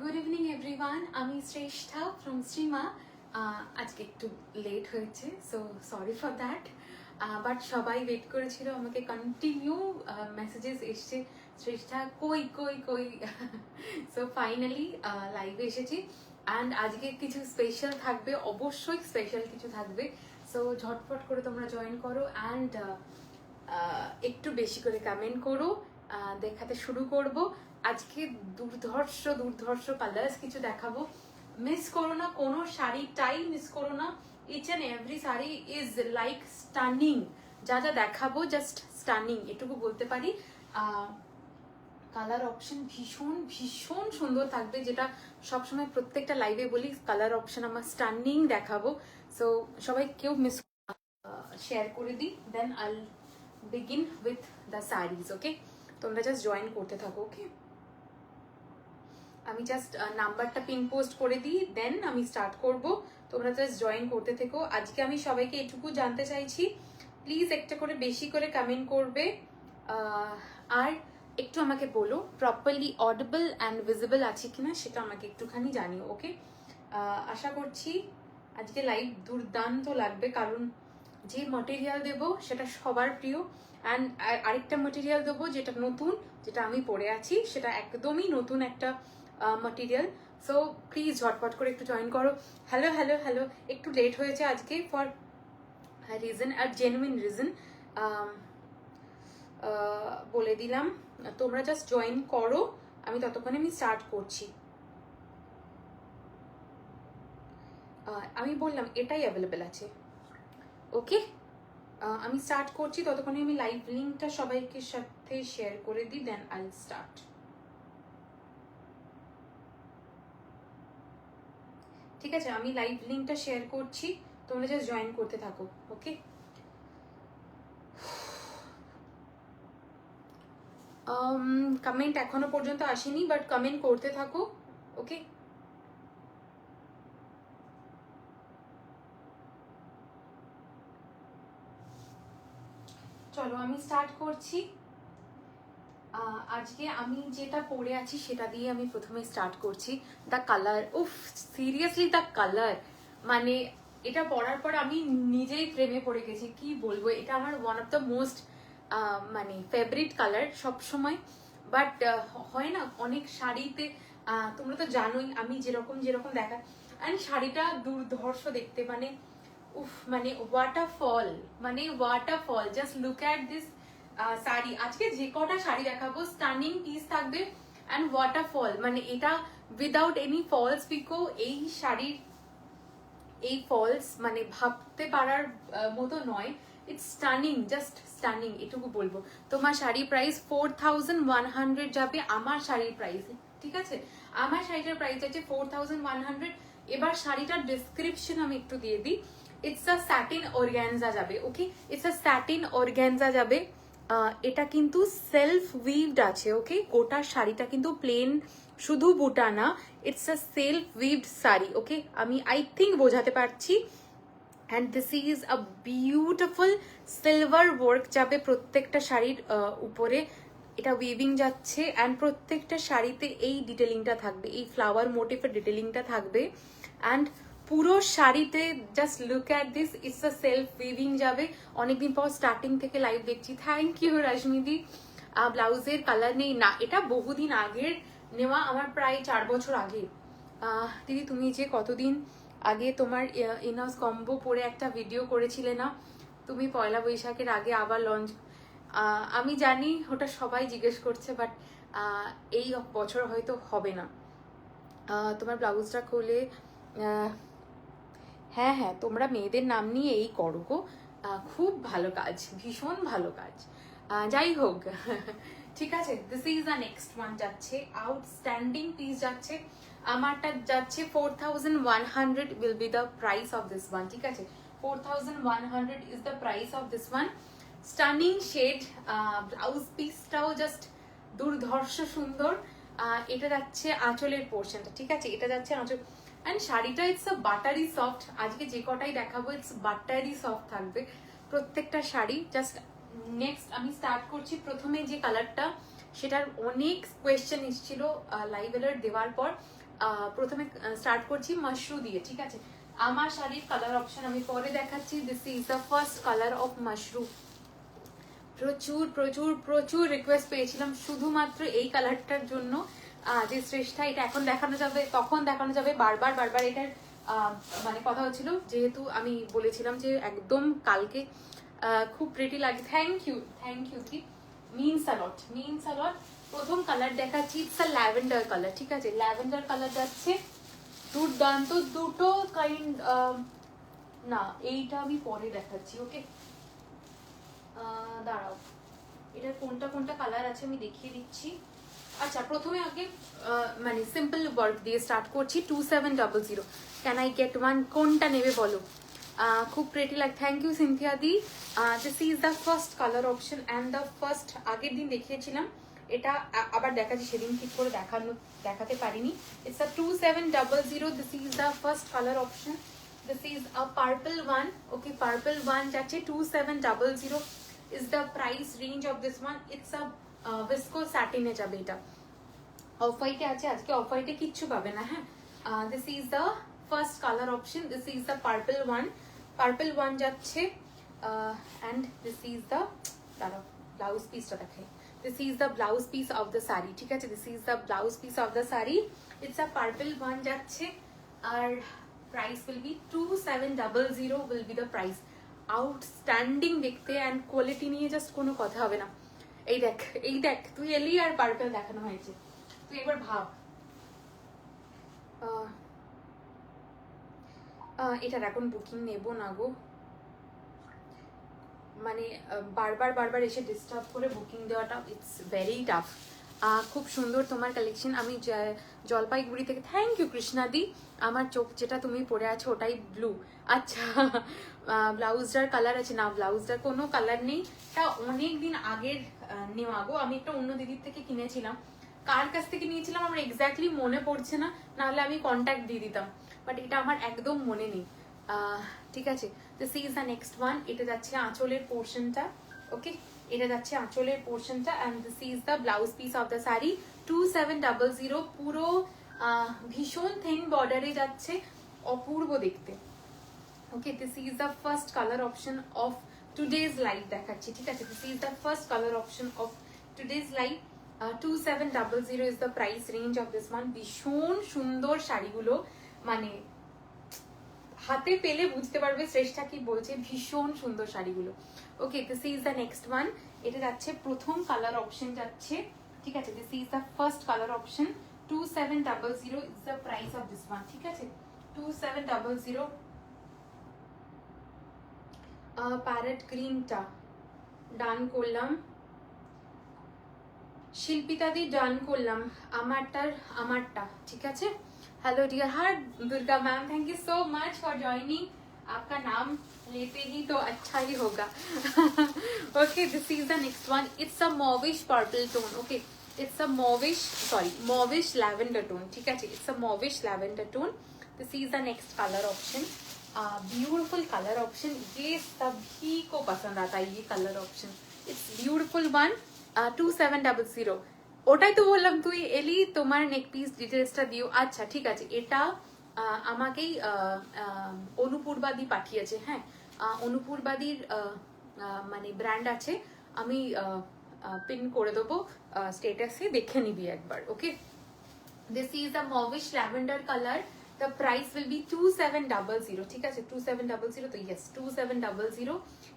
Good evening everyone, আমি শ্রেষ্ঠা from Srima. আজকে একটু লেট হয়েছে, so sorry for that. But সবাই ওয়েট করেছিল, আমাকে কন্টিনিউ মেসেজেস এসছে, শ্রেষ্ঠা কই কই কই। সো ফাইনালি লাইভে এসেছি। অ্যান্ড আজকে কিছু স্পেশাল থাকবে, অবশ্যই স্পেশাল কিছু থাকবে। সো ঝটফট করে তোমরা জয়েন করো অ্যান্ড একটু বেশি করে কমেন্ট করো। দেখাতে শুরু করব। আজকে দুর্ধর্ষ কালার্স কিছু দেখাবো। মিস করো না, কোনো শাড়িটাই মিস করো না। Each and every sari is like stunning. যা যা দেখাবো জাস্ট স্টানিং, এটুকু বলতে পারি। কালার অপশন ভীষণ ভীষণ সুন্দর থাকবে, যেটা সবসময় প্রত্যেকটা লাইভে বলি, কালার অপশন আমার স্টানিং দেখাবো। সো সবাই কেউ মিস শেয়ার করে দিই, then I begin with the sarees. okay, তোমরা জাস্ট জয়েন করতে থাকো। ওকে, আমি জাস্ট নাম্বারটা পিন পোস্ট করে দিই, দেন আমি স্টার্ট করব। তোমরা জাস্ট জয়েন করতে থেকো। আজকে আমি সবাইকে এটুকু জানতে চাইছি, প্লিজ একটা করে বেশি করে কমেন্ট করবে, আর একটু আমাকে বলো প্রপারলি অডিবল অ্যান্ড ভিজিবল আছে কিনা, সেটা আমাকে একটুখানি জানিও। ওকে, আশা করছি আজকে লাইভ দুর্দান্ত লাগবে, কারণ যে ম্যাটেরিয়াল দেবো সেটা সবার প্রিয়। অ্যান্ড আরেকটা ম্যাটেরিয়াল দেবো যেটা নতুন, যেটা আমি পরে আছি, সেটা একদমই নতুন একটা ম্যাটেরিয়াল। সো প্লিজ ঝটপট করে একটু জয়েন করো। হ্যালো হ্যালো হ্যালো, একটু লেট হয়েছে আজকে ফর রিজন, আর জেনুইন রিজন বলে দিলাম। তোমরা জাস্ট জয়েন করো, আমি ততক্ষণে আমি স্টার্ট করছি। আমি বললাম এটাই অ্যাভেলেবেল আছে। ওকে, আমি স্টার্ট করছি, ততক্ষণে আমি লাইভ লিঙ্কটা সবাইকে সাথে শেয়ার করে দিই, দেন আই স্টার্ট। ঠিক আছে, আমি লাইভ লিঙ্কটা শেয়ার করছি, তোমরা জাস্ট জয়েন করতে থাকো। ওকে, কমেন্ট এখনো পর্যন্ত আসেনি, বাট কমেন্ট করতে থাকো। ওকে, চলো আমি স্টার্ট করছি। আজকে আমি যেটা পরে আছি সেটা দিয়ে আমি প্রথমে স্টার্ট করছি। দ্য কালার, উফ সিরিয়াসলি দ্য কালার, মানে এটা পরার পর আমি নিজেই প্রেমে পড়ে গেছি, কি বলবো। এটা আমার ওয়ান অফ দ্য মোস্ট মানে ফেভারিট কালার সবসময়। বাট হয় না অনেক শাড়িতে, তোমরা তো জানোই আমি যেরকম যেরকম দেখা, অ্যান্ড শাড়িটা দুর্ধর্ষ দেখতে, মানে উফ, মানে ওয়াটারফল, মানে waterfall. Just look at this sari. আজকে যে কটা শাড়ি দেখাবো স্টানিং পিস থাকবে অ্যান্ড ওয়াটারফল, মানে এটা উইদাউট এনি ফলস পিকো। এই শাড়ির এই ফলস মানে ভাবতে পারার মতো নয়। ইটস স্টানিং, জাস্ট স্টানিং, এটুকু বলবো। তোমার শাড়ির প্রাইস 4100 যাবে, আমার শাড়ির প্রাইস, ঠিক আছে, আমার শাড়িটার প্রাইস আছে 4100। এবার শাড়িটার ডিসক্রিপশন আমি একটু দিয়ে দিই। ইটস আ স্যাটিন অর্গ্যানজা যাবে। ওকে, ইটস আ স্যাটিন অর্গ্যানজা যাবে। এটা কিন্তু সেলফ উইভড আছে। ওকে, গোটা শাড়িটা কিন্তু প্লেন, শুধু বুটা না, ইটস আ সেলফ উইভড শাড়ি। ওকে, আমি আই থিঙ্ক বোঝাতে পারছি। And this is a beautiful silver work যাবে প্রত্যেকটা শাড়ির উপরে, এটা উইভিং যাচ্ছে। অ্যান্ড প্রত্যেকটা শাড়িতে এই ডিটেলিংটা থাকবে, এই ফ্লাওয়ার মোটিভের ডিটেলিংটা থাকবে। অ্যান্ড পুরো শাড়িতে just look at this, it's a self weaving যাবে। অনেকদিন পর স্টার্টিং থেকে লাইভ দেখছি, থ্যাংক ইউ রশ্মিদি। ব্লাউজের কালার নেই না, এটা বহুদিন আগের নেওয়া, আমার প্রায় 4 বছর আগে। দিদি তুমি যে কতদিন আগে তোমার ইনাস কম্বো পরে একটা ভিডিও করেছিলে না, তুমি পয়লা বৈশাখের আগে আবার লঞ্চ, আমি জানি ওটা সবাই জিজ্ঞেস করছে, বাট এই বছর হয়তো হবে না। তোমার ব্লাউজটা খুলে, হ্যাঁ হ্যাঁ, তোমরা মেয়েদের নাম নিয়ে এই করো গো, খুব ভালো কাজ, ভীষণ ভালো কাজ। যাই হোক, ঠিক আছে, this is the next one যাচ্ছে, আউটস্ট্যান্ডিং পিস যাচ্ছে। আমারটা যাচ্ছে 4100 will be the price of this one, ঠিক আছে, 4100 is the price of this one. Stunning shade, blouse পিসটাও জাস্ট দুর্ধর্ষ সুন্দর। এটা যাচ্ছে আঁচলের পোর্শনটা, ঠিক আছে, এটা যাচ্ছে আঁচল। অ্যান্ড শাড়িটা ইটস আ বাটারি সফট, আজকে যে কটাই দেখাবো ইটস বাটারি সফট থাকবে প্রত্যেকটা শাড়ি। জাস্ট নেক্সট আমি স্টার্ট করছি। প্রথমে যে কালারটা, সেটার অনেক কোয়েশ্চেন এসেছিল লাইভ অ্যালার্ট দেওয়ার পর, প্রথমে স্টার্ট করছি মাশরু দিয়ে, ঠিক আছে? আমার শাড়ির কালার অপশন আমি পরে দেখাচ্ছি। This is the first colour of Mashru. প্রচুর প্রচুর প্রচুর রিকোয়েস্ট পেয়েছিলাম শুধুমাত্র এই কালারটার জন্য, যে শ্রেষ্ঠা এটা এখন দেখানো যাবে, তখন দেখানো যাবে, বারবার বারবার এটার মানে কথা হচ্ছিল, যেহেতু আমি বলেছিলাম যে একদম কালকে খুব প্রিটি লাগে। থ্যাংক ইউ কি মিনস আলট, মিনস আলট। প্রথম কালার দেখাচ্ছি, ইটস আ ল্যাভেন্ডার কালার, ঠিক আছে? ল্যাভেন্ডার কালার যাচ্ছে দুর্দান্ত, দুটো কাইন্ড, না এইটা আমি পরে দেখাচ্ছি, ওকে? দাঁড়াও, এটার কোনটা কোনটা কালার আছে আমি দেখিয়ে দিচ্ছি। আচ্ছা, প্রথমে আগে মানে সিম্পল ওয়ার্ক দিয়ে স্টার্ট করছি। 2700, ক্যান আই গেট ওয়ান? কোনটা নেবে বলো? খুব প্রেটি লাগ। থ্যাংক ইউ সিনথিয়া দি। This is the first colour option and the first, আগের দিন দেখিয়েছিলাম এটা, আবার দেখাচ্ছি, সেদিন ঠিক করে দেখাতে পারিনি। It's a 2700। This is the first colour option. This is a purple one, okay? Purple one যাচ্ছে 2700 is the price range of this one. It's a viscose satin এ যাবে এটা। অফ হোয়াইটে আছে, আজকে অফ হোয়াইটে কিচ্ছু পাবে না, হ্যাঁ? This is the first colour option. This is the purple one, purple one যাচ্ছে, অ্যান্ড দিস ইজ দ্য, দাঁড়াও ব্লাউজ পিসটা দেখাই। This is the blouse piece of the sari, ঠিক আছে? This is the blouse piece of the sari. It's a purple one যাচ্ছে, আর price will be 2700 will be the price. Outstanding দেখতে, and quality নিয়ে just কোনো কথা হবে না। এই দেখ, এই দেখ, তুই এলি আর পার্পল দেখানো হয়েছে, তুই একবার ভাব। এটার এখন বুকিং নেব না গো, মানে বারবার বারবার এসে ডিস্টার্ব করে বুকিং দেওয়াটা ইটস ভেরি টাফ। খুব সুন্দর তোমার কালেকশন। আমি জলপাইগুড়ি থেকে, থ্যাংক ইউ কৃষ্ণাদি। আমার চোখ যেটা তুমি পরে আছো ওটাই ব্লু, আচ্ছা। ব্লাউজটার কালার আছে না? ব্লাউজটার কোনো কালার নেই, তা অনেক দিন আগের নেওয়া গো। আমি একটা অন্য দিদির থেকে কিনেছিলাম, কার কাছ থেকে নিয়েছিলাম আমার এক্স্যাক্টলি মনে পড়ছে না, নাহলে আমি কন্ট্যাক্ট দিয়ে দিতাম, বাট এটা আমার একদম মনে নেই, ঠিক আছে? This is the next one. এটা যাচ্ছে আঁচলের পোর্শনটা, ওকে? এটা যাচ্ছে আঁচলের পোর্শনটা, and this is the blouse piece of the sari. 2700, পুরো ভীষণ থিন বর্ডারে যাচ্ছে, অপূর্ব দেখতে, okay? This is the first colour option of today's live দেখাচ্ছি, ঠিক আছে? This is the first colour option of today's live. 2700 is the price range of this one. ভীষণ সুন্দর শাড়িগুলো, মানে হাতে পেলে বুঝতে পারবে শ্রেষ্ঠা কি বলছে, ভীষণ সুন্দর শাড়িগুলো, okay? This is the next one. এটা যাচ্ছে প্রথম কালার অপশন যাচ্ছে, ঠিক আছে? This is the first colour option. 2700 is the price of this one, ঠিক আছে? 2700। প্যারেট গ্রিনটা ডান করলাম, শিল্পিতাদি ডান করলাম, আমারটা, ঠিক আছে? हेलो डियर, हाँ Durga ma'am, thank you so much for joining. आपका नाम लेते ही तो अच्छा ही होगा। Okay, this is the next one. It's a mauvish purple tone, okay? It's a mauvish lavender tone, ठीक है? It's a mauvish lavender tone. This is the next colour option, beautiful colour option. ये सभी को पसंद आता है, ये colour option. It's beautiful one. 2700। ওটাই তো বললাম, তুই এলি, তোমার নেক পিস ডিটেলসটা দিও। আচ্ছা, ঠিক আছে, এটা আমাকেই অনুপূর্বাদি পাঠিয়েছে, হ্যাঁ? অনুপূর্বাদির মানে ব্র্যান্ড আছে, আমি পিন করে দেবো স্টেটাসে, দেখে নিবি একবার, okay? This is the mauvish lavender colour. The price will be 2700, ঠিক আছে? 2700, তো ইয়েস 2700।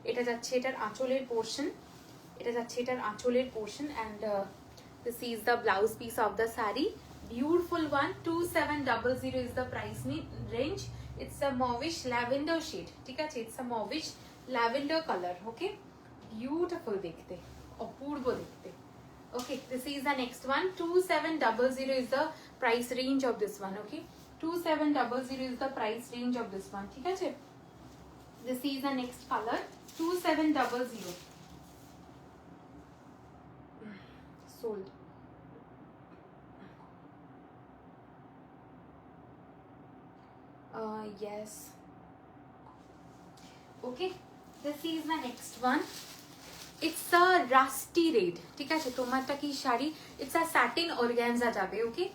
এটা যাচ্ছে এটার আঁচলের পোর্শন, এটা যাচ্ছে এটার আঁচলের portion, and this is the blouse piece of the saree. Beautiful one. 2700 is the price range. It's a mauvish lavender shade, ঠিক আছে? It's a mauvish lavender color, okay? Beautiful দেখতে, অপূর্ব দেখতে, okay? This is the next one. 2700 is the price range of this one, okay? 2700 is the price range of this one, ঠিক আছে? This is the next color. 2700 sold. Yes, okay, this is the next one. It's a rusty red, ঠিক আছে। তোমারটা কি sari? It's a satin organza যাবে, ওকে।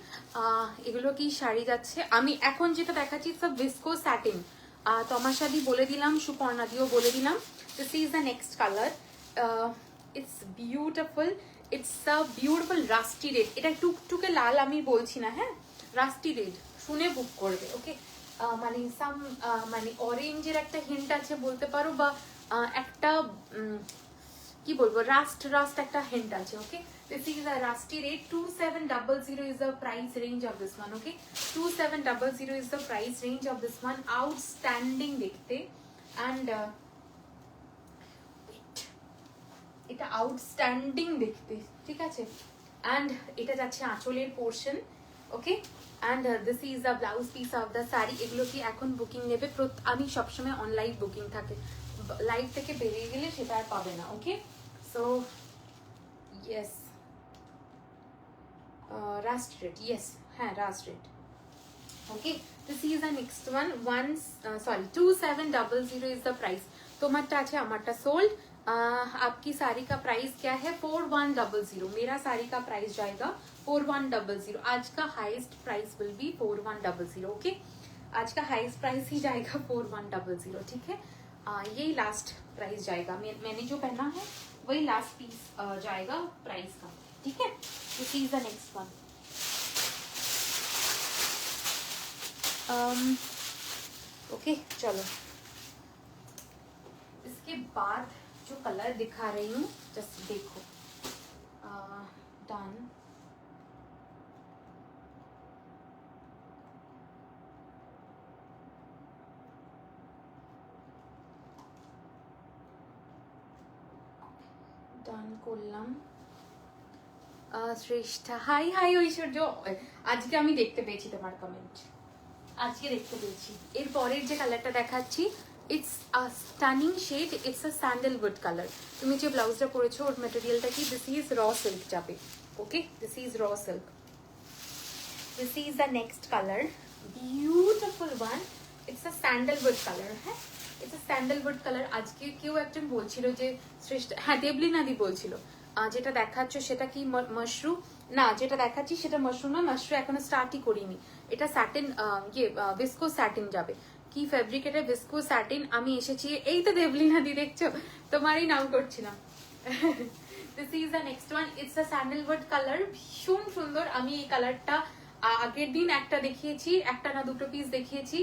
এগুলো কি শাড়ি যাচ্ছে? আমি এখন যেটা দেখাচ্ছি ইটস আ ভিসকো স্যাটিন। তমাশাদি বলে দিলাম, সুপর্ণাদিও বলে দিলাম। This is the next colour. It's beautiful, it's a beautiful rusty red. এটা টুকটুকে লাল আমি বলছি না, হ্যাঁ, রাস্টি রেড শুনে বুক করবে, ওকে। মানে সাম মানে অরেঞ্জের একটা হিন্ট আছে বলতে পারো, বা একটা কি বলবো, রাস্ট একটা হিন্ট আছে, ওকে। This is a rusty red. 2700 is the price range of this one, okay. 2700 is the price range of this one. Outstanding দেখতে, and এটা আউটস্ট্যান্ডিং দেখতে, ঠিক আছে। অ্যান্ড এটা যাচ্ছে আঁচলের portion, okay. And this is the blouse piece of the sari. এগুলো কি এখন বুকিং নেবে? আমি সবসময় অনলাইন বুকিং থাকে, লাইভ থেকে বেরিয়ে গেলে সেটা আর পাবে না, okay. So yes, rust red, yes, হ্যাঁ, rust red, okay. This is the next one. 2700 is the price. তোমারটা আছে, আমারটা sold. आपकी साड़ी का प्राइस क्या है? 4100. मेरा साड़ी का प्राइस जाएगा 4100. आज का highest price will be 4100, okay. आज का हाईएस्ट प्राइस ही जाएगा 4100, ठीक है। यही लास्ट प्राइस जाएगा। मैंने जो पहना है वही लास्ट पीस जाएगा प्राइस का, ठीक है। This is the next one. Okay, चलो इसके बाद जो कलर दिखा रही हूँ, जस्ट देखो। डन। ডান করলাম। শ্রেষ্ঠা, হাই হাই ঐশ্বর্য, আজকে আমি দেখতে পেয়েছি তোমার কমেন্ট, আজকে দেখতে পেয়েছি। এর পরের যে কালারটা দেখাচ্ছি, it's a stunning shade, it's a sandalwood colour. তুমি যে ব্লাউজটা পরেছো ওর ম্যাটেরিয়ালটা কি? দিস ইজ র সিল্ক যাবে, okay. This is raw silk. This is the next colour, beautiful one. It's a sandalwood colour, হ্যাঁ, ইটস আ স্যান্ডেলউড কালার। আজকে কেউ একজন বলছিল যে শ্রেষ্ঠ, হ্যাঁ, দেবলিনাদি বলছিল যেটা দেখাচ্ছ সেটা কি মাশরু? না, যেটা দেখাচ্ছি সেটা মাশরু না, মাশরু এখনো স্টার্টই করিনি। এটা স্যাটিন, ভিসকো স্যাটিন যাবে। কি ফেব্রিক এটা? Viscose satin. আমি এসেছি, এই তো দেবলিনাদি, দেখছো, তোমারই নাম করছিলাম। This is the next one. It's a sandalwood colour, ভীষণ সুন্দর। আমি এই কালারটা আগের দিন একটা দেখিয়েছি, একটা না দুটো পিস দেখিয়েছি,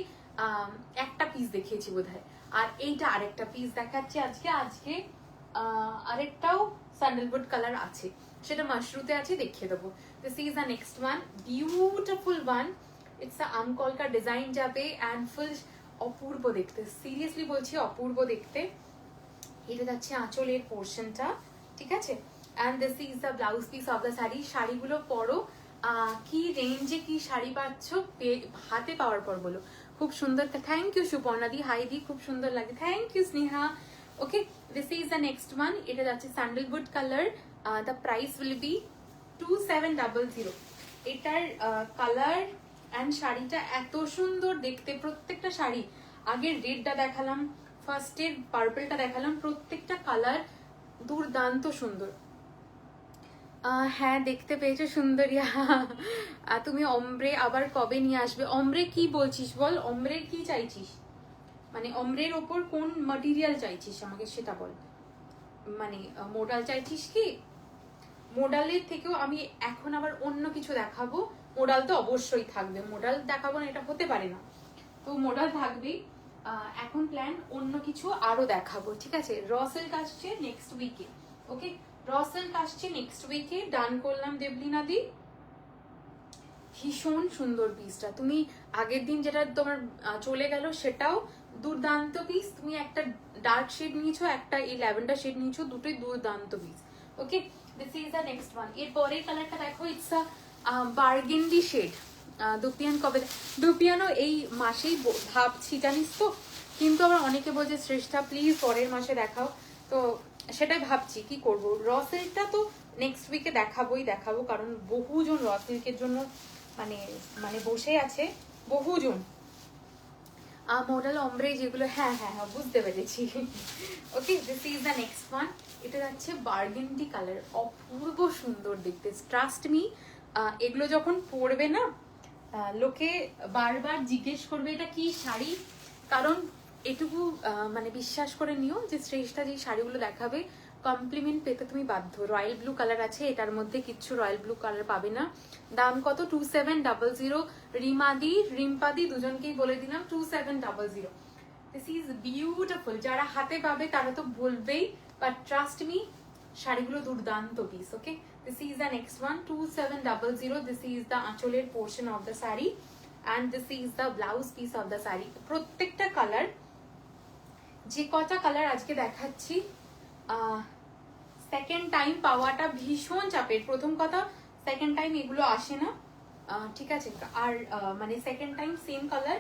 একটা পিস দেখিয়েছি বোধহয়। আর এইটা আরেকটা পিস দেখাচ্ছি আজকে আরেকটাও স্যান্ডেলউড কালার আছে, সেটা মাশরুতে আছে, দেখিয়ে দেবো। This is the next one, beautiful one. It's a আমকলকা ডিজাইন যাবে, অ্যান্ড ফুল অপূর্ব দেখতে, সিরিয়াসলি বলছি অপূর্ব দেখতে। এটা যাচ্ছে আঁচলের পোর্শনটা, ঠিক আছে। And this is the blouse piece of the sari. শাড়িগুলো পরো, কি রেঞ্জে কি শাড়ি পাচ্ছ হাতে পাওয়ার পর বলো। খুব সুন্দর, থ্যাংক ইউ সুপর্ণাদি, হাই দি, খুব সুন্দর লাগে, thank you Sneha, okay. This is the next one. এটা যাচ্ছে sandalwood colour. The price will be 2700। এটার কালার অ্যান্ড শাড়িটা এত সুন্দর দেখতে, প্রত্যেকটা শাড়ি, আগের রেডটা দেখালাম, ফার্স্টের পার্পলটা দেখালাম, প্রত্যেকটা কালার দুর্দান্ত সুন্দর। হ্যাঁ, দেখতে পেয়েছো সুন্দরিয়া। তুমি অমব্রে আবার কবে নিয়ে আসবে? অমব্রে কি বলছিস বল, অমব্রের কি চাইছিস? মানে অমব্রের ওপর কোন ম্যাটেরিয়াল চাইছিস আমাকে সেটা বল। মানে মোডাল চাইছিস কি? মোডালের থেকেও আমি এখন আবার অন্য কিছু দেখাবো। মোডাল তো অবশ্যই থাকবে, মোডাল দেখাবো না এটা হতে পারে না, তো মোডাল থাকবেই। এখন প্ল্যান অন্য কিছু আরো দেখাবো, ঠিক আছে। র সিল্ক আসছে নেক্সট উইকে, ওকে। র সিল্ক আসছে নেক্সট উইকে, ডান করলাম দেবলিনাদি। ভীষণ সুন্দর পিসটা, তুমি আগের দিন যেটা তোমার চলে গেল সেটাও দুর্দান্ত পিস। তুমি একটা ডার্ক শেড নিয়েছো, একটা এই ল্যাভেন্ডার শেড নিয়েছো, দুটোই দুর্দান্ত piece, okay. This is the next one. এর পরের কালারটা দেখো, it's a burgundy shade. Dupion কবে? দুপিয়ানও এই মাসেই ভাবছি, জানিস তো, কিন্তু আবার অনেকে বলছে শ্রেষ্ঠা প্লিজ পরের মাসে দেখাও, তো সেটাই ভাবছি কি করব। র সিল্কটা তো নেক্সট উইকে দেখাবো, কারণ বহুজন র সিল্কের জন্য মানে বসে আছে বহুজন। মডেল অমব্রে যেগুলো, হ্যাঁ হ্যাঁ হ্যাঁ বুঝতে পেরেছি। Okay, this is the next one. এটা যাচ্ছে বার্গেন্ডি কালার, অপূর্ব সুন্দর দেখতে, ট্রাস্ট মি। এগুলো যখন পরবে না, লোকে বারবার জিজ্ঞেস করবে এটা কি শাড়ি। কারণ এটুকু মানে বিশ্বাস করে নিও যে শ্রেষ্ঠা যে শাড়িগুলো দেখাবে কমপ্লিমেন্ট পেতে তুমি বাধ্য। রয়্যাল ব্লু কালার আছে, এটার মধ্যে কিচ্ছু রয়্যাল ব্লু কালার পাবে না। দাম কত? 2700। রিম্পাদি দুজনকেই বলে দিলাম 2700। This is beautiful. যারা হাতে পাবে তারা তো বলবেই, বাট ট্রাস্ট মি শাড়িগুলো দুর্দান্ত piece. Okay, this is the next one, 2700। This is the আঁচলের portion of the sari and this is the blouse piece of the sari. প্রত্যেকটা কালার, যে কটা কালার আজকে দেখাচ্ছি, সেকেন্ড টাইম পাওয়াটা ভীষণ চাপের। প্রথম কথা, সেকেন্ড টাইম এগুলো আসে না, ঠিক আছে। আর মানে সেকেন্ড টাইম সেম কালার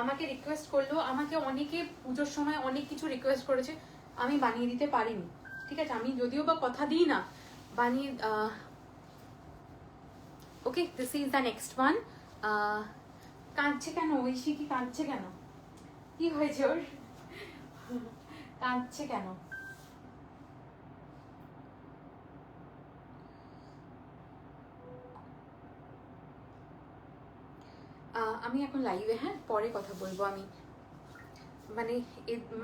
আমাকে রিকোয়েস্ট করলো, আমাকে অনেকে পুজোর সময় অনেক কিছু রিকোয়েস্ট করেছে, আমি বানিয়ে দিতে পারিনি, ঠিক আছে। আমি যদিও বা কথা দিই না বানিয়ে। Okay, this is the next one. কাঁদছে কেন ঐশী? কি কাঁদছে কেন? কি হয়েছে ওর? কাঁদছে কেন? আমি এখন লাইভে, হ্যাঁ পরে কথা বলবো। আমি মানে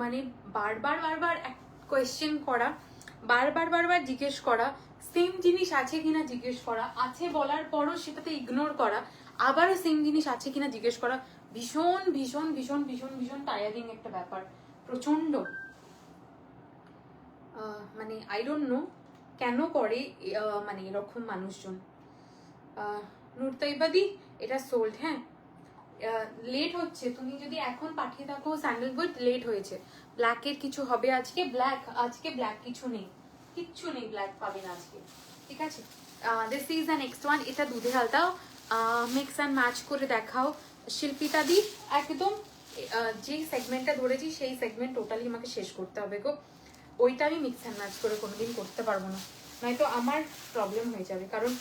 মানে বারবার বারবার কোয়েশ্চেন করা, বারবার জিজ্ঞেস করা, সেম জিনিস আছে কিনা জিজ্ঞেস করা, আছে বলার পরও সেটাতে ইগনোর করা, আবারও সেম জিনিস আছে কিনা জিজ্ঞেস করা, ভীষণ ভীষণ ভীষণ ভীষণ ভীষণ টায়ারিং একটা ব্যাপার, প্রচন্ড। মানে আই ডোন্ট নো কেন করে মানে এরকম মানুষজন। নুরতাইবাদি, এটা সোল্ড, হ্যাঁ লেট হচ্ছে। তুমি যদি এখন পাঠিয়ে থাকো স্যান্ডেলউড, লেট হয়েছে। ব্ল্যাকের কিছু হবে আজকে, আজকে ব্ল্যাক কিছু নেই, কিচ্ছু নেই, ব্ল্যাক পাবে না আজকে, ঠিক আছে। This is the next one. এটা দুধে হালতা, মিক্স অ্যান্ড ম্যাচ করে দেখাও শিল্পিতা দি। একদম যে সেগমেন্টটা ধরেছি সেই সেগমেন্ট টোটালি আমাকে শেষ করতে হবে গো। ওইটা আমি মিক্স অ্যান্ড ম্যাচ করে কোনোদিন করতে পারবো না, নয়তো আমার প্রবলেম হয়ে যাবে। কারণ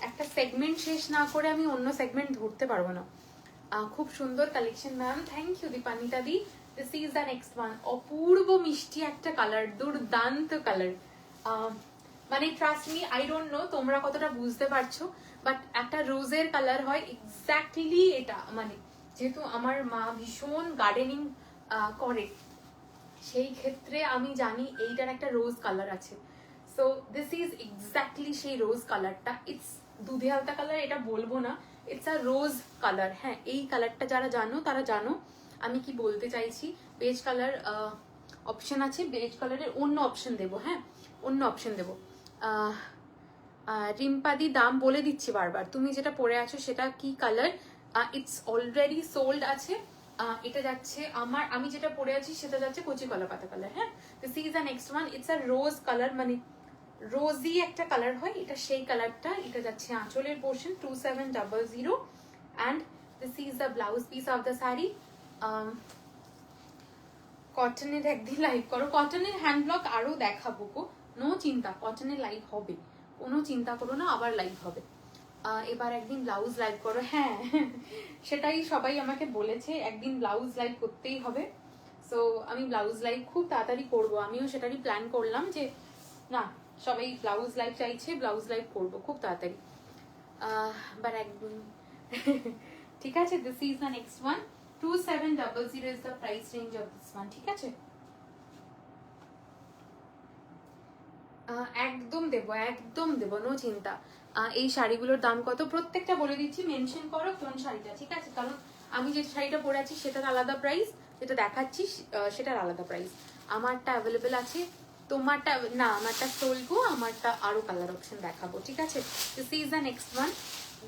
একটা সেগমেন্ট শেষ না করে আমি অন্য সেগমেন্ট ধরতে পারবো না। খুব সুন্দর collection ma'am, thank you Dipanita di. This is the next one. অপূর্ব মিষ্টি একটা কালার, দুর্দান্ত কালার। মানে trust me, I don't know তোমরা কতটা বুঝতে পারছো, বাট একটা রোজের কালার হয় এক্স্যাক্টলি এটা। মানে যেহেতু আমার মা ভীষণ গার্ডেনিং করে, সেই ক্ষেত্রে আমি জানি এইটার একটা রোজ কালার আছে। সো দিস ইজ এক্স্যাক্টলি সেই রোজ কালারটা। ইটস দুধে হালতা কালার এটা বলবো না, ইটস আ রোজ কালার। হ্যাঁ, এই কালারটা যারা জানো তারা জানো আমি কি বলতে চাইছি। বেজ কালার অপশন আছে, বেজ কালারের অন্য অপশন দেবো, হ্যাঁ অন্য অপশন দেবো। রিম্পাদি দাম বলে দিচ্ছি বারবার, তুমি যেটা পরে আছো সেটা কি কালার? ইটস অলরেডি সোল্ড আছে। এটা যাচ্ছে আমি যেটা পরে আছি সেটা যাচ্ছে কচি কলা পাতা কালার। হ্যাঁ, this is the next one. It's a rose colour, মানে রোজি একটা কালার হয়, এটা সেই কালারটা। এটা যাচ্ছে আঁচলের portion 2700 and this is the blouse piece of the sari. কটনের একদিন লাইভ করো, কটনের হ্যান্ড ব্লক আরো দেখাবো গো, নো চিন্তা, কটনের লাইভ হবে, কোনো চিন্তা করো না, আবার লাইভ হবে। এবার একদিন ব্লাউজ লাইভ করো, হ্যাঁ সেটাই সবাই আমাকে বলেছে, একদিন ব্লাউজ লাইভ করতেই হবে। সো আমি ব্লাউজ লাইভ খুব তাড়াতাড়ি করবো, আমিও সেটারই প্ল্যান করলাম যে না সবাই ব্লাউজ লাইভ চাইছে, ব্লাউজ লাইভ করবো খুব তাড়াতাড়ি। বাট একদিন ঠিক আছে। This is the next one, 2700 is the price range of this one, ঠিক আছে। একদম দেবো নো চিন্তা। এই শাড়িগুলোর দাম কত প্রত্যেকটা বলে দিচ্ছি, মেনশন করো কোন শাড়িটা, ঠিক আছে। কারণ আমি যে শাড়িটা পরে আছি সেটার আলাদা প্রাইস, যেটা দেখাচ্ছি সেটার আলাদা প্রাইস। আমারটা অ্যাভেলেবেল আছে, তোমারটা না, আমারটা সোলগো, আমারটা আরো কালার অপশন দেখাবো, ঠিক আছে। This is the next one.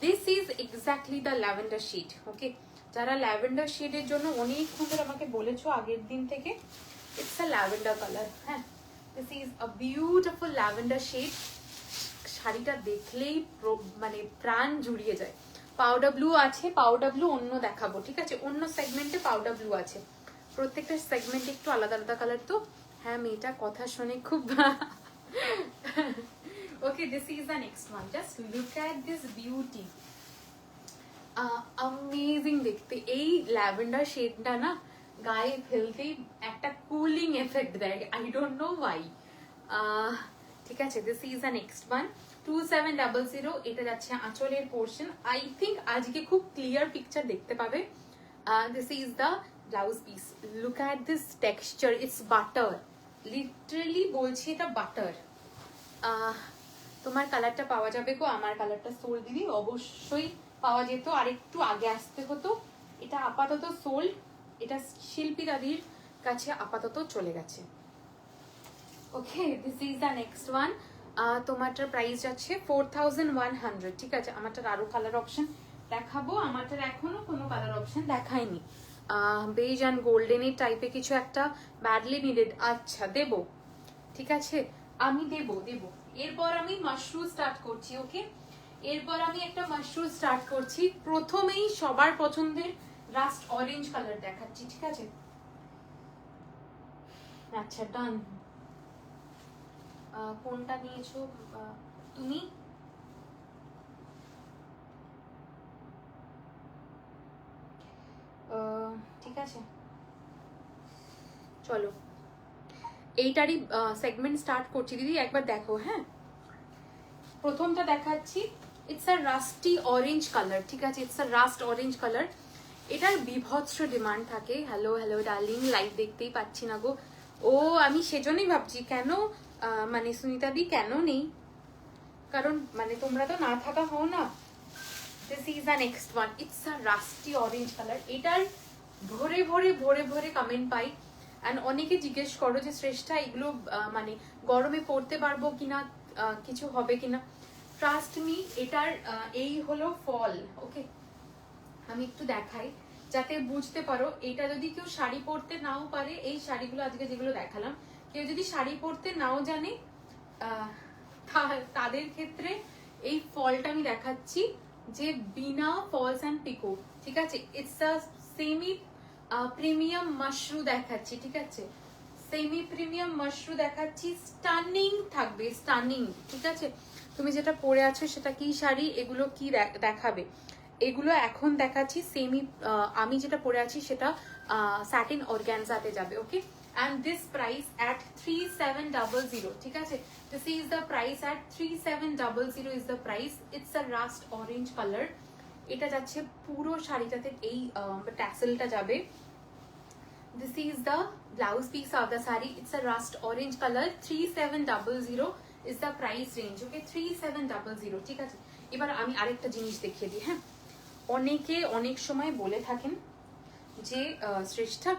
This is exactly the lavender shade. Okay, যারা ল্যাভেন্ডার শেডের জন্য অনেকক্ষণ ধরে আমাকে বলেছো আগের দিন থেকে, ইটস আ ল্যাভেন্ডার কালার। হ্যাঁ, this is a beautiful lavender shade. শাড়িটা দেখলেই মানে প্রাণ জুড়িয়ে যায়। পাউডার ব্লু আছে, পাউডার ব্লু অন্য দেখাবো, ঠিক আছে। অন্য সেগমেন্টে পাউডার ব্লু আছে, প্রত্যেকটা সেগমেন্টে একটু আলাদা আলাদা কালার। তো হ্যাঁ, মেয়েটা কথা শুনে খুব okay, this is the next one. Just look at this beauty, amazing দেখতে। এই ল্যাভেন্ডার শেডটা না গায়ে ফেলতেই একটা কুলিং এফেক্ট দেয়, আই ডোন্ট নো ওয়াই। ঠিক আছে, this is the next one 2700। এটা যাচ্ছে আঁচলের পোর্শন। আই থিঙ্ক আজকে খুব ক্লিয়ার পিকচার দেখতে পাবে। This is the blouse piece. Look at this texture, it's butter, literally বলছি এটা বাটার। তোমার কালারটা পাওয়া যাবে গো, আমার কালারটা সোল দিদি অবশ্যই পাওয়া যেত, আর একটু আগে আসতে হতো। এটা আপাতত সোল্ড, এটা শিল্পী দাদির কাছে আপাতত চলে গেছে। Okay, this is the next one. তোমারটার প্রাইস যাচ্ছে 4100। ঠিক আছে, আমারটার আরো কালার অপশন দেখাবো, আমারটার এখনো কোনো কালার অপশন দেখায়নি। বেজ অ্যান্ড গোল্ডেনের টাইপে কিছু একটা ব্যাডলি নিডেড। আচ্ছা দেব, ঠিক আছে আমি দেব। এরপর আমি মাশরু স্টার্ট করছি। ওকে, এরপর আমি একটা মাশরু স্টার্ট করছি। প্রথমেই সবার পছন্দের রাস্ট অরেঞ্জ কালার দেখাচ্ছি। ঠিক আছে, আচ্ছা ডান। কোনটা নিয়েছো তুমি? ঠিক আছে, চলো এইটারই সেগমেন্ট স্টার্ট করছি দিদি, একবার দেখো। হ্যাঁ, প্রথমটা দেখাচ্ছি, it's a rusty orange colour. ঠিক আছে, it's a rushed orange colour. এটার বিভৎস ডিমান্ড থাকে। হ্যালো হ্যালো ডার্লিং, লাইভ দেখতেই পাচ্ছি না গো। ও আমি সেজন্যই ভাবছি কেন মানে সুনিতা দি কেন নেই, কারণ মানে তোমরা তো না থাকা হও না। This is the next one, it's a rusty orange colour. এটার ভরে ভরে ভরে ভরে কমেন্ট পাই, অ্যান্ড অনেকে জিজ্ঞেস করো যে শ্রেষ্ঠা এগুলো মানে গরমে পরতে পারবো কিনা, কিছু হবে কিনা। ট্রাস্ট মি, এটার এই হলো ফল। ওকে, আমি একটু দেখাই যাতে বুঝতে পারো। এটা যদি কেউ শাড়ি পরতে নাও পারে, এই শাড়িগুলো আজকে যেগুলো দেখালাম, কেউ যদি শাড়ি পরতে নাও জানে তাদের ক্ষেত্রে এই ফলটা আমি দেখাচ্ছি, যে বিনা ফলস অ্যান্ড পিকো। ঠিক আছে, it's a semi premium Mashru দেখাচ্ছি। ঠিক আছে, সেমি প্রিমিয়াম মাশরু দেখাচ্ছি, স্টানিং থাকবে, স্টানিং। ঠিক আছে, তুমি যেটা পরে আছো সেটা কি শাড়ি, এগুলো কি দেখাবে, এগুলো এখন দেখাচ্ছি সেমি। আমি যেটা পরে আছি সেটা স্যাটিন অর্গানজাতে যাবে। ওকে, and this price at 3700। ঠিক আছে, this is the price at 3700 is the price. It's a rust orange color. এটা যাচ্ছে পুরো শাড়িটাতে, এই ট্যাসেলটা যাবে। This is the blouse piece of the saree. It's a rust orange color. 3700 is the price range. Okay, 3700। ঠিক আছে, এবার আমি আরেকটা জিনিস দেখিয়ে দিই। হ্যাঁ, অনেকে অনেক সময় বলে থাকেন যে শ্রেষ্ঠা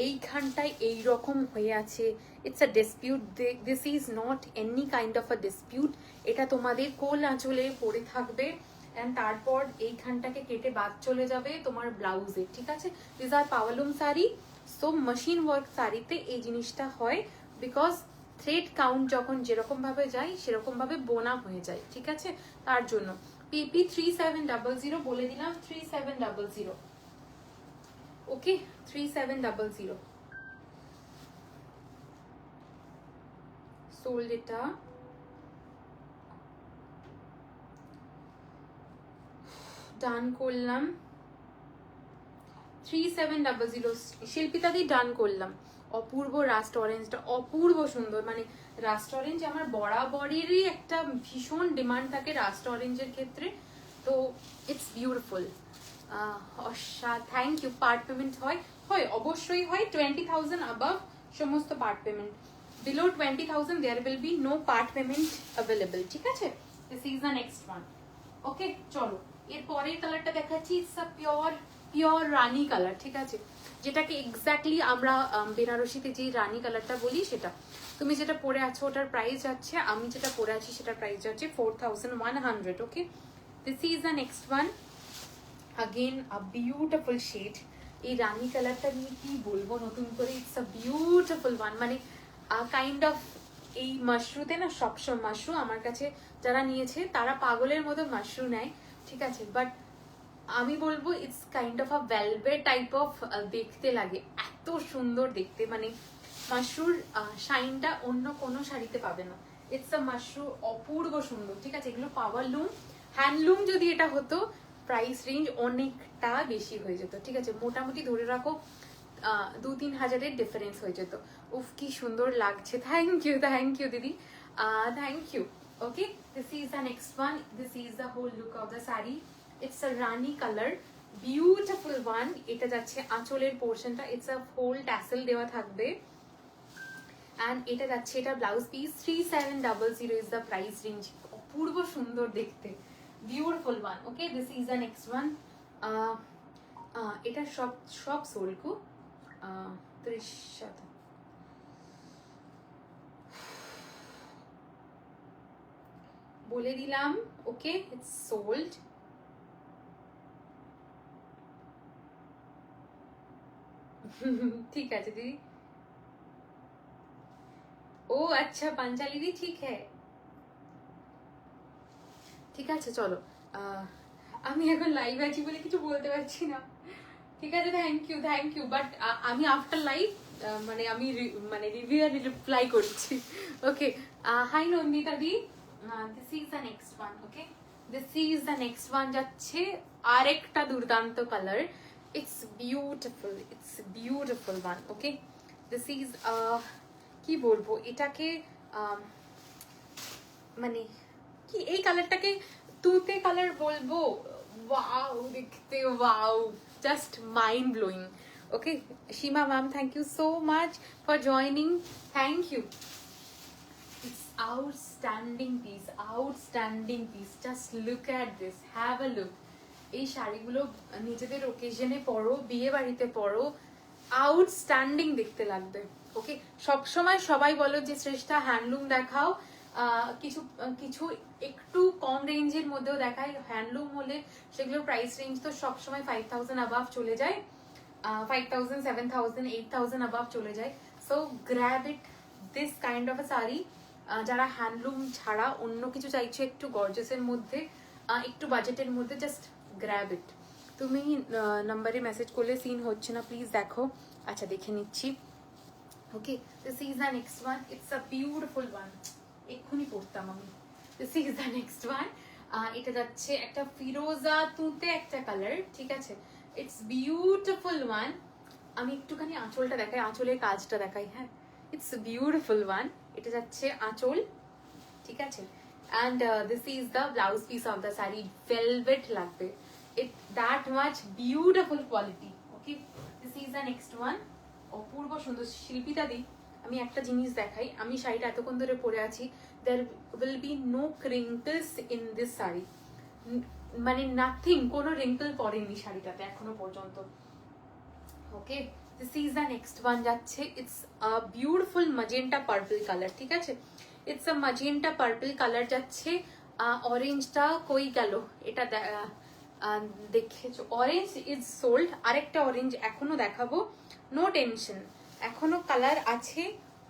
এইখানটায় এইরকম হয়ে আছে, it's a dispute. This is not any kind of a dispute. এটা তোমাদের কোল আঁচলে পড়ে থাকবে, অ্যান্ড তারপর এইখানটাকে কেটে বাদ চলে যাবে তোমার ব্লাউজে। ঠিক আছে, দিস আর পাওয়ালুম শাড়ি। সো মেশিন ওয়ার্ক শাড়িতে এই জিনিসটা হয়, বিকজ থ্রেড কাউন্ট যখন যেরকম ভাবে যায় সেরকম ভাবে বোনা হয়ে যায়। ঠিক আছে, তার জন্য পিপি 3700 বলে দিলাম, 3700। ওকে, 3700 সোল্ড। এটা ডান করলাম, 3700 শিল্পিতাদি ডান করলাম। অপূর্ব রাস্ট অরেঞ্জটা অপূর্ব সুন্দর, মানে রাস্ট অরেঞ্জ আমার বরাবরেরই একটা ভীষণ ডিমান্ড থাকে রাস্ট অরেঞ্জের ক্ষেত্রে, তো it's beautiful. Thank you. Part payment হয়? হয়, অবশ্যই হয়। 20,000 অ্যাবাভ সমস্ত part payment, below 20,000 there will be no part payment available. ঠিক আছে, this is the next one. Okay, চলো এর পরের কালারটা দেখাচ্ছি। It's a pure rani colour. ঠিক আছে, যেটাকে এক্স্যাক্টলি আমরা বেনারসিতে যে রানী কালারটা বলি সেটা। তুমি যেটা পরে আছো ওটার প্রাইস যাচ্ছে, আমি যেটা পরে আছি সেটার প্রাইস যাচ্ছে 4100। Okay, this is the next one. Again a beautiful shade. এই রানী কালারটা নিয়ে কি বলবো নতুন করে, ইটস আ বিউটিফুল ওয়ান। মানে কাইন্ড অফ এই মাশরুতে না, সবসময় মাশরু আমার কাছে যারা নিয়েছে তারা পাগলের মতো মাশরু নেয়। ঠিক আছে, বাট আমি বলবো it's kind of a velvet type of দেখতে লাগে, এত সুন্দর দেখতে। মানে মাশরুর শাইনটা অন্য কোনো শাড়িতে পাবে না। ইটস আ মাশরু, অপূর্ব সুন্দর। ঠিক আছে, এগুলো পাওয়ার লুম, হ্যান্ডলুম যদি এটা হতো প্রাইস রেঞ্জ অনেকটা বেশি হয়ে যেত। ঠিক আছে, মোটামুটি ধরে রাখো 2-3 হাজারের ডিফারেন্স হয়ে যেত। উফ কি সুন্দর লাগছে, থ্যাংক ইউ দিদি, thank you. Okay, this is the next one, this is the whole look of the sari. It's a rani colour, beautiful one. এটা যাচ্ছে আঁচলের পোর্শনটা, ইটস আ হোল ট্যাসেল দেওয়া থাকবে। অ্যান্ড এটা যাচ্ছে, এটা blouse piece, 3700 is the price range. অপূর্ব সুন্দর দেখতে, beautiful one. Okay, this is the next one. এটা সব সোল্ড কো 30% বলে দিলাম। Okay, it's sold. ঠিক আছে দিদি। ও আচ্ছা পাঞ্চালি দি, ঠিক হ্যাঁ, ঠিক আছে চলো। আমি এখন লাইভ আছি বলে কিছু বলতে পারছি না। ঠিক আছে, থ্যাংক ইউ, বাট আমি আফটার লাইভ মানে আমি মানে রিভিউ রিপ্লাই করছি। Okay, hi Nandita di, this is the next one. Okay, this is the next one যাচ্ছে আরেকটা দুর্দান্ত colour. It's beautiful one. Okay, this is কি বলবো এটাকে, মানে কি এই কালারটাকে তুতে কালার বলবো। ওয়াও দেখতে, wow, just mind blowing. Okay, Seema ma'am, thank you so much for joining, thank you. It's outstanding piece, just look at this, have a look. এই শাড়িগুলো নিজেদের ওকেশনে পরো, বিয়ে বাড়িতে পরো, আউটস্ট্যান্ডিং দেখতে লাগবে। ওকে, সবসময় সবাই বলো যে শ্রেষ্ঠা হ্যান্ডলুম দেখাও, কিছু কিছু একটু কম রেঞ্জের মধ্যেও দেখাই। হ্যান্ডলুম হলে সেগুলোর প্রাইস রেঞ্জ তো সবসময় 5000 অ্যাবাভ চলে যায়, 5000, 7000, 8000 অ্যাবাভ চলে যায়। So grab it, this kind of a sari. যারা হ্যান্ডলুম ছাড়া অন্য কিছু চাইছো, একটু গর্জাসের মধ্যে, একটু বাজেটের মধ্যে, জাস্ট গ্র্যাব ইট। তুমি নাম্বারে মেসেজ করলে সিন হচ্ছে না, প্লিজ দেখো। আচ্ছা দেখে নিচ্ছি। Okay, this is the next one, it's a beautiful one. এক্ষুনি পড়তাম আমি। This is the next one. এটা যাচ্ছে একটা ফিরোজা তুঁতে একটা কালার, ঠিক আছে। It's beautiful one. আমি একটুখানি আঁচলটা দেখাই, আঁচলের কাজটা দেখাই। হ্যাঁ, ইটস বিউটিফুল ওয়ান। এটা যাচ্ছে আঁচল, ঠিক আছে। And this is the blouse piece of the sari, velvet লাগবে। It that much beautiful quality. Okay, this is the next one. অপূর্ব সুন্দর। শিল্পিতা দি, আমি একটা জিনিস দেখাই, আমি শাড়িটা এতক্ষণ ধরে পরে আছি, there will be no crinkles in this sari, মানে নাথিং, কোনো রিঙ্কল পড়েনি শাড়িটাতে এখনো পর্যন্ত। Okay, this is the next one যাচ্ছে, it's a beautiful magenta purple colour, ঠিক আছে। It's a magenta purple colour যাচ্ছে। অরেঞ্জটা কই গেল, এটা দেখেছো, অরেঞ্জ ইজ সোল্ড। আরেকটা অরেঞ্জ এখনো দেখাবো, নো টেনশন, এখনো কালার আছে,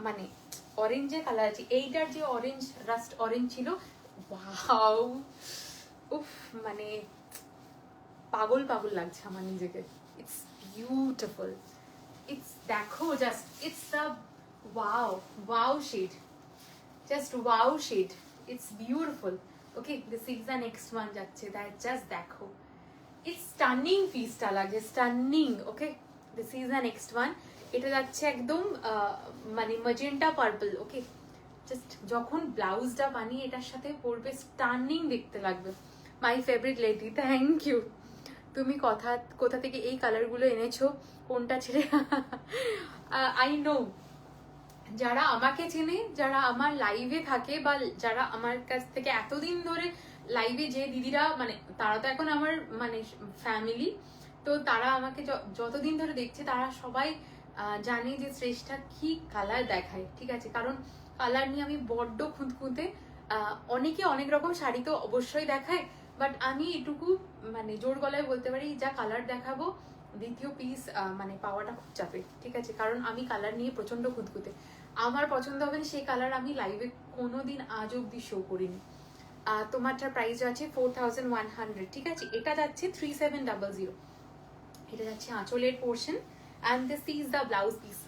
মানে অরেঞ্জের কালার আছে। এইটার যে অরেঞ্জ, রাস্ট অরেঞ্জ ছিল, ওয়াও, উফ, মানে পাগল পাগল লাগছে আমার নিজেকে। ইটস বিউটিফুল, ইটস দেখো just, it's the wow shade, just wow shade, it's beautiful. Okay, this is the next one যাচ্ছে, দ্যাট জাস্ট দেখো, ইটস স্টানিং পিসটা লাগে, stunning. Okay, this is the next one. এটা যাচ্ছে একদম মানে ম্যাজেন্টা পার্পল। ওকে, just যখন ব্লাউজটা বানিয়ে এটার সাথে পরবে, স্টানিং দেখতে লাগবে। My favourite lady, thank you. তুমি কোথা থেকে এই কালারগুলো এনেছো, কোনটা ছেড়ে? আই নো, যারা আমাকে চেনে, যারা আমার লাইভে থাকে, বা যারা আমার কাছ থেকে এতদিন ধরে লাইভে যে দিদিরা, মানে তারা তো এখন আমার মানে ফ্যামিলি, তো তারা আমাকে যতদিন ধরে দেখছে, তারা সবাই জানে যে শ্রেষ্ঠা কি কালার দেখায়, ঠিক আছে। কারণ কালার নিয়ে আমি বড্ড খুঁতখুঁতে। অনেকে অনেক রকম শাড়ি তো অবশ্যই দেখায়, বাট আমি এটুকু মানে জোর গলায় বলতে পারি, যা কালার দেখাবো দ্বিতীয় পিস মানে পাওয়াটা খুব চাপে, ঠিক আছে। কারণ আমি কালার নিয়ে প্রচন্ড খুঁতখুঁতে, আমার পছন্দ হবে না সেই কালার আমি লাইভে কোনোদিন আজ অব্দি শো করিনি। তোমারটার প্রাইস আছে 4100, ঠিক আছে। এটা যাচ্ছে 3700, এটা যাচ্ছে আঁচলের portion, and this is the blouse piece.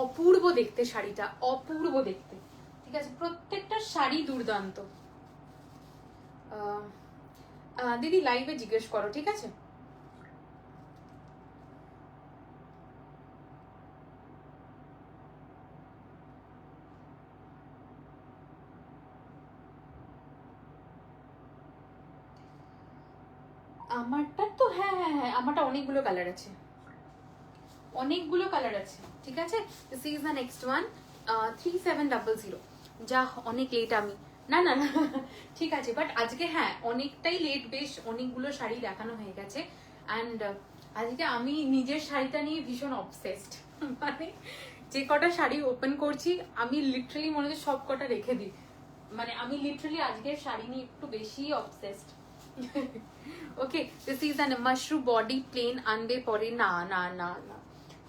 অপূর্ব দেখতে শাড়িটা, অপূর্ব দেখতে, ঠিক আছে। প্রত্যেকটা শাড়ি দুর্দান্ত। দিদি লাইভে জিজ্ঞেস করো, ঠিক আছে। আমারটা তো হ্যাঁ হ্যাঁ হ্যাঁ, আমারটা অনেকগুলো কালার আছে, অনেকগুলো কালার আছে, ঠিক আছে। This is the next one, 3700। যা অনেক লেট আমি, না না না ঠিক আছে, বাট আজকে হ্যাঁ অনেকটাই লেট, বেশ অনেকগুলো শাড়ি দেখানো হয়ে গেছে। অ্যান্ড আজকে আমি নিজের শাড়িটা নিয়ে ভীষণ অবসেসড মানে যে কটা শাড়ি ওপেন করছি আমি লিটারালি মনে হচ্ছে সব কটা রেখে দিই, মানে আমি লিটারালি আজকের শাড়ি নিয়ে একটু বেশি obsessed. Okay, this is an mushroom body plain আনবে পরে, না না না না,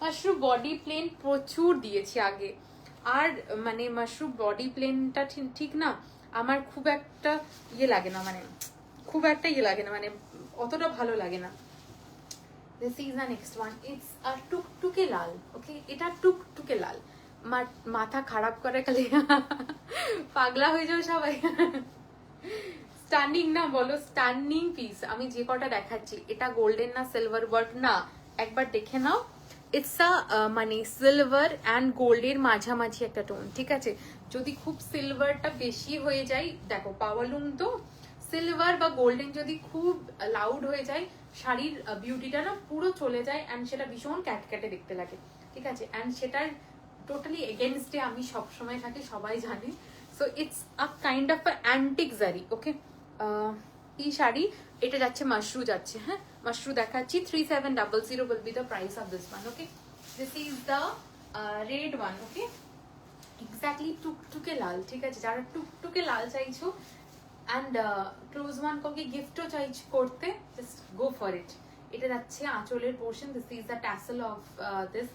মাশরুম বডি প্লেন প্রচুর দিয়েছি আগে, আর মানে মাশরুম বডি প্লেনটা ঠিক না আমার খুব একটা ইয়ে লাগে না, মানে খুব একটা ইয়ে লাগে না, মানে অতটা ভালো লাগে না। This is the next one. It's a টুকটুকে লাল, ওকে, এটা টুকটুকে লাল, মাথা খারাপ করে খালি পাগলা হয়ে যাও সবাই। স্টানিং না বলো, স্টানিং পিস। আমি যে কটা দেখাচ্ছি এটা গোল্ডেন না সিলভার ওয়ার্ক না, একবার দেখে নাও। ইটস আ মানে সিলভার অ্যান্ড গোল্ডের মাঝামাঝি একটা টোন, ঠিক আছে। যদি খুব সিলভারটা বেশি হয়ে যায়, দেখো পাওয়ালুম তো সিলভার বা গোল্ডেন যদি খুব লাউড হয়ে যায় শাড়ির বিউটিটা না পুরো চলে যায়, অ্যান্ড সেটা ভীষণ ক্যাটক্যাটে দেখতে লাগে, ঠিক আছে। অ্যান্ড সেটার টোটালি এগেনস্টে আমি সবসময় থাকি, সবাই জানে। So it's a kind of antique জারি, ওকে। এই শাড়ি এটা যাচ্ছে মাশরু যাচ্ছে, হ্যাঁ মাশরু দেখাচ্ছি, 3700 will be the price of this one, okay. This is the red one, okay, exactly টুকটুকে লাল, ঠিক আছে। যারা টুকটুকে লাল চাইছো অ্যান্ড ক্লোজ ওয়ান কাউকে গিফটও চাইছো করতে, জাস্ট গো ফর ইট। এটা যাচ্ছে আঁচলের portion, this is the tassel of this,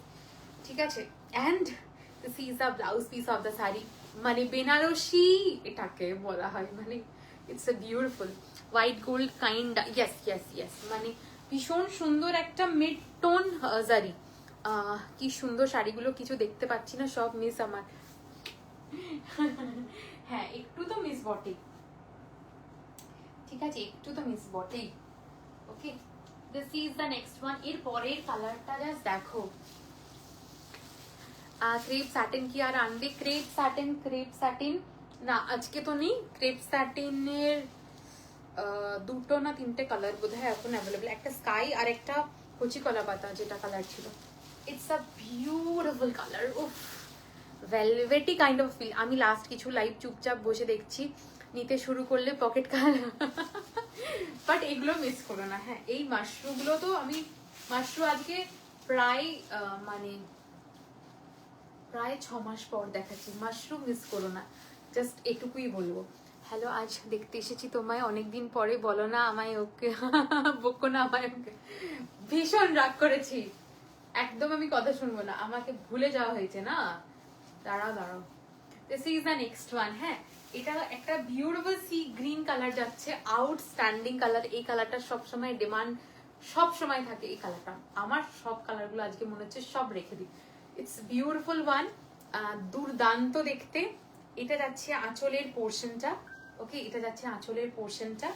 ঠিক আছে। And this is the blouse piece of the sari, মানে বেনারসি এটাকে বলা হয়, মানে it's a beautiful white gold kind, yes yes yes, মানে ভীষণ সুন্দর একটা মিড টোন জারি। কি সুন্দর শাড়িগুলো, কিছু দেখতে পাচ্ছি না, সব মিস আমার। হ্যাঁ একটু তো মিস বটেই, ঠিক আছে, একটু তো মিস বটেই, okay. This is the next one. এর পরের কালারটা জাস্ট দেখো, ক্রেপ স্যাটিন কি আর আনবে? ক্রেপ স্যাটিন না আজকে তো নেই। ক্রেপ স্যাটিনের দুটো না তিনটে কালার বোধহয় এখন অ্যাভেলেবল, একটা স্কাই আর একটা কচি কলা পাতা যেটা কালার ছিল। ইটস আ বিউটিফুল কালার, উফ, ভেলভেটি কাইন্ড অফ ফিল। আমি লাস্ট কিছু লাইভ চুপচাপ বসে দেখছি, নিতে শুরু করলে পকেট কালার, বাট এগুলো মিস করো না। হ্যাঁ এই মাশরুমগুলো তো আমি মাশরুম আজকে প্রায় মানে প্রায় 6 মাস পর দেখাচ্ছি, মাশরুম মিস করো না, জাস্ট এটুকুই বলবো। হ্যালো, আজ দেখতে এসেছি তোমায় অনেকদিন পরে, বলো না আমায় ওকে, বকো না আমায় ওকে। ভীষণ রাগ করেছি, একদম আমি কথা শুনবো না, আমাকে ভুলে যাওয়া হয়েছে না। দাঁড়াও দাঁড়াও, this is the next one. হ্যাঁ এটা একটা বিউটিফুল সি গ্রিন কালার যাচ্ছে, আউটস্ট্যান্ডিং কালার। এই কালারটা সবসময় ডিমান্ড, সব সময় থাকে এই কালারটা। আমার সব কালারগুলো আজকে মনে হচ্ছে সব রেখে দিই। ইটস বিউটিফুল ওয়ান, দুর্দান্ত দেখতে। এটা যাচ্ছে আঁচলের পোর্শনটা, ওকে, এটা যাচ্ছে আঁচলের পোর্শনটা।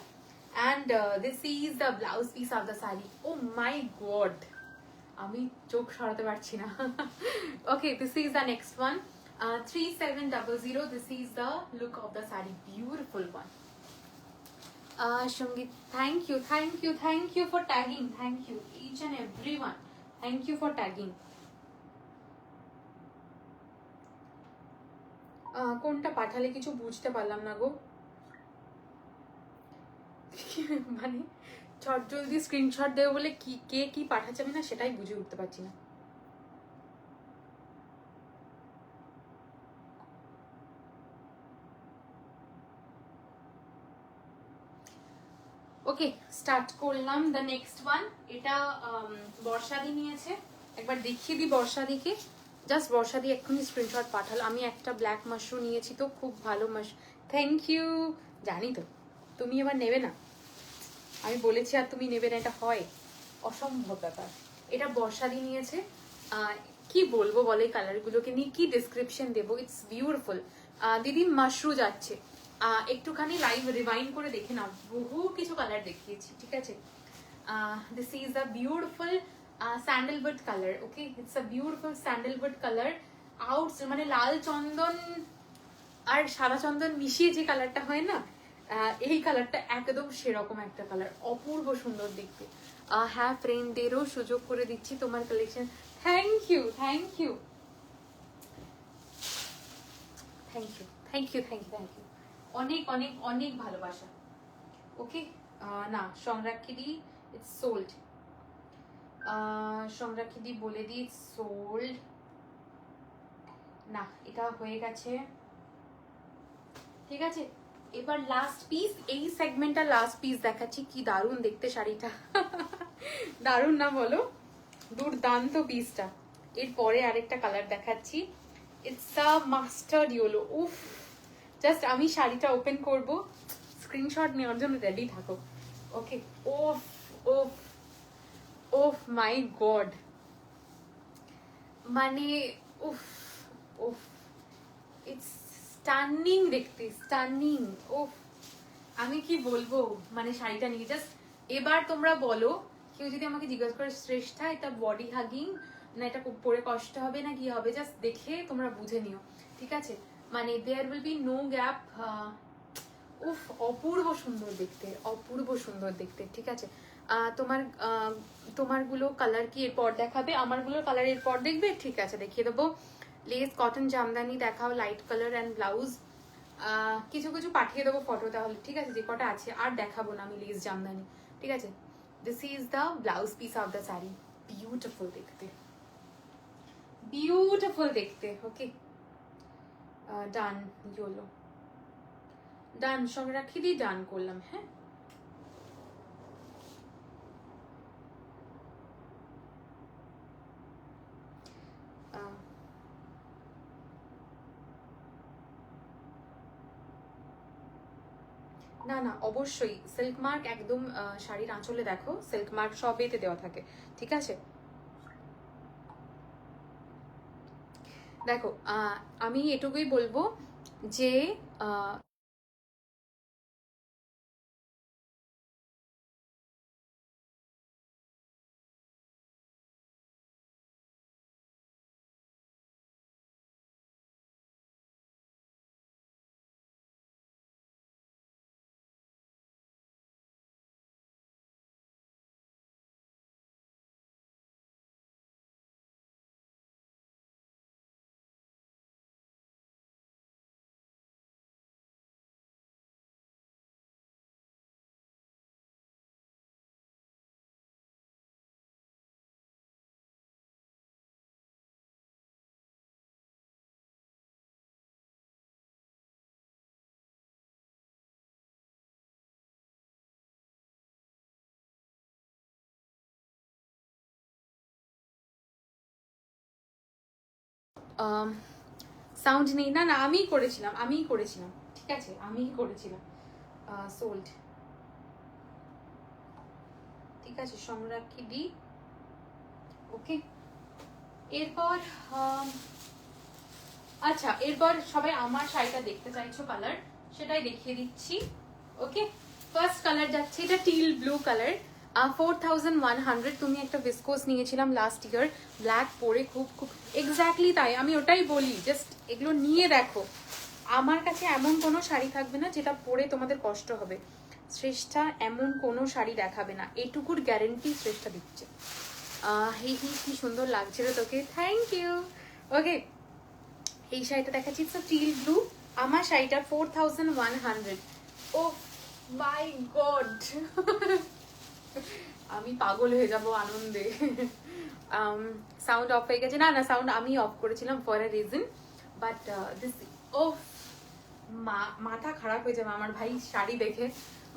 And this is the blouse piece of the sari. Oh my God, আমি চোখ সরাতে পারছি না। Okay, this is the next one, 3700. This is the look of the saree, beautiful one. Shangit, thank you for tagging, thank you each and everyone, thank you for tagging. কোনটা পাঠালে কিছু বুঝতে পারলাম না গো, মানে চট জলদি স্ক্রিনশট দেবো বলে কি কে কি পাঠাচ্ছে আমি না সেটাই বুঝে উঠতে পারছি না। ওকে স্টার্ট করলাম দ্য নেক্সট ওয়ান। এটা বর্ষাদি নিয়েছে, একবার দেখিয়ে দিই বর্ষাদিকে, জাস্ট বর্ষাদি এক্ষুনি স্ক্রিনশট পাঠালো। আমি একটা ব্ল্যাক মাশরুম নিয়েছি তো, খুব ভালো মাশরুম, থ্যাংক ইউ। জানি তো তুমি এবার নেবে না, আমি বলেছি আর তুমি নেবে না, এটা হয় অসম্ভব ব্যাপার। এটা বর্ষাদি নিয়েছে, কি বলবো বলে কালারগুলোকে নিয়ে কি ডিসক্রিপশন দেবো, ইটস বিউটিফুল। দিদি মাশরু যাচ্ছে, একটুখানি লাইভ রিভাইন্ড করে দেখে নাও, বহু কিছু কালার দেখিয়েছি, ঠিক আছে। This is a beautiful sandalwood colour, okay, it's a beautiful sandalwood colour. Out মানে লাল চন্দন আর সাদা চন্দন মিশিয়ে যে কালারটা হয় না, এই কালারটা একদম সেরকম একটা কালার, অপূর্ব সুন্দর দেখতে। হ্যাঁ, ফ্রেন্ডদেরও সুযোগ করে দিচ্ছি তোমার collection. Thank you, thank you, thank you, thank you, thank you, thank you, অনেক অনেক অনেক ভালোবাসা। ওকে, না সংরাক্ষিদি ইটস সোল্ড, সংরাক্ষিদি বলে দিই সোল্ড না, এটা হয়ে গেছে। ঠিক আছে, এবার লাস্ট পিস, এই সেগমেন্টটা লাস্ট পিস দেখাচ্ছি। কি দারুণ দেখতে শাড়িটা, দারুণ না বলো? দুর্দান্ত পিসটা। এরপরে আরেকটা কালার দেখাচ্ছি, ইটস আ মাস্টার্ড ইয়েলো। উফ, জাস্ট আমি শাড়িটা ওপেন করব, স্ক্রিনশট নেওয়ার জন্য রেডি থাকো। ওকে, ওফ ওফ ওফ মাই গড, মানে উফ উফ, ইটস স্টানিং দেখতে, স্টানিং। ওফ, আমি কি বলবো মানে শাড়িটা নিয়ে, জাস্ট এবার তোমরা বলো, কেউ যদি আমাকে জিজ্ঞাসা করে শ্রেষ্ঠা এটা বডি হাগিং না এটা পরে কষ্ট হবে না কি হবে, জাস্ট দেখে তোমরা বুঝে নিও, ঠিক আছে? মানে there will be no gap. উফ, অপূর্ব সুন্দর দেখতে, অপূর্ব সুন্দর দেখতে, ঠিক আছে? তোমারগুলো কালার কি এরপর দেখাবে? আমারগুলোর কালার এরপর দেখবে? ঠিক আছে, দেখিয়ে দেবো। লেস কটন জামদানি দেখাও, লাইট কালার অ্যান্ড ব্লাউজ। কিছু কিছু পাঠিয়ে দেবো ফটো তাহলে, ঠিক আছে? যে কটা আছে আর দেখাবো না আমি লেস জামদানি, ঠিক আছে? This is the blouse piece of the sari, beautiful দেখতে, বিউটিফুল দেখতে। ওকে, ডান, ইয়েলো ডান, সঙ্গে রাখি দিয়ে ডান করলাম। হ্যাঁ, না না, অবশ্যই সিল্ক মার্ক একদম শাড়ির আঁচলে দেখো, সিল্ক মার্ক সব এতে দেওয়া থাকে, ঠিক আছে? দেখো, আমি এটুকুই বলবো যে সাউন্ড নেই, না না আমিই করেছিলাম, আমিই করেছিলাম, ঠিক আছে? আমিই করেছিলাম। সোল্ড, ঠিক আছে, সংরাক্ষী ডি। ওকে, এরপর আচ্ছা, এরপর সবাই আমার শাড়িটা দেখতে চাইছো কালার, সেটাই দেখিয়ে দিচ্ছি। ওকে, ফার্স্ট কালার যাচ্ছে, এটা টিল ব্লু কালার, 4100। তুমি একটা ভিসকোস নিয়েছিলাম লাস্ট ইয়ার, ব্ল্যাক পরে খুব খুব এক্স্যাক্টলি তাই, আমি ওটাই বলি, জাস্ট এগুলো নিয়ে দেখো। আমার কাছে এমন কোনো শাড়ি থাকবে না যেটা পরে তোমাদের কষ্ট হবে, শ্রেষ্ঠা এমন কোনো শাড়ি দেখাবে না, এটুকুর গ্যারেন্টি শ্রেষ্ঠা দিচ্ছে। হি হি, কি সুন্দর লাগছে রে তোকে, থ্যাংক ইউ। ওকে, এই শাড়িটা দেখাচ্ছি, ইটস টিল ব্লু। আমার শাড়িটা 4100। ও মাই গড, আমি পাগল হয়ে যাব আনন্দে। সাউন্ড অফ হয়ে গেছে, না না সাউন্ড আমি অফ করেছিলাম for a reason, but this, ও মাথা খারাপ হয়ে যাবে আমার ভাই শাড়ি দেখে,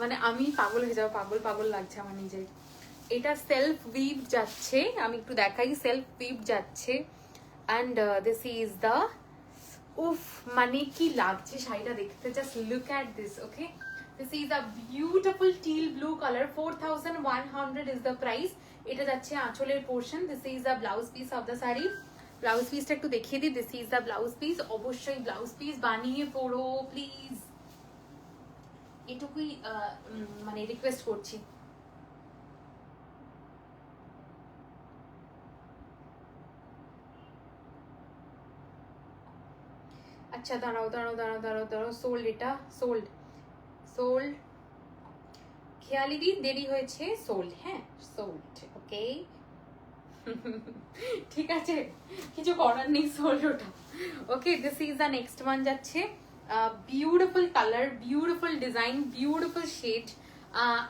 মানে আমি পাগল হয়ে যাবো, পাগল পাগল লাগছে আমার নিজের। এটা সেলফ উইভ যাচ্ছে, আমি একটু দেখাই, সেলফ উইভ যাচ্ছে, অ্যান্ড দিস ইজ দ্য, উফ মানে কি লাগছে শাড়িটা দেখতে, just look at this. Okay, this is a beautiful teal blue colour, 4100 is the price. এটা যাচ্ছে আঁচলের portion. This is the blouse piece of the sari. Blouse পিসটা একটু দেখিয়ে দিই, this is the blouse piece. অবশ্যই ব্লাউজ পিস বানিয়ে পড়ো প্লিজ, এটুকুই মানে রিকোয়েস্ট করছি। আচ্ছা, দাঁড়াও দাঁড়াও দাঁড়াও দাঁড়াও দাঁড়াও, সোল্ড, এটা সোল্ড, সোল্ড, খেয়ালিরই দেরি হয়েছে, সোল্ড, হ্যাঁ সোল্ড, ওকে। ঠিক আছে, কিছু করার নেই, সোল্ড ওটা। Okay, this is the next one যাচ্ছে। Beautiful colour, beautiful design, beautiful shade.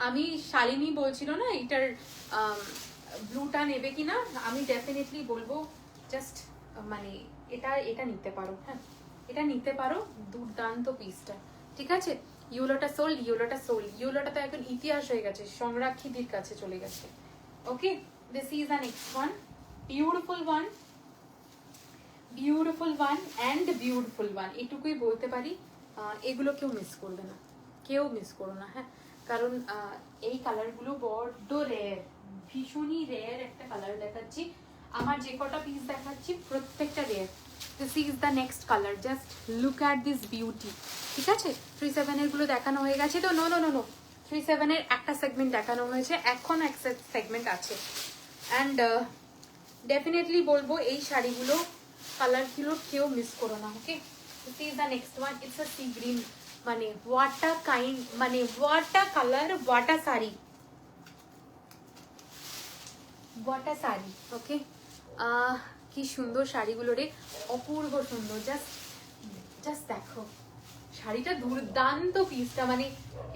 আমি শালিনী বলছিল না এটার ব্লুটা নেবে কিনা, আমি ডেফিনেটলি বলবো জাস্ট মানে এটা এটা নিতে পারো, হ্যাঁ এটা নিতে পারো, দুর্দান্ত পিসটা। ঠিক আছে, ইউলোটা সোল্ড, ইউলোটা সোল্ড, ইউলোটা তো এখন ইতিহাস হয়ে গেছে, সংরাক্ষীদের কাছে চলে গেছে। Okay, this is the next one, beautiful one, beautiful one and beautiful one, এটুকুই বলতে পারি। এগুলো কেউ মিস করবে না, কেউ মিস করো না, হ্যাঁ কারণ এই কালারগুলো বড্ড রেয়ার, ভীষণই রেয়ার একটা কালার দেখাচ্ছি। আমার যে কটা পিস দেখাচ্ছি প্রত্যেকটা rare. This is the next colour, just look at this beauty. ঠিক আছে, 3/7 গুলো দেখানো হয়ে গেছে তো, নো নো নো নো, 3/7 একটা সেগমেন্ট দেখানো হয়েছে, এখন একটা সেগমেন্ট আছে। অ্যান্ড ডেফিনেটলি বলবো এই শাড়িগুলো কালারগুলো কেউ মিস করো না। Okay, this is the next one, it's a sea green, মানে হোয়াট আ কাইন্ড, মানে what a colour, what a sari, what a sari. Okay, কি সুন্দর শাড়িগুলো রে, অপূর্ব সুন্দর, জাস্ট জাস্ট দেখো শাড়িটা, দুর্দান্ত পিসটা, মানে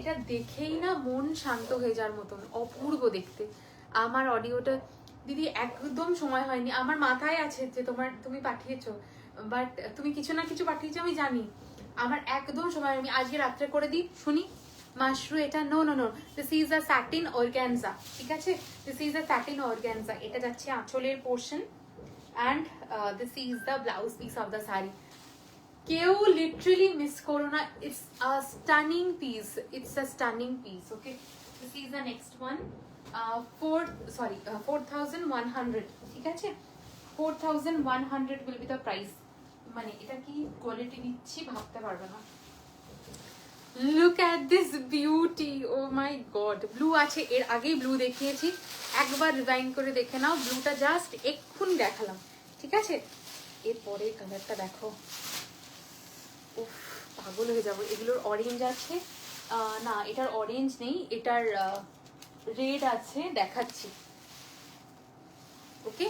এটা দেখেই না মন শান্ত হয়ে যাওয়ার মতন, অপূর্ব দেখতে। আমার অডিওটা দিদি একদম সময় হয়নি, আমার মাথায় আছে যে তুমি পাঠিয়েছো, বাট তুমি কিছু না কিছু পাঠিয়েছো আমি জানি, আমার একদম সময়, আমি আজকে রাত্রে করে দিই শুনি। মাশরু এটা, no no no, this is a satin organza. ঠিক আছে, this is a satin organza, এটা যাচ্ছে আঁচলের portion and this is the blouse piece of the sari. কেউ লিটারালি মিস করো না, it's a stunning piece, it's a stunning piece. Okay, this is the next one, 4100। ঠিক আছে, 4100 উইল বি দ্য প্রাইস। মানে এটা কি কোয়ালিটি দিচ্ছি ভাবতে পারবে না। Look at this beauty, oh my god, blue আছে, এর আগেই ব্লু দেখিয়েছি, একবার রিভাইন্ড করে দেখে নাও, ব্লুটা জাস্ট এক্ষুনি দেখালাম। ঠিক আছে, এরপরে কালারটা দেখো, উফ পাগল হয়ে যাবো। এগুলোর অরেঞ্জ আছে, না এটার অরেঞ্জ নেই, এটার রেড আছে, দেখাচ্ছি। ওকে,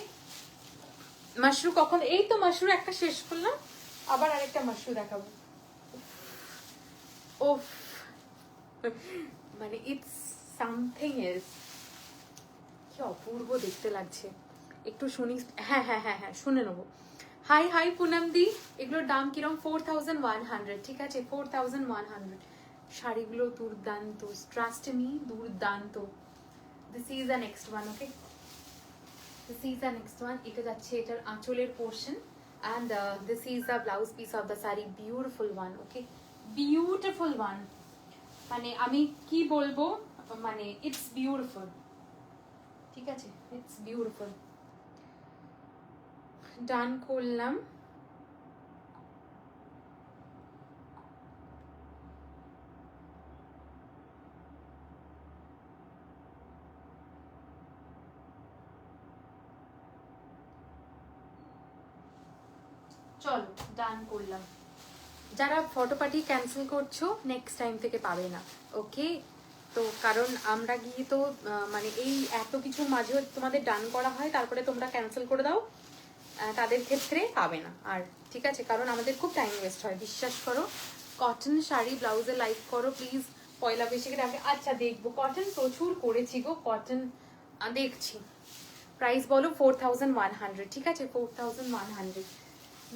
মাশরু কখন, এই তো মাশরু একটা শেষ করলাম, আবার আরেকটা মাশরু দেখাবো। ওফ, মানে ইটস সামথিং এলস, কি অপূর্ব দেখতে লাগছে। একটু শুনি, হ্যাঁ হ্যাঁ হ্যাঁ হ্যাঁ শুনে নেবো। হাই হাই পুনম দি, এগুলোর দাম কিরম? 4100। ঠিক আছে, 4100। শাড়িগুলো দুর্দান্ত, ট্রাস্ট মি, দুর্দান্ত। This is the next one. Okay, this is the next one, এটা যাচ্ছে এটার আঁচলের portion and this is the blouse piece of the sari, beautiful one. Okay, beautiful one, মানে আমি কি বলবো, মানে ইটস বিউটিফুল। ঠিক আছে, ইটস বিউটিফুল। ডান করলাম। চলো ডান করলাম। যারা ফটো পাঠিয়ে ক্যান্সেল করছো নেক্সট টাইম থেকে পাবে না। ওকে, তো কারণ আমরা গিয়ে তো মানে এই এত কিছুর মাঝেও তোমাদের ডান করা হয়, তারপরে তোমরা ক্যান্সেল করে দাও, তাদের ক্ষেত্রে পাবে না আর। ঠিক আছে, কারণ আমাদের খুব টাইম ওয়েস্ট হয়, বিশ্বাস করো। কটন শাড়ি ব্লাউজে লাইক করো প্লিজ, পয়লা বৈশাখের আগে। আচ্ছা দেখবো, কটন প্রচুর করেছি গো, কটন দেখছি। প্রাইস বলো 4100। ঠিক আছে, 4100।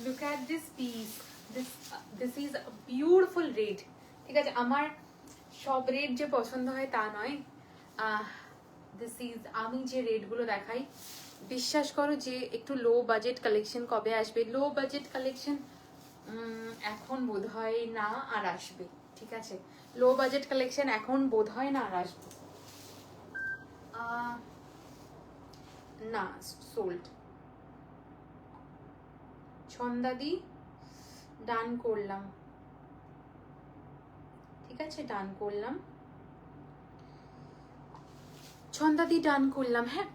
Look at this piece, this is beautiful red. ঠিক আছে, আমার সব রেড যে পছন্দ হয় তা নয়, দিস ইজ, আমি যে রেডগুলো দেখাই, বিশ্বাস করো যে একটু লো বাজেট কালেকশন কবে আসবে, লো বাজেট কালেকশন এখন বোধ হয় না আর আসবে। ঠিক আছে, লো বাজেট কালেকশন এখন বোধ হয় না আর আসবে না, সোল্ড। ছন্দাদি ডান করলাম। ঠিক আছে, ডান করলাম, ছন্দাদি ডান করলাম। হ্যাঁ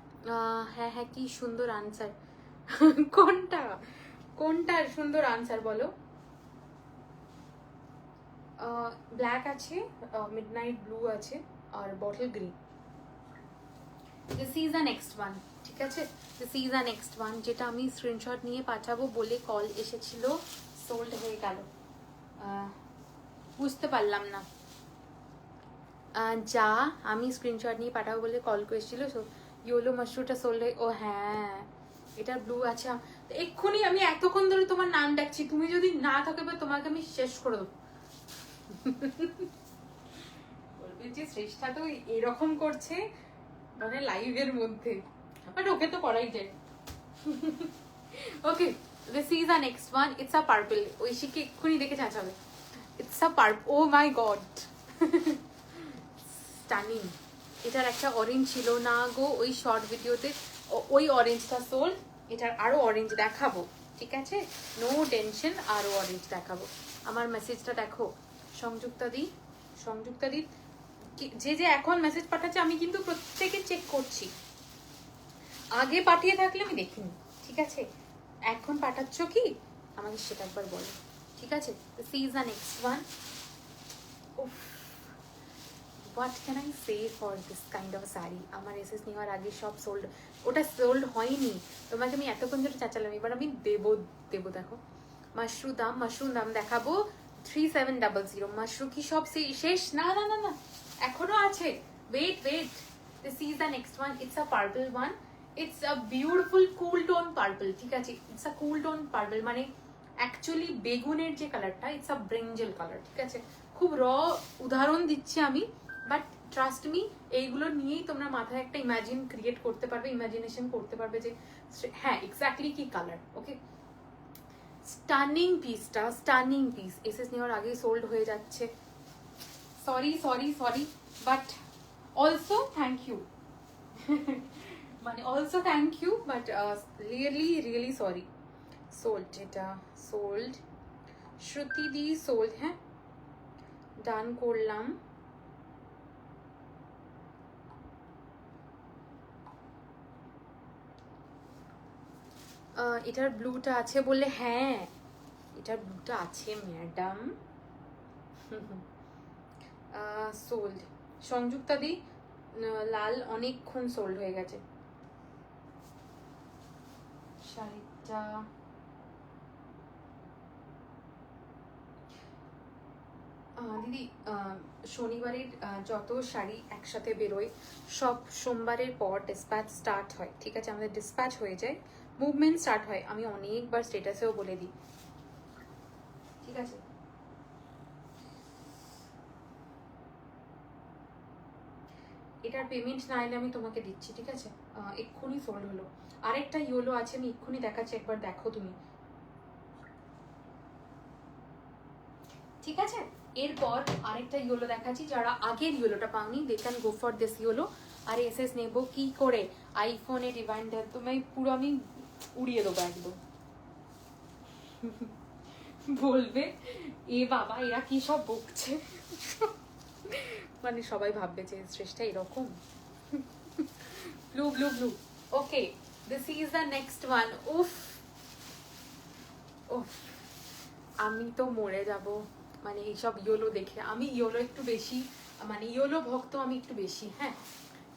হ্যাঁ হ্যাঁ, কি সুন্দর আনসার। কোনটা কোনটার সুন্দর আনসার বলো? ব্ল্যাক আছে, মিডনাইট ব্লু আছে, আর bottle green. This is the next one, ঠিক আছে? This is the next one, যেটা আমি স্ক্রিনশট নিয়ে পাঠাবো বলে কল এসেছিল, সোল্ড হয়ে গেল। বুঝতে পারলাম না। যা আমি স্ক্রিনশট নিয়ে পাঠাবো বলে কল করেছিল, সো ইয়োলো মাশরুমটা সোল্ড হয়ে, ও হ্যাঁ এটা ব্লু আছে। এক্ষুনি আমি এতক্ষণ ধরে তোমার নাম ডাকছি, তুমি যদি না থাকো বা তোমাকে আমি শেষ করে দেবো। বলবে যে শ্রেষ্ঠা তো এরকম করছে মানে লাইভের মধ্যে, বাট ওকে তো করাই যায়। Okay, this is a next one, it's a purple. ঐশীকে এক্ষুনি দেখে চাচাবে, it's a purple. Oh my God, stunning. এটার একটা অরেঞ্জ ছিল না গো ওই শর্ট ভিডিওতে, ওই অরেঞ্জটা সোল্ড। এটার আরো অরেঞ্জ দেখাবো, ঠিক আছে? নো টেনশন, আরো অরেঞ্জ দেখাবো। আমার মেসেজটা দেখো, সংযুক্তা দি, সংযুক্তা দি, যে যে এখন মেসেজ পাঠাচ্ছে আমি কিন্তু প্রত্যেকে চেক করছি। আগে পাঠিয়ে থাকলে আমি দেখিনি, ঠিক আছে? এখন পাঠাচ্ছ কি আমাকে সেটা একবার বলো, ঠিক আছে? See is the next one. What can I say for this kind of sari? আমার এসএস নেওয়ার আগে সব সোল্ড, ওটা সোল্ড হয়নি। তোমাকে আমি এতক্ষণ ধরে চাচালাম, এবার আমি দেবো দেবো। দেখো মাশরুম দাম দেখাবো 3700। মাশরুম কি সব শেষ? না না না না, এখনো আছে, wait wait. This is the next one, it's a purple one, it's a beautiful cool tone purple, ঠিক আছে? It's a cool tone purple, মানে অ্যাকচুয়ালি বেগুনের যে কালারটা, ইটস আ ব্রিঞ্জেল কালার, ঠিক আছে? খুব উদাহরণ দিচ্ছি আমি, বাট ট্রাস্ট মি, এইগুলো নিয়েই তোমরা মাথায় একটা ইমাজিন ক্রিয়েট করতে পারবে, ইমাজিনেশন করতে পারবে যে হ্যাঁ এক্স্যাক্টলি কি কালার। ওকে, স্টানিং পিসটা, স্টানিং পিস। এসএস নেওয়ার আগেই সোল্ড হয়ে যাচ্ছে, sorry sorry sorry, but also thank you. মানে also thank you, but really really sorry. Sold, এটা সোল্ড। শ্রুতি দি সোল্ড, হ্যাঁ ডান করলাম। এটার ব্লুটা আছে বললে, হ্যাঁ এটার ব্লুটা আছে ম্যাডাম। সোল্ড। সংযুক্তা দি, লাল অনেকক্ষণ সোল্ড হয়ে গেছে শাড়িটা। দিদি শনিবারের যত শাড়ি একসাথে বেরোয় সব সোমবারের পর ডিসপ্যাচ স্টার্ট হয়, ঠিক আছে? আমাদের ডিসপ্যাচ হয়ে যায়, মুভমেন্ট স্টার্ট হয়, আমি অনেকবার স্টেটাসেও বলে দিই, ঠিক আছে? এটার পেমেন্ট না এলে আমি তোমাকে দিচ্ছি, ঠিক আছে? এক্ষুনি সোল্ড হলো। আরেকটা ইয়োলো আছে, আমি এক্ষুনি দেখাচ্ছি, একবার দেখো তুমি, ঠিক আছে? এরপর আরেকটা ইয়োলো দেখাচ্ছি, যারা আগের ইয়োলোটা পাওনি they can go for this yellow. আর এসএস নেব কি করে? আইফোনে রিমাইন্ডার তুমি পুরো আমি উড়িয়ে দেবো একদম। বলবে এ বাবা এরা কি সব বকছে, মানে সবাই ভাববে যে শ্রেষ্ঠা এরকম। Blue blue blue. Okay, this is the next one. উফ উফ, আমি তো মরে যাব মানে এইসব ইয়োলো দেখে। আমি ইয়োলো একটু বেশি, মানে ইয়োলো ভক্ত আমি একটু বেশি, হ্যাঁ।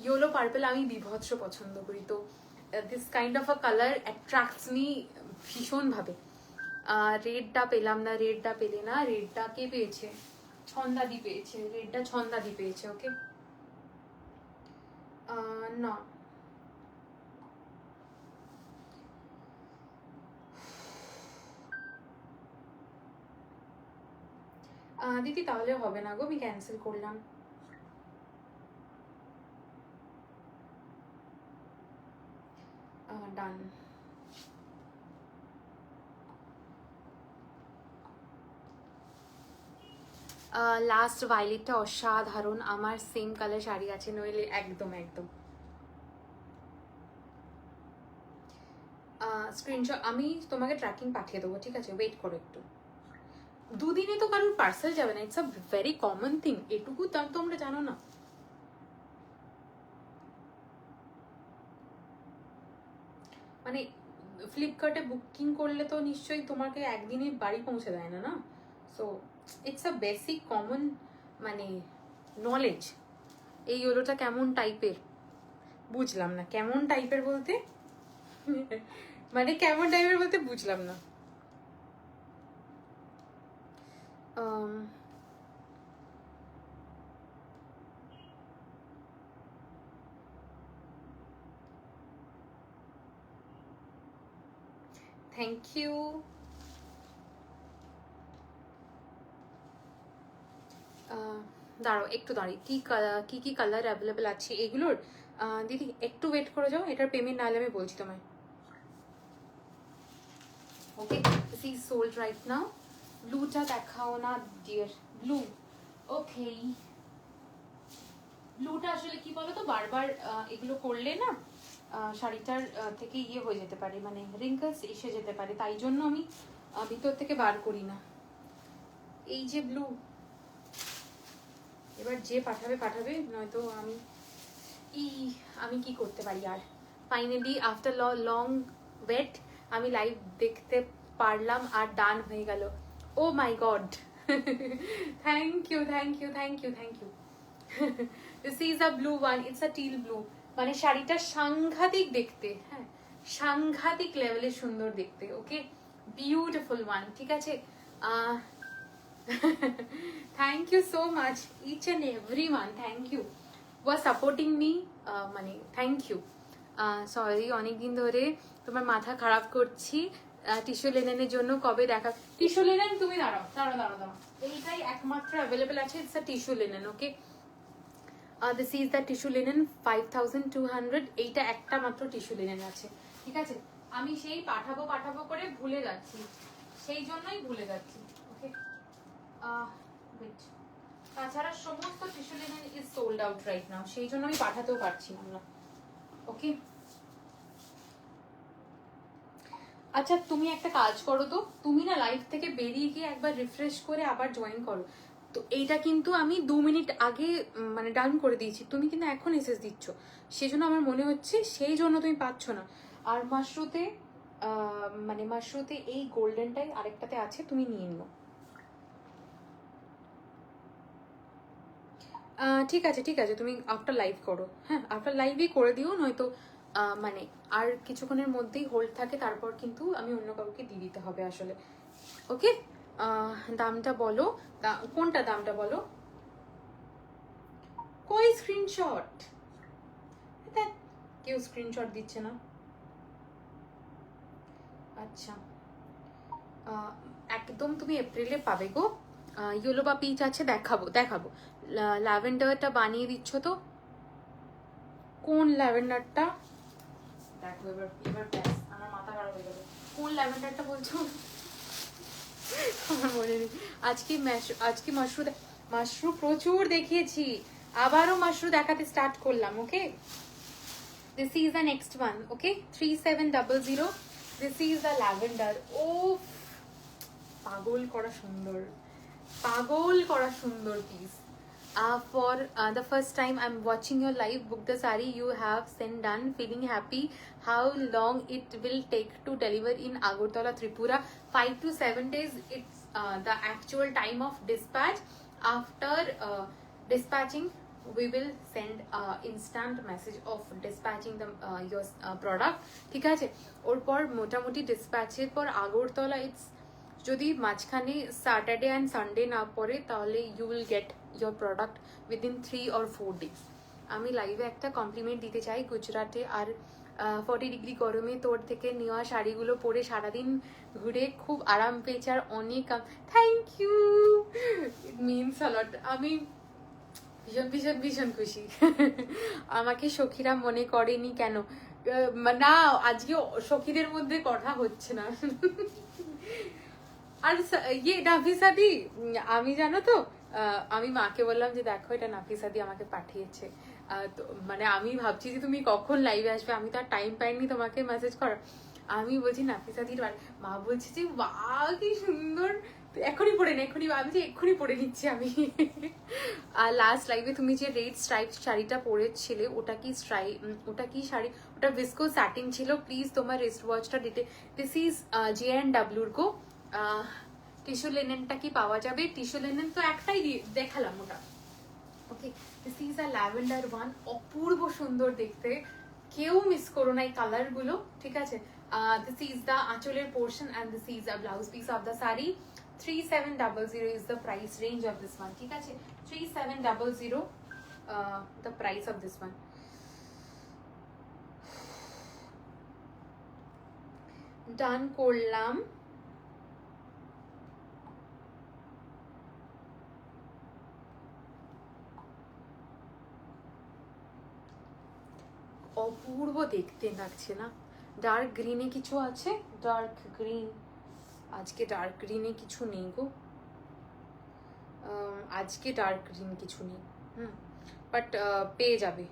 ইয়োলো পার্পল আমি বিভৎস পছন্দ করি, তো this kind of a colour attracts me ভীষণভাবে। রেডটা পেলাম না, রেডটা পেলে না, রেডটা কে পেয়েছে? ছন্দাদি পেয়েছে, রেডটা ছন্দাদি পেয়েছে। ওকে, না দিদি তাহলে হবে না গো, আমি ক্যান্সেল করলাম। ডান। লাস্ট ভায়োলেটটা অসাধারণ, আমার সেম কালার শাড়ি আছে, নইলে একদম একদম। স্ক্রিনশট আমি তোমাকে ট্র্যাকিং পাঠিয়ে দেবো, ঠিক আছে? ওয়েট করো একটু, দুদিনে তো কারোর পার্সেল যাবে না, it's a very common thing, এটুকু তার তোমরা জানো না? মানে ফ্লিপকার্টে বুকিং করলে তো নিশ্চয়ই তোমাকে একদিনে বাড়ি পৌঁছে দেয় না, না? So it's a basic common মানে নলেজ। এই ইয়েলোটা কেমন টাইপের বুঝলাম না, কেমন টাইপের বলতে মানে কেমন টাইপের বলতে বুঝলাম না। Thank you. দাঁড়াও একটু দাঁড়িয়ে, কি কি কালার অ্যাভেলেবেল আছে এগুলোর? দিদি একটু ওয়েট করে যাও, এটার পেমেন্ট না হলে আমি বলছি তোমায়। Okay, this is sold right now. ব্লুটা দেখাও না ডিয়ার, ব্লু। ওকে, ব্লুটা আসলে কি বলো তো, বারবার এগুলো করলে না শাড়িটার থেকে ইয়ে হয়ে যেতে পারে, মানে রিঙ্কলস এসে যেতে পারে, তাই জন্য আমি ভিতর থেকে বার করি না। এই যে ব্লু, এবার যে পাঠাবে পাঠাবে, নয়তো আমি কি করতে পারি আর। ফাইনালি আফটার লং ওয়েট আমি লাইভ দেখতে পারলাম আর ডান হয়ে গেল। Oh my God, thank you thank you thank you thank you. This is a blue one, it's a teal blue. মানে শাড়িটা সাংঘাতিক দেখতে, হ্যাঁ সাংঘাতিক লেভেলের সুন্দর দেখতে। ওকে, বিউটিফুল ওয়ান, ঠিক আছে। Thank you so much each and every one, thank you for supporting me, মানে থ্যাংক ইউ। সরি অনেকদিন ধরে তোমার মাথা খারাপ করছি। টিস্যু লেনেনের জন্য কবে দেখা? টিস্যু লেনেন তুমি দাঁড়াও দাঁড়াও দাঁড়াও দাঁড়াও, এইটাই একমাত্র অ্যাভেলেবেল আছে, it's a tissue linen. Okay, this is the tissue linen 5200। এইটা একটা মাত্র টিস্যু লেনেন আছে, ঠিক আছে। আমি সেই পাঠাবো পাঠাবো করে ভুলে যাচ্ছি, সেই জন্যই ভুলে যাচ্ছি। ওকে, তাছাড়া সমস্ত tissue linen is sold out right now, সেই জন্য আমি পাঠাতেও পারছিলাম না। ওকে, আচ্ছা তুমি একটা কাজ করো তো, তুমি না লাইভ থেকে বেরিয়ে গিয়ে একবার রিফ্রেশ করে আবার জয়েন করো। তো এইটা কিন্তু আমি 2 মিনিট আগে মানে ডান করে দিয়েছি, তুমি কিন্তু এখন এসএস দিচ্ছ, সেজন্য আমার মনে হচ্ছে সেই জন্য তুমি পাচ্ছ না। আর মাশরুতে মানে মাশরুতে এই গোল্ডেনটাই আরেকটাতে আছে, তুমি নিয়ে নিও। ঠিক আছে ঠিক আছে, তুমি আফটার লাইভ করো, হ্যাঁ আফটার লাইভই করে দিও, নয়তো মানে আর কিছুক্ষণের মধ্যেই হোল্ড থাকে, তারপর কিন্তু আমি অন্য কাউকে দিয়ে দিতে হবে আসলে। ওকে, দামটা বলো, কোনটা দামটা বলো। কই স্ক্রিনশট? কেউ স্ক্রিনশট দিচ্ছে না। আচ্ছা, একদম তুমি এপ্রিলে পাবে গো। ইয়েলো বা পিচ আছে, দেখাবো দেখাবো। ল্যাভেন্ডারটা বানিয়ে দিচ্ছ তো? কোন ল্যাভেন্ডারটা? দেখো এবার এবার ব্যাস আমার মাথা খারাপ হয়ে গেল। কোন ল্যাভেন্ডারটা বলছো? আমার মনে নেই। আজকে মাশরু প্রচুর দেখিয়েছি, আবারও মাশরু দেখাতে স্টার্ট করলাম। Okay, this is the next one. Okay, 3700। This is the lavender. ও পাগল করা সুন্দর, পাগল করা সুন্দর piece. For the first time I'm watching your live, book the saree you have sent done, feeling happy. How long it will take to deliver in Agartala, Tripura? 5 to 7 days. It's the actual time of dispatch. After dispatching, we will send instant message of dispatching the your product. ঠিক আছে, ওর পর মোটামুটি ডিসপ্যাচের পর Agartala it's, যদি মাঝখানে Saturday and Sunday না পড়ে তাহলে you will get your product within 3 or 4 days। আমি লাইভে একটা কমপ্লিমেন্ট দিতে চাই, গুজরাটে আর 40 ডিগ্রি গরমে তোর থেকে নেওয়া শাড়িগুলো পরে সারাদিন ঘুরে খুব আরাম পেয়েছে আর অনেক। Thank you, it means a lot. আমি ভীষণ ভীষণ ভীষণ খুশি। আমাকে সখীরা মনে করেনি কেন? না আজকে সখীদের মধ্যে কথা হচ্ছে না। আর ইয়ে নাফিসাদি, আমি জানো তো আমি মাকে বললাম যে দেখো এটা নাফিসাদি আমাকে পাঠিয়েছে। তো মানে আমি ভাবছি যে তুমি কখন লাইভে আসবে, আমি তো আর টাইম পাইনি তোমাকে মেসেজ করার। আমি বলছি নাফিসাদির, মা বলছে যে বাহ কি সুন্দর, এখনই পড়ে না, এখনই আমি যে এক্ষুনি পড়ে নিচ্ছি আমি। আর লাস্ট লাইভে তুমি যে রেড স্ট্রাইপ শাড়িটা পরেছিলে ওটা কি শাড়ি? ওটা ভিসকো স্যাটিন ছিল। প্লিজ তোমার রিস্ট ওয়াচটা দিস ইজ JNW গো। টিস্যু লিনেনটা কি পাওয়া যাবে? টিস্যু লিনেন তো একটাই দেখালাম ওটা। Okay, this is a lavender one, অপূর্ব সুন্দর দেখতে, কেউ মিস করো না এই কালার গুলো, ঠিক আছে? দিস ইজ দ্য আঁচলের portion and this is a blouse piece of the sari. 3700 is the price range of this one, ঠিক আছে? 3700 the price of this one. ডান করলাম। অপূর্ব দেখতে লাগছে না? ডার্ক গ্রিনে কিছু আছে? ডার্ক গ্রিন, আজকে ডার্ক গ্রিনে কিছু নেই গো, আজকে ডার্ক গ্রিন কিছু নেই। বাট পেয়ে যাবে,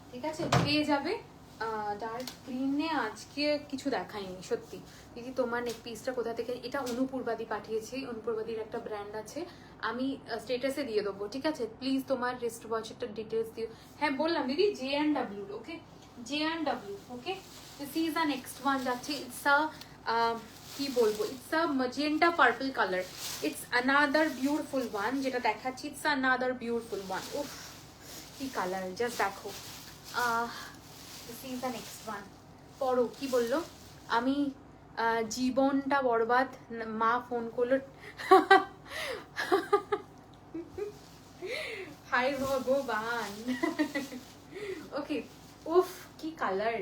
ঠিক আছে, পেয়ে যাবে। ডার্ক গ্রিনে আজকে কিছু দেখায়নি সত্যি। দিদি তোমার নেক পিসটা কোথা থেকে? এটা অনুপূর্বাদি পাঠিয়েছে, অনুপূর্বাদির একটা ব্র্যান্ড আছে, আমি স্টেটাসে দিয়ে দেবো, ঠিক আছে? প্লিজ তোমার রিস্ট ওয়াচেরটা ডিটেলস দিও। হ্যাঁ বললাম দিদি, J&W, okay, J&W, okay. This is a next one যাচ্ছে, ইটস আ কি বলবো, it's a magenta purple colour, it's another beautiful one যেটা দেখাচ্ছি, ইটস অ্যানাদার বিউটিফুল ওয়ান। উফ কি কালার, জাস্ট দেখো। This is the next one. পড়ো কি বললো, আমি জীবনটা বরবাদ, মা ফোন করলো। হাই ভগবান। ওকে, উফ কি কালার,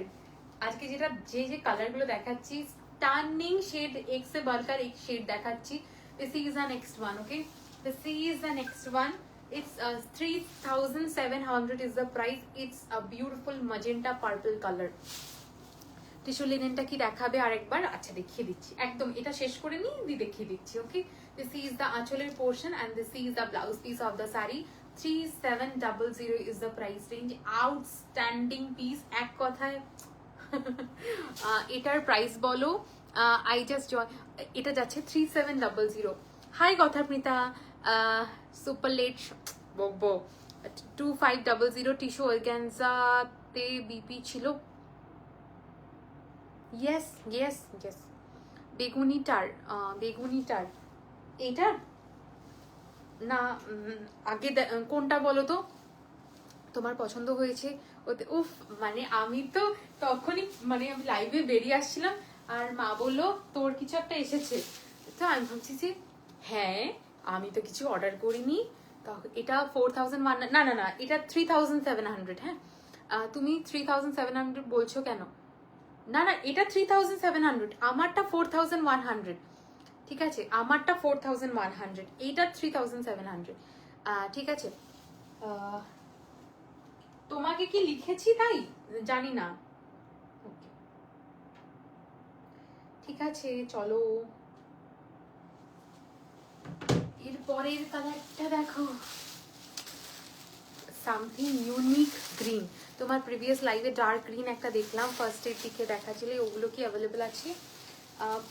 আজকে যেটা যে কালার গুলো দেখাচ্ছি, স্টানিং শেড, এক সে বাড়কর এক শেড দেখাচ্ছি। This is the next one, okay, this is the next one. It's 3700 is the price. It's a beautiful magenta purple color. Tissue লিনেনটা কি দেখাবে আরেকবার? আচ্ছা দেখিয়ে দিচ্ছি, একদম এটা শেষ করে নিয়ে দেখিয়ে দিচ্ছি, ওকে। দিস ইজ দ্য আঁচলের portion and this is the blouse piece of the sari. 3700 is the price range. Outstanding piece, এক কথায়। এটার প্রাইস বলো। আই জাস্ট এটা যাচ্ছে 3700। হাই কথাপ্রিতা, সুপার লেট বকবো। 2500 টিস্যু অর্গানজাতে বিপি ছিল। Yes yes yes. বেগুনিটার, বেগুনিটার এইটার না, আগে কোনটা বলো তো তোমার পছন্দ হয়েছে ওতে? উফ মানে আমি তো তখনই মানে আমি লাইভে বেরিয়ে আসছিলাম আর মা বললো তোর কিছু একটা এসেছে, তো আমি ভাবছি যে হ্যাঁ আমি তো কিছু অর্ডার করিনি। এটা 4001, না না না এটা 3700। হ্যাঁ তুমি 3700 বলছো কেন? না না এটা 3700, আমারটা 4100, ঠিক আছে? আমারটা 4100, এইটা 3700, ঠিক আছে? তোমাকে কি লিখেছি তাই জানি না, ঠিক আছে চলো। এরপরের কালারটা দেখো, সামথিং ইউনিক গ্রিন। তোমার প্রিভিয়াস লাইভে ডার্ক গ্রিন একটা দেখলাম, ফার্স্টের দিকে দেখাচ্ছিলে, ওগুলো কি অ্যাভেলেবেল আছে?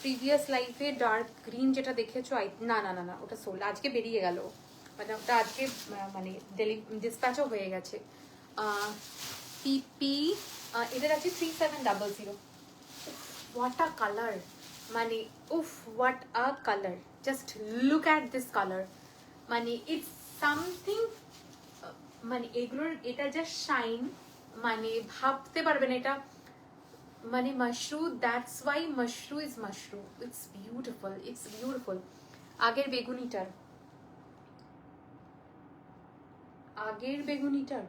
প্রিভিয়াস লাইফে ডার্ক গ্রিন যেটা দেখেছো, না না না না ওটা সোল্ড, আজকে বেরিয়ে গেল, মানে ওটা আজকে মানে ডিসপ্যাচও হয়ে গেছে। পিপি এটা আছে 3700। হোয়াট আ কালার, মানে উফ what a colour, just look at this colour, মানে ইটস সামথিং, মানে এগুলোর এটা জাস্ট শাইন, মানে ভাবতে পারবেন এটা মানে Mashru, that's why Mashru is Mashru, it's beautiful, it's beautiful. আগের বেগুনিটার, আগের বেগুনিটার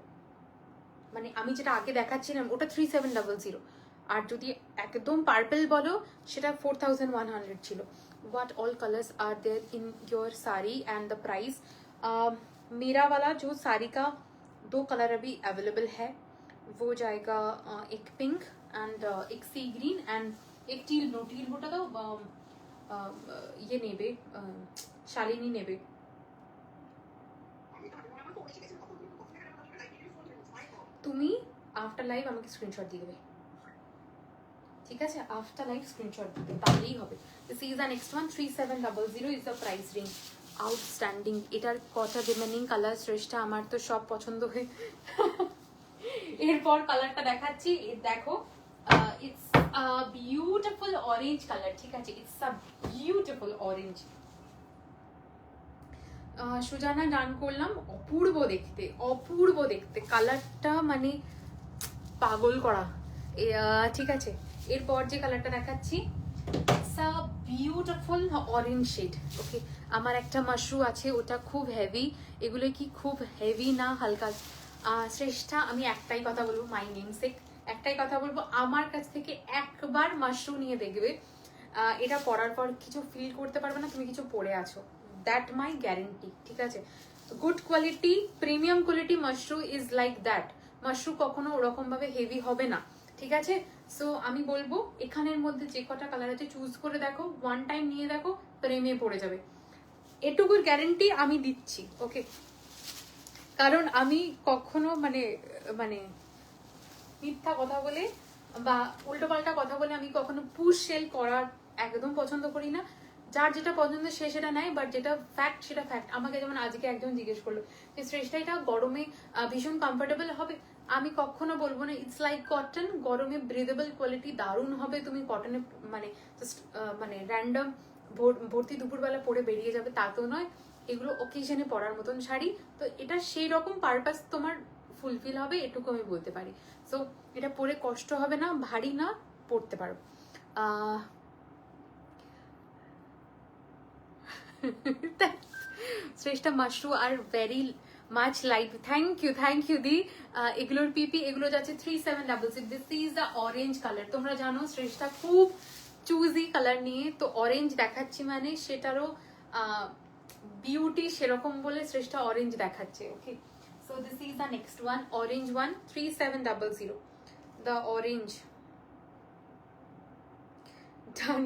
মানে আমি যেটা আগে দেখাচ্ছিলাম ওটা 3700, আর যদি একদম পার্পল বলো সেটা 4100 ছিল। What all colours are there in your sari and the price? मेरा वाला जो साड़ी का 2 कलर अभी अवेलेबल है वो जाएगा, एक पिंक एंड एक सी ग्रीन एंड एक टील ब्लू। टील ब्लूटा तो ये नेबे, शालिनी नेबे। তুমি আফটার লাইভ আমাকে স্ক্রিনশট দিয়ে দেবে, ঠিক আছে? আফটার লাইভ স্ক্রিনশট দিতে তাহলেই হবে। This is the next one, 3700 is the price range. Outstanding. এটার কটা রিমেনিং কালার শ্রেষ্ঠা? আমার তো সব পছন্দ হয়ে। এরপর কালারটা দেখাচ্ছি, দেখো ইটস বিউটিফুল অরেঞ্জ কালার, ঠিক আছে, it's a beautiful orange. Sujana done করলাম, অপূর্ব দেখতে, অপূর্ব দেখতে কালারটা, মানে পাগল করা। ঠিক আছে, এরপর যে কালারটা দেখাচ্ছি it's a beautiful orange shade. Okay, আমার একটা মাশরু আছে, ওটা খুব হেভি। এগুলো কি খুব হেভি না হালকা? শ্রেষ্ঠা, আমি একটাই কথা বলবো, মাই নেমসেক, একটাই কথা বলবো, আমার কাছ থেকে একবার মাশরু নিয়ে দেখবে, এটা পরার পর কিছু ফিল করতে পারবে না তুমি কিছু পরে আছো, দ্যাট মাই গ্যারেন্টি, ঠিক আছে। Good quality, premium quality Mashru is like that. Mashru কখনো ওরকম ভাবে হেভি হবে না, ঠিক আছে। সো আমি বলবো এখানের মধ্যে যে কটা কালার আছে চুজ করে দেখো, ওয়ান টাইম নিয়ে দেখো, প্রেমে পড়ে যাবে, এটুকুর গ্যারেন্টি আমি দিচ্ছি। ওকে, কারণ আমি কখনো মানে মানে মিথ্যা কথা বলে বা উল্টোপাল্টা কথা বলে আমি কখনো পুশ সেল করার একদম পছন্দ করি না। যার যেটা পছন্দ সে সেটা নেয়, বাট যেটা ফ্যাক্ট সেটা ফ্যাক্ট। আমাকে যেমন আজকে একজন জিজ্ঞেস করলো যে শ্রেষ্ঠা এটা গরমে ভীষণ কমফোর্টেবল হবে, আমি কখনো বলবো না ইটস লাইক কটন, গরমে ব্রিদেবল কোয়ালিটি দারুণ হবে, তুমি কটনে মানে জাস্ট মানে র্যান্ডম ভর্তি দুপুরবেলা পরে বেরিয়ে যাবে তা তো নয়, এগুলো অকেশনে পরার মতন শাড়ি, তো এটা সেই রকম পারপাস তোমার ফুলফিল হবে, এটুকু আমি বলতে পারি। সো এটা পরে কষ্ট হবে না, ভারী না, পরতে পারো। শ্রেষ্ঠা মাশরু আর very much light, thank you দি। এগুলোর পিপি এগুলো যাচ্ছে 3766। This is the orange colour. তোমরা জানো শ্রেষ্ঠা খুব চুজি কালার নিয়ে, তো অরেঞ্জ দেখাচ্ছি মানে সেটারও বিউটি সেরকম বলে শ্রেষ্ঠা অরেঞ্জ দেখাচ্ছে। Okay, so this is the next one, orange one, 3700, the orange. Done.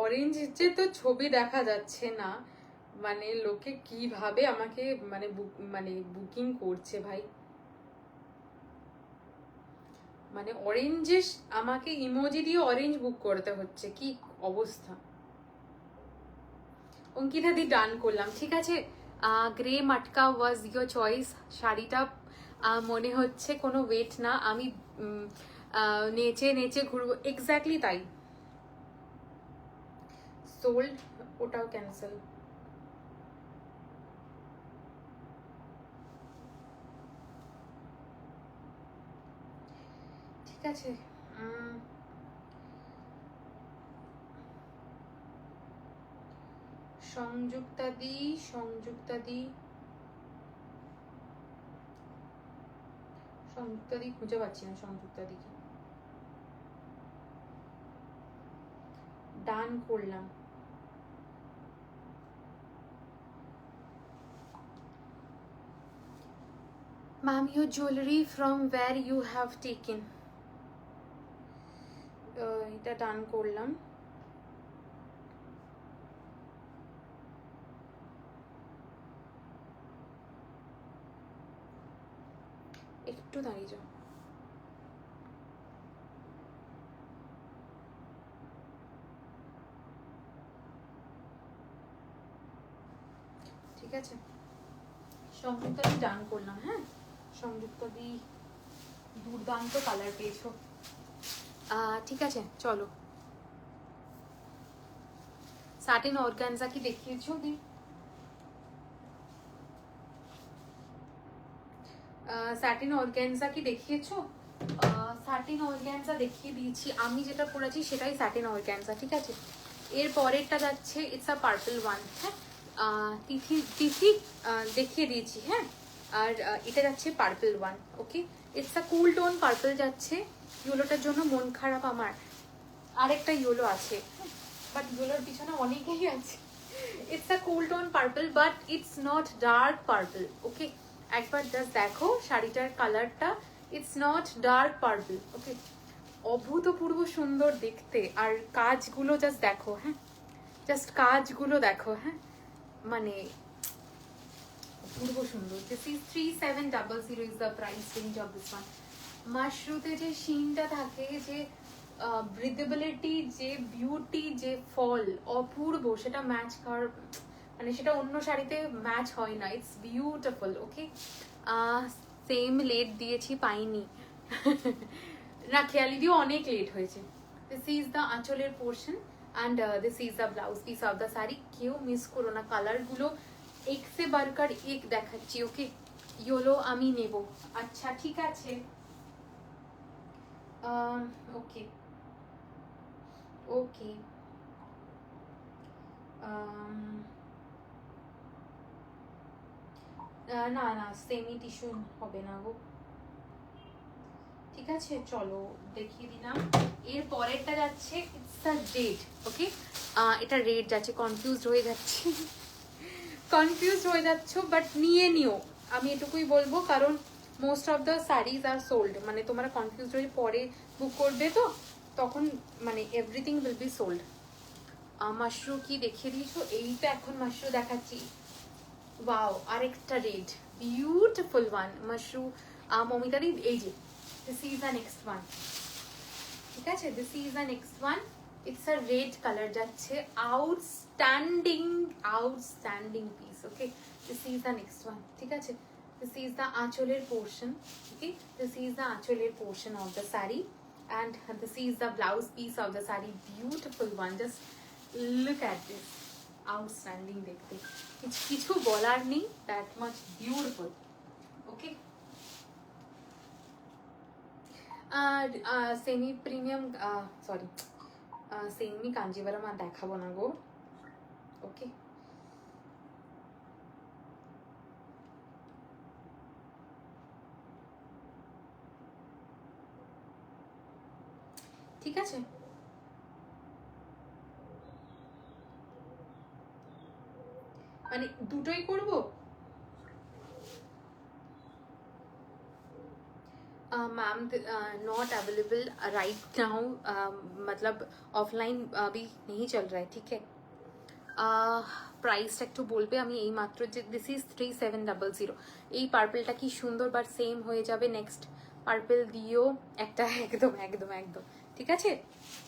Orange যে তো ছবি দেখা যাচ্ছে না, মানে লোকে কিভাবে আমাকে মানে বুকিং করছে ভাই, মানে অরেঞ্জে আমাকে ইমোজি দিয়ে অরেঞ্জ বুক করতে হচ্ছে, কি অবস্থা। অঙ্কিতা দি ডান করলাম, ঠিক আছে। Grey Matka was your choice. শাড়িটা মনে হচ্ছে কোনো ওয়েট না, আমি নেচে নেচে ঘুরবো, এক্স্যাক্টলি তাই। সোল্ড, ওটাও ক্যান্সেল। ঠিক আছে, সংযুক্তাদি খুঁজে পাচ্ছি না, সংযুক্তাদিকে ডান করলাম। Ma'am, your jewelry from where you have taken? এটা ডান করলাম। একটু দাঁড়িয়ে যাও। ঠিক আছে, সংযুক্তাদি ডান করলাম। হ্যাঁ, সংযুক্তাদি দুর্দান্ত কালার পেয়েছো। ঠিক আছে, চলো। সাটিন অর্গানজা কি দেখিয়েছো দি? স্যাটিন অর্গানজা কি দেখিয়েছো? স্যাটিন অর্গানজা দেখিয়ে দিয়েছি, আমি যেটা পরেছি সেটাই স্যাটিন অর্গানজা, ঠিক আছে। এর পরেরটা যাচ্ছে ইটস আ পার্পল ওয়ান। হ্যাঁ, তিথি দেখিয়ে দিয়েছি। হ্যাঁ, আর এটা যাচ্ছে purple one. Okay, it's a cool tone purple যাচ্ছে। ইয়েলোটার জন্য মন খারাপ আমার, আরেকটা ইয়েলো আছে, বাট ইয়েলোর পিছনে অনেকেই আছে। It's a cool tone purple, but it's not dark purple. Okay, একবার জাস্ট দেখো শাড়িটার কালারটা, it's not dark purple. Okay, অভূতপূর্ব সুন্দর দেখতে, আর কাজগুলো জাস্ট দেখো। হ্যাঁ, জাস্ট কাজগুলো দেখো। হ্যাঁ, মানে অপূর্ব সুন্দর। This is 3700 is the price range of this one. মাশরুতে যে শিনটা থাকে, যে ব্রিদেবিলিটি, যে বিউটি, যে ফল, অপূর্ব, সেটা ম্যাচ করার মানে সেটা অন্য শাড়িতে ম্যাচ হয় না। It's beautiful. Okay, same late দিয়েছি, পাইনি। না খেয়ালি দিও অনেক লেট হয়েছে। দিস ইজ দ্য আঁচলের portion and this is the blouse piece of the sari. কেউ মিস করো না, কালারগুলো এক সে বারকার এক দেখাচ্ছি। ওকে, ইয়েলো আমি নেব। আচ্ছা ঠিক আছে, ওকে ওকে। না না, সেমি টিস্যু হবে না গো। ঠিক আছে চলো দেখিয়ে দিলাম। এর পরেরটা যাচ্ছে ইটস আ রেড। ওকে, এটা রেড যাচ্ছে, কনফিউজড হয়ে যাচ্ছি কনফিউজড হয়ে যাচ্ছ, বাট নিয়ে নিও, আমি এটুকুই বলবো, কারণ most of the saris are sold. মানে তোমরা কনফিউজড হয়ে পরে বুক করবে তো তখন মানে everything will be sold. Mashru কি দেখিয়ে দিয়েছো? এই তো এখন মাশরু দেখাচ্ছি। ওয়াও, আরেকটা রেড, বিউটিফুল ওয়ান মাশরু। মমিতারি এই যে this is the next one. ঠিক আছে, this is the next one. It's a red colour যাচ্ছে, outstanding outstanding piece. Okay, this is the next one. ঠিক আছে, দিস ইজ দ্য আঁচলের portion. Okay, this is the আঁচলের portion of the sari and this is the blouse piece of the saree. Beautiful one, just look at this, outstanding দেখতে, কিছু বলার নেই, that much beautiful. Okay, আর semi premium sorry semi Kanjeevaram আর দেখাবো না গো। ওকে, ঠিক আছে। মানে দুটোই করব। Ma'am not available right now, मतलब ऑफलाइन अभी नहीं चल रहा है। ठीक है, প্রাইসটা একটু বলবে? আমি এই মাত্র যে দিস ইজ 3700। এই পার্পেলটা কি সুন্দর, বাট সেম হয়ে যাবে। নেক্সট পার্পেল দিও একটা, একদম একদম একদম ঠিক আছে।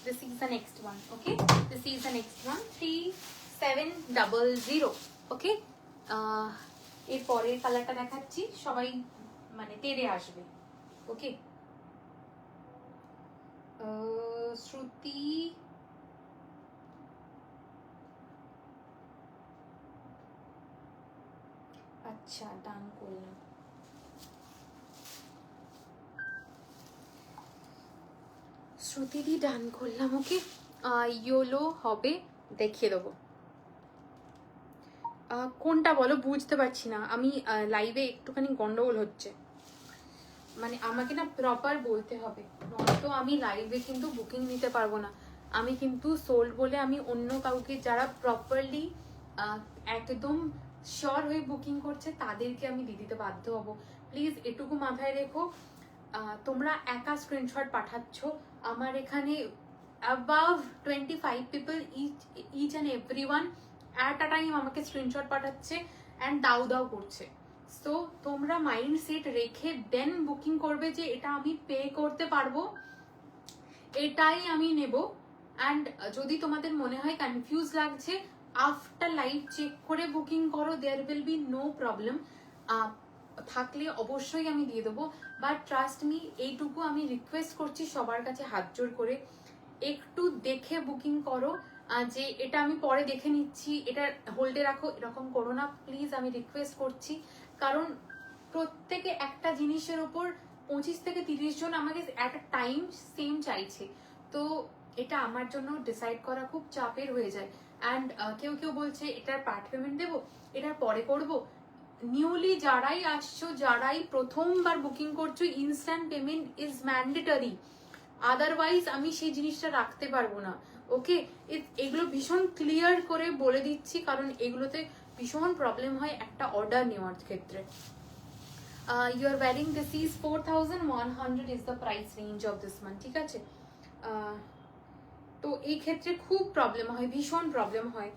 This is the next one. Okay, this is the next one, 3700। ওকে, এর পরের কালারটা দেখাচ্ছি, সবাই মানে তেড়ে আসবে। ওকে, শ্রুতি আচ্ছা ডান করলাম। শ্রুতিদি ডান করলাম। ওকে, ইয়োলো হবে, দেখিয়ে দেবো। কোনটা বলো, বুঝতে পারছি না আমি, লাইভে একটুখানি গন্ডগোল হচ্ছে, মানে আমাকে না প্রপার বলতে হবে, নয়তো আমি লাইভে কিন্তু বুকিং নিতে পারবো না। আমি কিন্তু সোল্ড বলে আমি অন্য কাউকে যারা প্রপারলি একদম শিওর হয়ে বুকিং করছে তাদেরকে আমি দিয়ে দিতে বাধ্য হব। প্লিজ এটুকু মাথায় রেখো। তোমরা একা স্ক্রিনশট পাঠাচ্ছ, আমার এখানে above 25 people each and every one at a time আমাকে স্ক্রিনশট পাঠাচ্ছে অ্যান্ড দাউ দাউ করছে। সো তোমরা মাইন্ড সেট রেখে দেন বুকিং করবে যে এটা আমি পে করতে পারবো, এটাই আমি নেব। অ্যান্ড যদি তোমাদের মনে হয় কনফিউজ লাগছে, আফটার লাইভ চেক করে বুকিং করো, there will be no problem. থাকলে অবশ্যই আমি দিয়ে দেবো, বাট ট্রাস্ট মি, এইটুকু আমি রিকোয়েস্ট করছি সবার কাছে হাত জোর করে, একটু দেখে বুকিং করো। যে এটা আমি পরে দেখে নিচ্ছি, এটা হোল্ডে রাখো, এরকম করো না প্লিজ, আমি রিকোয়েস্ট করছি। কারণ প্রত্যেকে একটা জিনিসের ওপর 25 থেকে 30 জন আমাকে অ্যাট আ টাইম সেম চাইছে, তো এটা আমার জন্য ডিসাইড করা খুব চাপের হয়ে যায়। অ্যান্ড কেউ কেউ বলছে এটার পার্ট পেমেন্ট দেবো, এটার পরে করব। নিউলি যারাই আসছো, যারাই প্রথমবার বুকিং করছো, instant payment is mandatory, otherwise আমি সেই জিনিসটা রাখতে পারবো না। ওকে, এগুলো ভীষণ ক্লিয়ার করে বলে দিচ্ছি, কারণ এগুলোতে ভীষণ প্রবলেম হয় একটা অর্ডার নেওয়ার ক্ষেত্রে। You are wearing this is 4100 is the price range of this one. ঠিক আছে, তো এই ক্ষেত্রে খুব প্রবলেম হয়, ভীষণ প্রবলেম হয়।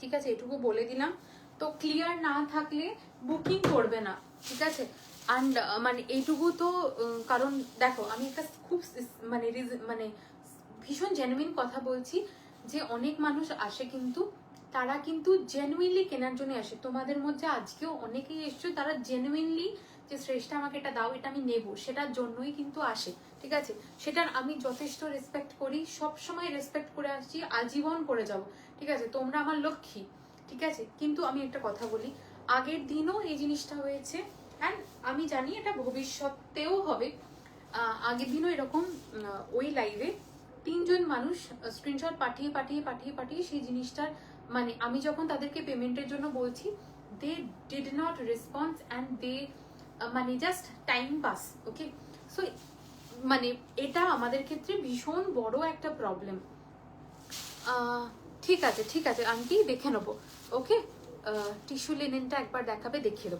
ঠিক আছে, এটুকু বলে দিলাম। তো ক্লিয়ার না থাকলে বুকিং করবে না, ঠিক আছে। অ্যান্ড মানে এইটুকু তো, কারণ দেখো আমি একটা খুব মানে ভীষণ জেনুইন কথা বলছি, যে অনেক মানুষ আসে কিন্তু তারা কিন্তু জেনুইনলি কেনার জন্য আসে। তোমাদের মধ্যে আজকেও অনেকেই এসছো তারা জেনুইনলি যে শ্রেষ্ঠা আমাকে এটা দাও, এটা আমি নেবো, সেটার জন্যই কিন্তু আসে। ঠিক আছে, সেটার আমি যথেষ্ট রেসপেক্ট করি, সব সময় রেসপেক্ট করে আসছি, আজীবন করে যাব। ঠিক আছে, তোমরা আমার লক্ষ্মী। ঠিক আছে, কিন্তু আমি একটা কথা বলি, আগের দিনও এই জিনিসটা হয়েছে অ্যান্ড আমি জানি এটা ভবিষ্যতেও হবে। আগের দিনও এরকম ওই লাইভে 3 জন মানুষ স্ক্রিনশট পাঠিয়ে পাঠিয়ে পাঠিয়ে পাঠিয়ে সেই জিনিসটার মানে আমি যখন তাদেরকে পেমেন্টের জন্য বলছি, they did not response and they মানে just time pass. Okay, so মানে এটা আমাদের ক্ষেত্রে ভীষণ বড় একটা প্রবলেম। ঠিক আছে ঠিক আছে আন্টি, দেখে নেবো। ওকে, টিস্যু লিনেনটা একবার দেখাবে, দেখিয়ে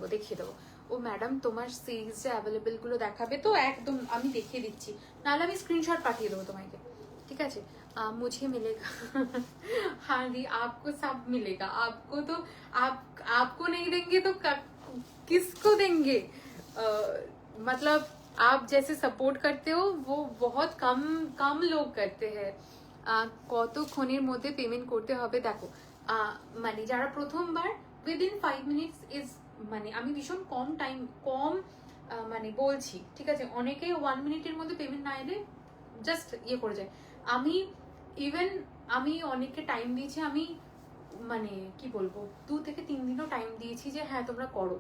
দেবো। ও ম্যাডাম তোমার সিরিজ যে অ্যাভেলেবেল গুলো দেখাবে তো একদম আমি দেখিয়ে দিচ্ছি, নাহলে আমি স্ক্রিনশট পাঠিয়ে দেবো তোমাকে। ठीक है, मुझे मिलेगा। हाँ जी, आपको सब मिलेगा। आपको तो आपको नहीं देंगे तो किसको देंगे? मतलब आप जैसे सपोर्ट करते हो वो बहुत कम लोग करते हैं। কতক্ষণের মধ্যে পেমেন্ট করতে হবে দেখো, মানে যারা প্রথমবার উইদিন 5 মিনিটস ইজ, মানে আমি ভীষণ কম মানে বলছি। ঠিক আছে, অনেকে 1 মিনিটের মধ্যে পেমেন্ট না এলে জাস্ট ইয়ে করে যায়। আমি অনেককে টাইম দিয়েছি, আমি মানে কি বলবো 2 থেকে 3 দিনও টাইম দিয়েছি যে হ্যাঁ তোমরা করো,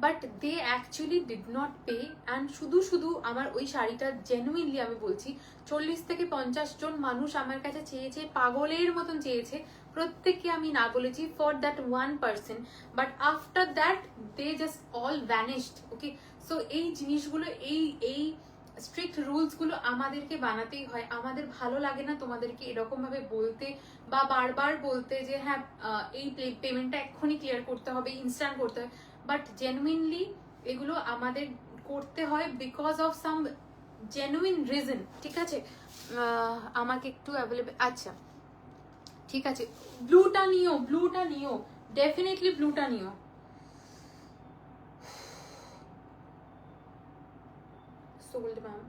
but they actually did not pay. And শুধু আমার ওই শাড়িটা জেনুইনলি আমি বলছি 40 থেকে 50 জন মানুষ আমার কাছে চেয়েছে, পাগলের মতন চেয়েছে, প্রত্যেককে আমি না বলেছি for that 1%, but after that they just all vanished. Okay, so এই জিনিসগুলো এই স্ট্রিক্ট রুলস গুলো আমাদেরকে বানাতেই হয়। আমাদের ভালো লাগে না তোমাদেরকে এরকম ভাবে বলতে বা বারবার বলতে যে হ্যাঁ এই পেমেন্টটা এক্ষুনি ক্লিয়ার করতে হবে, ইনস্ট্যান্ট করতে হবে, বাট জেনুইনলি এগুলো আমাদের করতে হয় because of some genuine reason. ঠিক আছে, আমাকে একটু অ্যাভেলেবেল, আচ্ছা ঠিক আছে, ব্লুটা নিও, ডেফিনেটলি ব্লুটা নিও। সোল্ড ম্যাম,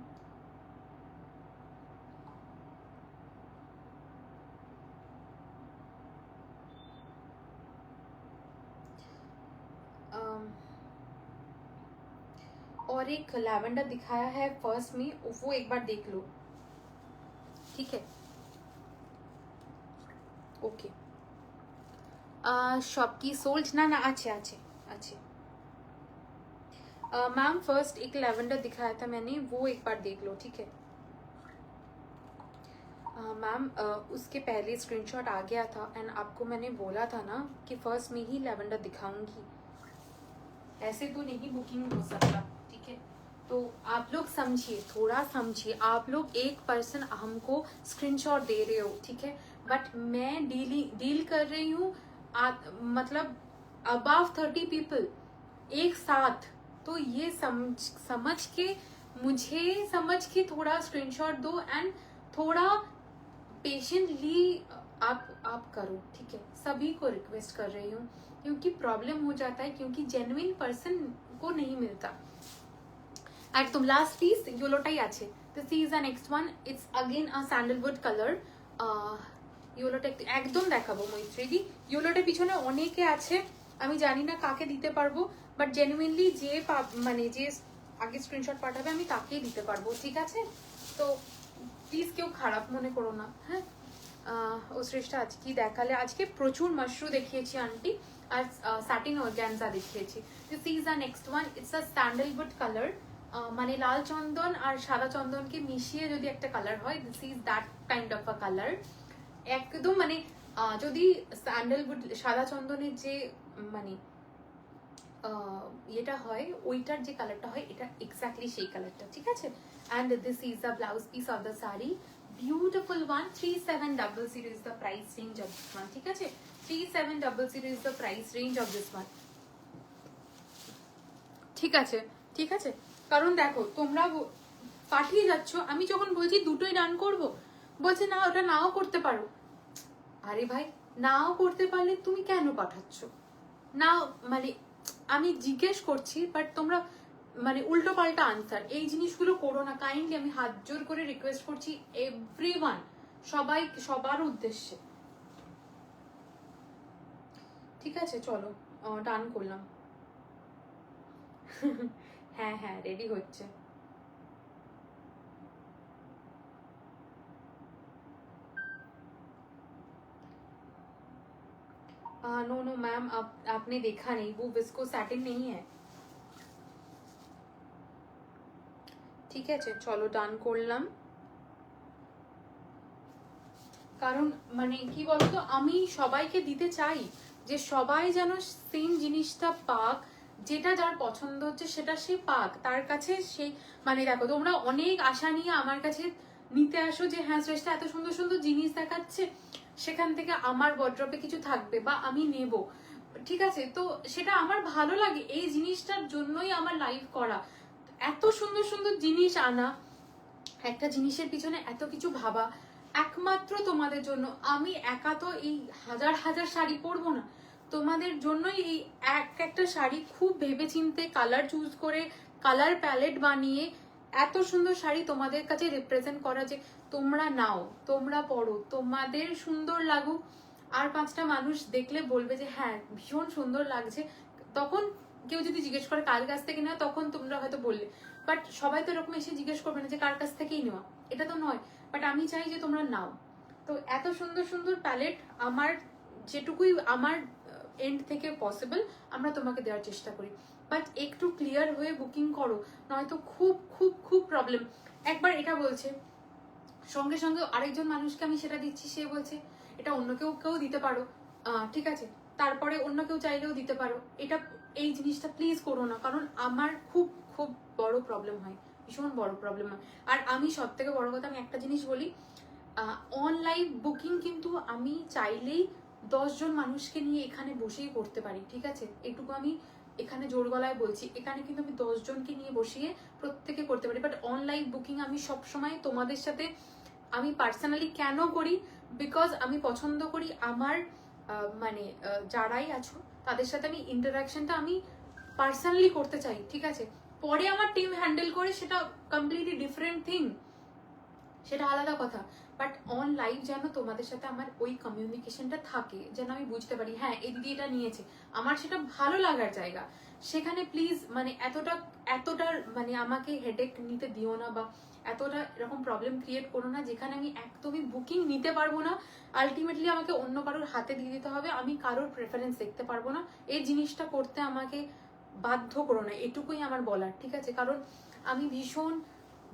और एक लैवेंडर दिखाया है फर्स्ट में, वो एक बार देख लो। ठीक है, ओके। शॉप की सोल्ड ना अच्छे मैम, फर्स्ट एक लैवेंडर दिखाया था मैंने, वो एक बार देख लो। ठीक है मैम, उसके पहले स्क्रीनशॉट आ गया था एंड आपको मैंने बोला था ना कि फर्स्ट में ही लैवेंडर दिखाऊंगी, ऐसे तो नहीं बुकिंग हो सकता। ठीक है, तो आप लोग समझिए, थोड़ा समझिए। आप लोग 1% हमको स्क्रीनशॉट दे रहे हो, ठीक है, बट मैं डील कर रही हूँ मतलब अबव 30 पीपल एक साथ, तो ये समझ के थोड़ा स्क्रीनशॉट दो एंड थोड़ा पेशेंटली आप करो। ठीक है, सभी को रिक्वेस्ट कर रही हूँ, क्योंकि प्रॉब्लम हो जाता है, क्योंकि जेन्युइन पर्सन को नहीं मिलता। একদম লাস্ট পিস ইয়েলোটাই আছে। This is the next one, it's again a sandalwood colour. ইয়েলোটা একদম দেখাবো মৈত্রীদি। ইয়েলোটার পিছনে অনেকে আছে, আমি জানি না কাকে দিতে পারবো, বাট জেনুইনলি যে মানে যে আগে স্ক্রিনশট পাঠাবে আমি তাকেই দিতে পারবো। ঠিক আছে, তো প্লিজ কেউ খারাপ মনে করো না। হ্যাঁ, ও শ্রেষ্ঠা আজ কি দেখালে? আজকে প্রচুর মাশরু দেখিয়েছি আন্টি, আর স্যাটিন অর্গানজা দেখিয়েছি। This is the next one, it's a sandalwood colour, মানে লাল চন্দন আর সাদা চন্দনকে মিশিয়ে যদি একটা কালার হয়, this is that kind of a colour. একদম মানে যদি স্যান্ডেলউড সাদা চন্দনের যে মানে এটা হয়, ওইটার যে কালারটা হয়, এটা এক্স্যাক্টলি সেই কালারটা। ঠিক আছে, and this is the blouse piece of the sari, beautiful one. 3700 is the price range of this one. ঠিক আছে, 3700 is the price range of this one. ঠিক আছে ঠিক আছে, কারণ দেখো তোমরা পাঠিয়ে যাচ্ছ, আমি যখন বলছি দুটোই ডান করব, বলছে না ওটা নাও করতে পারো। আরে ভাই, নাও করতে পারলে তুমি কেন পাঠাচ্ছ? না মানে আমি জিজ্ঞেস করছি, বাট তোমরা মানে উল্টো পাল্টা আনসার, এই জিনিসগুলো করো না কাইন্ডলি। আমি হাত জোর করে রিকোয়েস্ট করছি এভরিওয়ান, সবার উদ্দেশ্যে। ঠিক আছে, চলো ডান করলাম। হ্যাঁ হ্যাঁ, রেডি হচ্ছে। नो नो मैम, आपने देखा नहीं, वो विस्को सैटिन नहीं है। ঠিক আছে, চলো ডান করলাম। কারণ মানে কি বলতো, আমি সবাইকে দিতে চাই যে সবাই যেন সেম জিনিসটা পাক, যেটা যার পছন্দ হচ্ছে সেটা সে পাক, তার কাছে সেই মানে দেখো তোমরা অনেক আশা নিয়ে আমার কাছে নিতে আসো যে হ্যাঁ শ্রেষ্ঠা এত সুন্দর সুন্দর জিনিস দেখাচ্ছে, সেখান থেকে আমার ওয়ার্ড্রপে কিছু থাকবে বা আমি নেব। ঠিক আছে, তো সেটা আমার ভালো লাগে, এই জিনিসটার জন্যই আমার লাইভ করা, এত সুন্দর সুন্দর জিনিস আনা, একটা জিনিসের পিছনে এত কিছু ভাবা একমাত্র তোমাদের জন্য। আমি একা তো এই হাজার হাজার শাড়ি পরবো না, তোমাদের জন্যই এই একটা শাড়ি খুব ভেবেচিন্তে কালার চুজ করে, কালার প্যালেট বানিয়ে এত সুন্দর শাড়ি তোমাদের কাছে রিপ্রেজেন্ট করা, যে তোমরা নাও, তোমরা পরো, তোমাদের সুন্দর লাগুক, আর 5টা মানুষ দেখলে বলবে যে হ্যাঁ ভীষণ সুন্দর লাগছে। তখন কেউ যদি জিজ্ঞেস করে কার কাছ থেকে নেওয়া, তখন তোমরা হয়তো বললে, বাট সবাই তো এরকম এসে জিজ্ঞেস করবে না যে কার কাছ থেকেই নেওয়া, এটা তো নয়। বাট আমি চাই যে তোমরা নাও। তো এত সুন্দর সুন্দর প্যালেট, আমার যেটুকুই আমার এন্ড থেকে পসিবল আমরা তোমাকে দেওয়ার চেষ্টা করি, বাট একটু ক্লিয়ার হয়ে বুকিং করো, নয়তো খুব খুব খুব প্রবলেম। একবার এটা বলছে, সঙ্গে সঙ্গে আরেকজন মানুষকে আমি সেটা দিচ্ছি, সে বলছে এটা অন্য কেউ দিতে পারো, ঠিক আছে, তারপরে অন্য কেউ চাইলেও দিতে পারো। এটা এই জিনিসটা প্লিজ করো না, কারণ আমার খুব খুব বড় প্রবলেম হয়, ভীষণ বড় প্রবলেম হয়। আর আমি সব থেকে বড় কথা, আমি একটা জিনিস বলি, অনলাইন বুকিং কিন্তু আমি চাইলেই 10জন মানুষকে নিয়ে এখানে বসেই করতে পারি, ঠিক আছে, এটুকু আমি এখানে জোর গলায় বলছি, এখানে কিন্তু আমি 10জনকে নিয়ে বসিয়ে প্রত্যেকে করতে পারি। বাট অনলাইন বুকিং আমি সবসময় তোমাদের সাথে আমি পার্সোনালি কেন করি, বিকজ আমি পছন্দ করি আমার মানে যারাই আছো তাদের সাথে আমি ইন্টারাকশনটা আমি পার্সোনালি করতে চাই, ঠিক আছে। পরে আমার টিম হ্যান্ডেল করে সেটা কমপ্লিটলি ডিফারেন্ট থিং, সেটা আলাদা কথা। বাট অন লাইভ যেন তোমাদের সাথে আমার ওই কমিউনিকেশনটা থাকে, যেন আমি বুঝতে পারি হ্যাঁ এই দিদি এটা নিয়েছে, আমার সেটা ভালো লাগার জায়গা। সেখানে প্লিজ মানে এতটা মানে আমাকে হেডেক নিতে দিও না, বা এতটা এরকম প্রবলেম ক্রিয়েট করো না যেখানে আমি একদমই বুকিং নিতে পারবো না, আলটিমেটলি আমাকে অন্য কারোর হাতে দিয়ে দিতে হবে, আমি কারোর প্রেফারেন্স দেখতে পারবো না। এই জিনিসটা করতে আমাকে বাধ্য করো না, এটুকুই আমার বলার, ঠিক আছে। কারণ আমি ভীষণ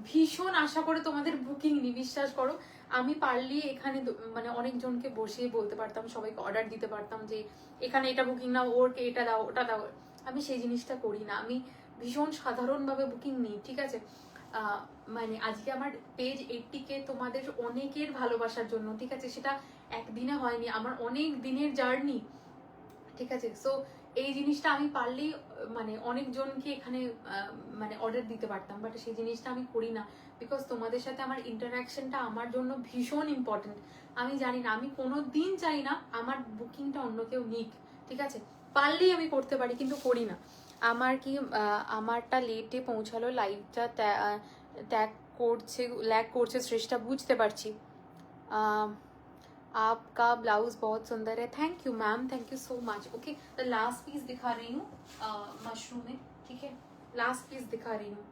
ভীষণ আশা করে তোমাদের বুকিং নি, বিশ্বাস করো। আমি পারলে এখানে মানে অনেকজনকে বসিয়ে বলতে পারতাম, সবাইকে অর্ডার দিতে পারতাম যে এখানে এটা বুকিং নাও, ওরকে এটা দাও, ওটা দাও। আমি সেই জিনিসটা করি না, আমি ভীষণ সাধারণভাবে বুকিং নিই, ঠিক আছে। মানে আজকে আমার পেজ 80K তোমাদের অনেকের ভালোবাসার জন্য, ঠিক আছে, সেটা একদিনে হয়নি, আমার অনেক দিনের জার্নি, ঠিক আছে। সো এই জিনিসটা আমি পারলেই মানে অনেকজনকে এখানে মানে অর্ডার দিতে পারতাম, বাট সেই জিনিসটা আমি করি না, বিকজ তোমাদের সাথে আমার ইন্টারাকশনটা আমার জন্য ভীষণ ইম্পর্টেন্ট। আমি জানি না, আমি কোনো দিন চাই না আমার বুকিংটা অন্য কেউ নিক, ঠিক আছে, পারলেই আমি করতে পারি, কিন্তু করি না। আমার কি আমারটা লেটে পৌঁছালো, লাইভটা ল্যাগ করছে শ্রেষ্ঠা, বুঝতে পারছি। आपका ब्लाउज बहुत सुंदर है, thank you ma'am, thank you so much. Okay, तो लास्ट पीस दिखा रही हूँ मशरूम में, ठीक है, लास्ट पीस दिखा रही हूँ।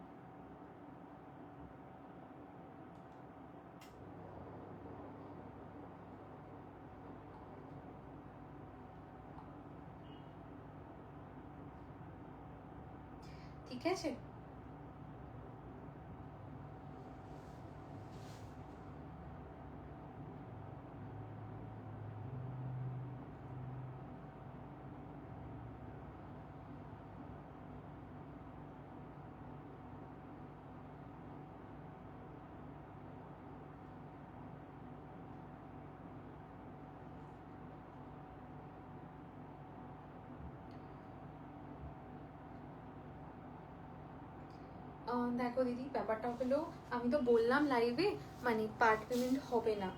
ठीक है जी, দেখো দিদি, ব্যাপারটা হলো আমি তো বললাম লাইভে মানে পার্ট পেমেন্ট হবে না।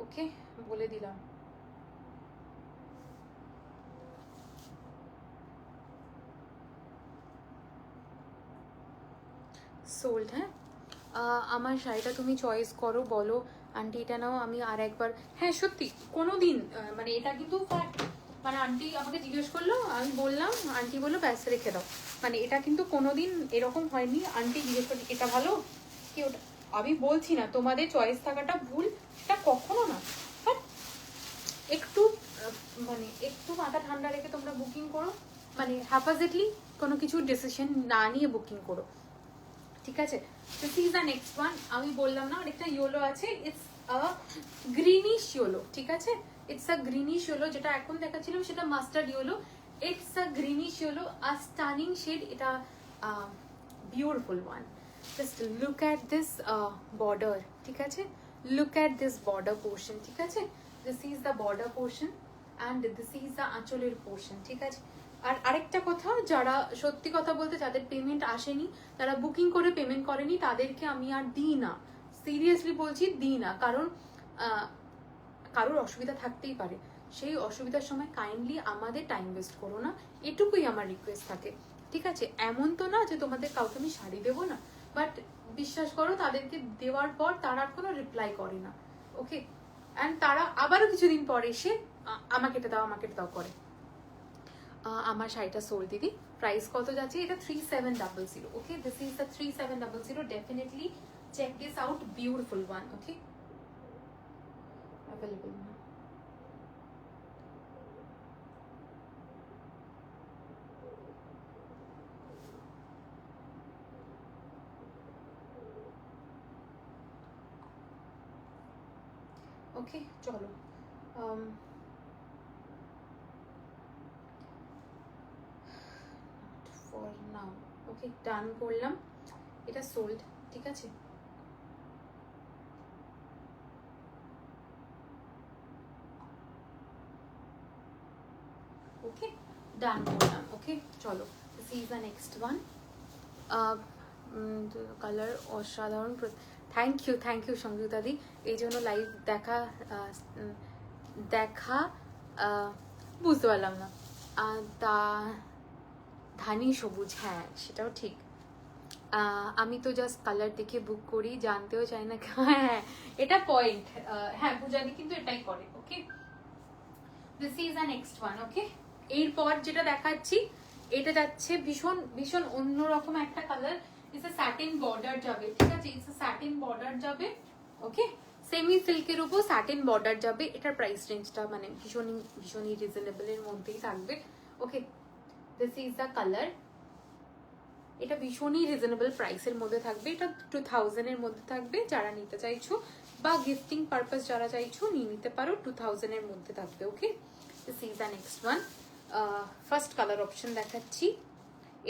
ওকে, বলে দিলাম। সোল্ড। হ্যাঁ, আমার শাড়িটা তুমি চয়েস করো, বলো আন্টি এটা নাও, আমি আর একবার। হ্যাঁ সত্যি কোনো দিন মানে এটা কিন্তু fact, মানে আন্টি আমাকে জিজ্ঞেস করলো, আমি বললাম, আন্টি বললো ব্যাস রেখে দাও। মানে এটা কিন্তু কোনোদিন এরকম হয়নি আন্টি জিজ্ঞেস করছে এটা ভালো কি ওটা। আমি বলছি না তোমাদের চয়েস থাকাটা ভুল, এটা কখনো না, বাট একটু মানে একটু মাথা ঠান্ডা রেখে তোমরা বুকিং করো, মানে হ্যাপাজেটলি কোনো কিছু ডিসিশন না নিয়ে বুকিং করো, ঠিক আছে। This is the next one. আমি বললাম না আরেকটা ইয়েলো আছে, ইটস আ গ্রিনিশ ইয়েলো, ঠিক আছে। ইটস আ গ্রিনিশ ইয়েলো, যেটা এখন দেখাচ্ছিলাম সেটা mustard yellow, it's a greenish yellow, a stunning shade, এটা beautiful one. Just look at this border, ঠিক আছে, look at this border portion, ঠিক আছে। This is the border portion and this is the আঁচলের পোর্শন, ঠিক আছে। আর আরেকটা কথা, যারা সত্যি কথা বলতে যাদের পেমেন্ট আসেনি, তারা বুকিং করে পেমেন্ট করেনি, তাদেরকে আমি আর দিই না, সিরিয়াসলি বলছি দিই না, কারণ কারোর অসুবিধা থাকতেই পারে, সেই অসুবিধার সময় কাইন্ডলি আমাদের টাইম ওয়েস্ট করো না, এটুকুই আমার রিকোয়েস্ট থাকে, ঠিক আছে। এমন তো না যে তোমাদের কাউকে আমি শাড়ি দেবো না, বাট বিশ্বাস করো তাদেরকে দেওয়ার পর তারা আর কোনো রিপ্লাই করে না, ওকে। অ্যান্ড তারা আবারও কিছুদিন পরে এসে আমাকে এটা দাও আমাকে এটা দাও করে। আমার শাড়িটা সোল দিদি, প্রাইস কত যাচ্ছে, এটা 3700, okay. This is the 3700, definitely check this out, beautiful one, okay. Available না, ওকে চলো। ফর নাও, ওকে ডান করলাম, এটা সোল্ড, ঠিক আছে। ওকে ডান করলাম, ওকে চলো। This is the next one. Colour অসাধারণ, থ্যাংক ইউ সংযুক্তা দি, এই জন্য লাইভ দেখা দেখা বুঝতে পারলাম না, তা ধানি সবুজ, হ্যাঁ সেটাও ঠিক। আমি তো জাস্ট কালার দেখে বুক করি, জানতেও চাই না। হ্যাঁ এটা পয়েন্ট, হ্যাঁ পূজাদি কিন্তু এটাই করে, okay. This is the next one, okay. এরপর যেটা দেখাচ্ছি এটা যাচ্ছে ভীষণ ভীষণ অন্যরকম একটা colour, it's a satin border যাবে, ঠিক আছে, ইটস আ স্যাটিন বর্ডার যাবে, ওকে। সেমি সিল্কের উপর স্যাটিন বর্ডার যাবে, এটার প্রাইস রেঞ্জটা মানে ভীষণই ভীষণই রিজনেবলের মধ্যেই থাকবে, okay. This is the colour, এটা ভীষণই রিজনেবল প্রাইসের মধ্যে থাকবে, এটা 2000 এর মধ্যে থাকবে, যারা নিতে চাইছো বা গিফটিং পারপাস যারা চাইছো নিয়ে নিতে পারো, 2000 এর মধ্যে থাকবে, okay. This is the next one. First colour option দেখাচ্ছি,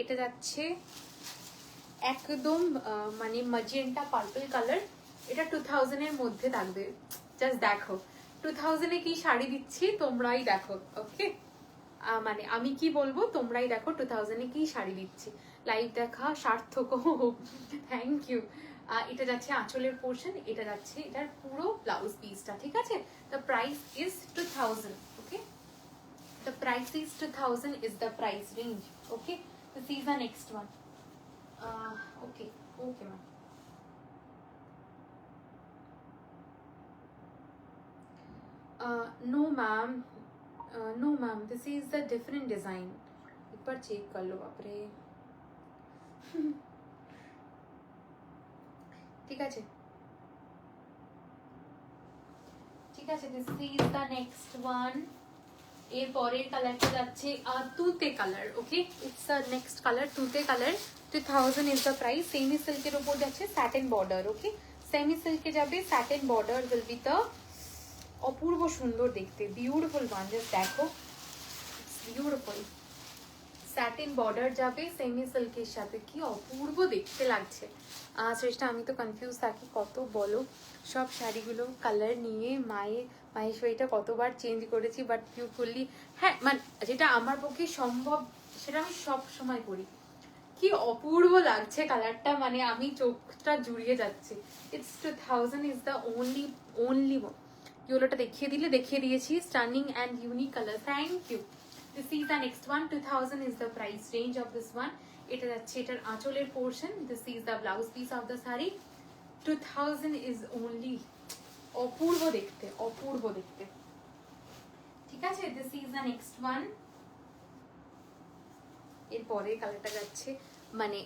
এটা যাচ্ছে একদম মানে ম্যাজেন্টা পার্পল কালার, এটা 2000 এর মধ্যে থাকবে, জাস্ট দেখো 2000 এ কি শাড়ি দিচ্ছি তোমরাই দেখো, ওকে। মানে আমি কি বলবো তোমরাই দেখো 2000 এ কি শাড়ি দিচ্ছি, লাইভ দেখা সার্থক, থ্যাংক ইউ। এটা যাচ্ছে আঁচলের পোর্শন, এটা যাচ্ছে এটার পুরো ব্লাউজ পিসটা, ঠিক আছে। The price is 2000, okay. The price is 2000 is the price range, okay. This is the next one. Okay ma'am. No ma'am, no ma'am, this is the different design. एक बार चेक कर लो, बाप रे। ठीक है this is the next one. এর পরের কালারটা যাচ্ছে তুতে colour, okay. It's a next colour তুতে colour, 2000 is the price. Semi সিল্কের উপর যাচ্ছে স্যাটিন বর্ডার, ওকে। সেমি সিল্কে যাবে, satin border will be the, অপূর্ব সুন্দর দেখতে, বিউটিফুল ওয়ান, জাস্ট দেখো বিউটিফুল, স্যাটিন বর্ডার যাবে সেমি সিল্কের সাথে, কি অপূর্ব দেখতে লাগছে। শ্রেষ্ঠা আমি তো কনফিউজ থাকি, কত বলো সব শাড়িগুলো কালার নিয়ে মাহেশ্বরীটা কতবার চেঞ্জ করেছি, বাট ইউ ফুললি, হ্যাঁ মানে যেটা আমার পক্ষে সম্ভব সেটা আমি সব সময় করি। কি অপূর্ব লাগছে কালারটা, মানে আমি চোখটা জুড়িয়ে যাচ্ছে। ইটস 2000 ইজ দ্য ওনলি ইয়েলোটা দেখিয়ে দিয়েছি, stunning and unique colour, thank you. This is the next one, 2000 is the price range of this one. এটা যাচ্ছে এটার আঁচলের portion, this is the blouse piece of the sari. 2000 is only. অপূর্ব দেখতে, অপূর্ব দেখতে। ঠিক আছে, this is the next one. এরপরে কালারটা যাচ্ছে মানে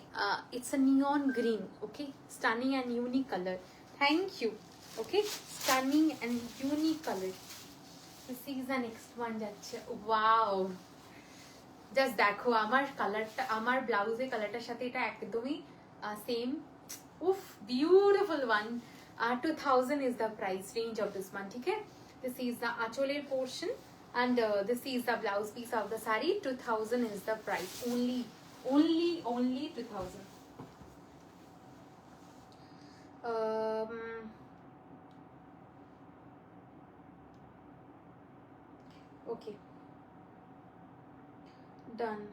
it's a neon green. Okay, stunning and unique colour. Thank you. Okay, stunning and unique colour. This is the next one যাচ্ছে। ওয়াও, জাস্ট দেখো আমার কালারটা, আমার ব্লাউজের কালারটার সাথে এটা একদমই সেম। উফ, beautiful one. 2000 is the price range of this one. ठीक है, this is the आंचलेर portion and this is the blouse piece of the saree. 2000 is the price. Only 2000. Okay, done.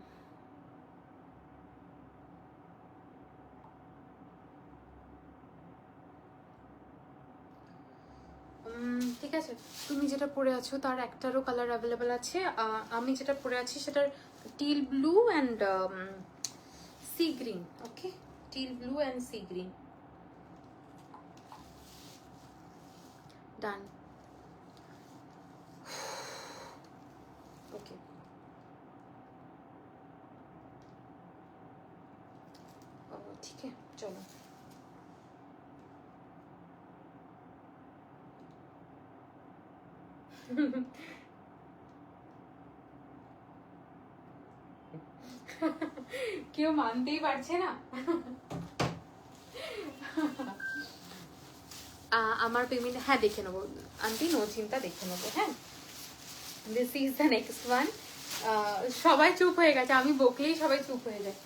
ঠিক আছে, তুমি যেটা পরে আছো তার একটারও কালার অ্যাভেলেবেল আছে। আমি যেটা পরে আছি সেটার teal blue and sea green. Okay, teal blue and sea green. Done. Okay, ঠিক আছে, চলো। কেউ মানতেই পারছে না। আমার পেমেন্ট, হ্যাঁ দেখে নেবো আন্টি, নো চিন্তা, দেখে নেবো। হ্যাঁ, this is the next one. সবাই চুপ হয়ে গেছে, আমি বকলেই সবাই চুপ হয়ে যায়।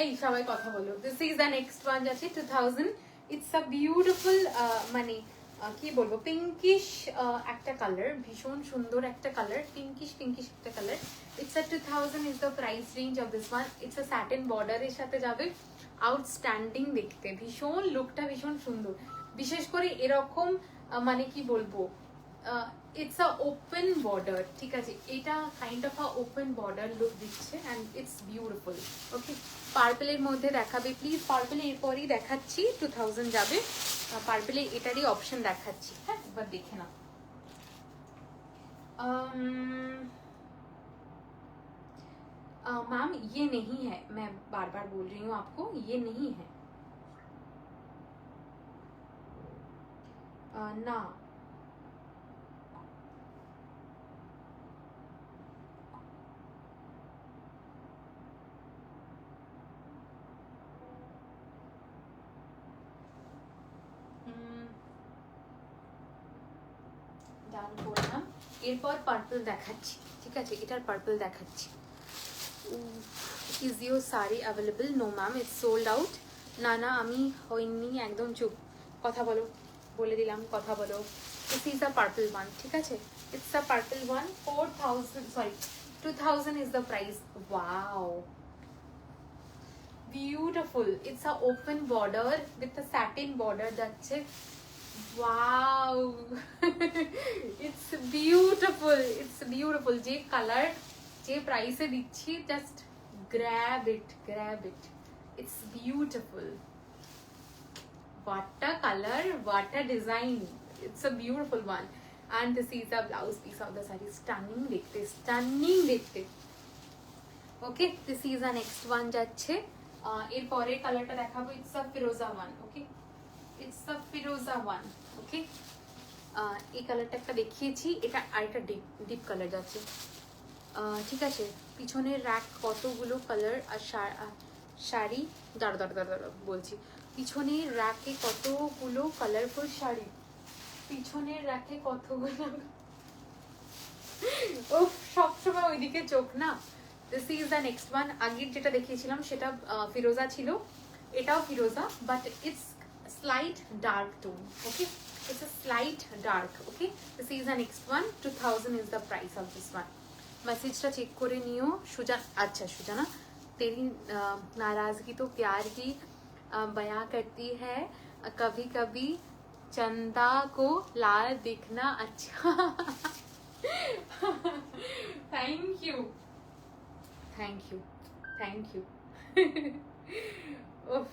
এই সবাই কথা বলো। This is the next one যাচ্ছে 2000। ইটস আ বিউটিফুল মানে কি বলবো, পিঙ্কিশ একটা কালার, ভীষণ সুন্দর একটা কালার, পিঙ্কিশ একটা colour. It's a 2000 is the price range of this one. It's a satin বর্ডারের সাথে যাবে, আউটস্ট্যান্ডিং দেখতে, ভীষণ লুকটা ভীষণ সুন্দর। বিশেষ করে এরকম মানে কি বলবো, ইটস আ ওপেন বর্ডার। ঠিক আছে, এটা kind of a open border look দিচ্ছে অ্যান্ড ইটস বিউটিফুল। ওকে, পার্পেলের মধ্যে দেখাবে প্লিজ, পার্পেলে এরপরই দেখাচ্ছি। 2000 যাবে, পার্পেলে এটারই অপশন দেখাচ্ছি। হ্যাঁ, একবার দেখে নাও। मैम ये नहीं है, मैं बार बार बोल रही हूँ आपको, ये नहीं है। ना, ডান করলাম। এরপর পার্পল দেখাচ্ছি। ঠিক আছে, এটার পার্পল দেখাচ্ছি। Is your sari available? No ma'am, it's sold out. না না, আমি হইনি, একদম চুপ। কথা বলো, বলে দিলাম কথা বলো। This is the purple one. ঠিক আছে, it's the purple one. 4000, sorry 2000 is the price. Wow, beautiful. It's a open border with a satin border যাচ্ছে। wow it's beautiful, it's beautiful। যে কালার, যে প্রাইসে দিচ্ছি, just grab it, it's beautiful। what a color, what a design, it's a beautiful one and this is the blouse piece of the saree। stunning দেখতে, stunning দেখতে। okay, this is the next one যাচ্ছে। এরপরে কালারটা দেখাবো, it's a ফিরোজা one। okay, it's a ফিরোজা one. Okay, এই কালারটা একটা দেখিয়েছি, এটা আরেকটা ডিপ কালার যাচ্ছে। ঠিক আছে, পিছনের র্যাক কতগুলো কালার আর শাড়ি, দাঁড়া বলছি, পিছনের র্যাকে কতগুলো কালারফুল শাড়ি, পিছনের র্যাকে কতগুলো, ও সবসময় ওইদিকে চোখ না। This is the next one. আগের যেটা দেখিয়েছিলাম সেটা ফিরোজা ছিল, এটাও ফিরোজা, but it's slight dark tone। okay, it's a slight dark। okay, this is the next one। 2000 is the price of this one। मैसेजটা চেক করে নিও। সুজান, আচ্ছা সুজানা, तेरी नाराजगी तो प्यार ही बयां करती है, कभी कभी चंदा को लाल दिखना अच्छा। Thank you, thank you, thank you. উফ,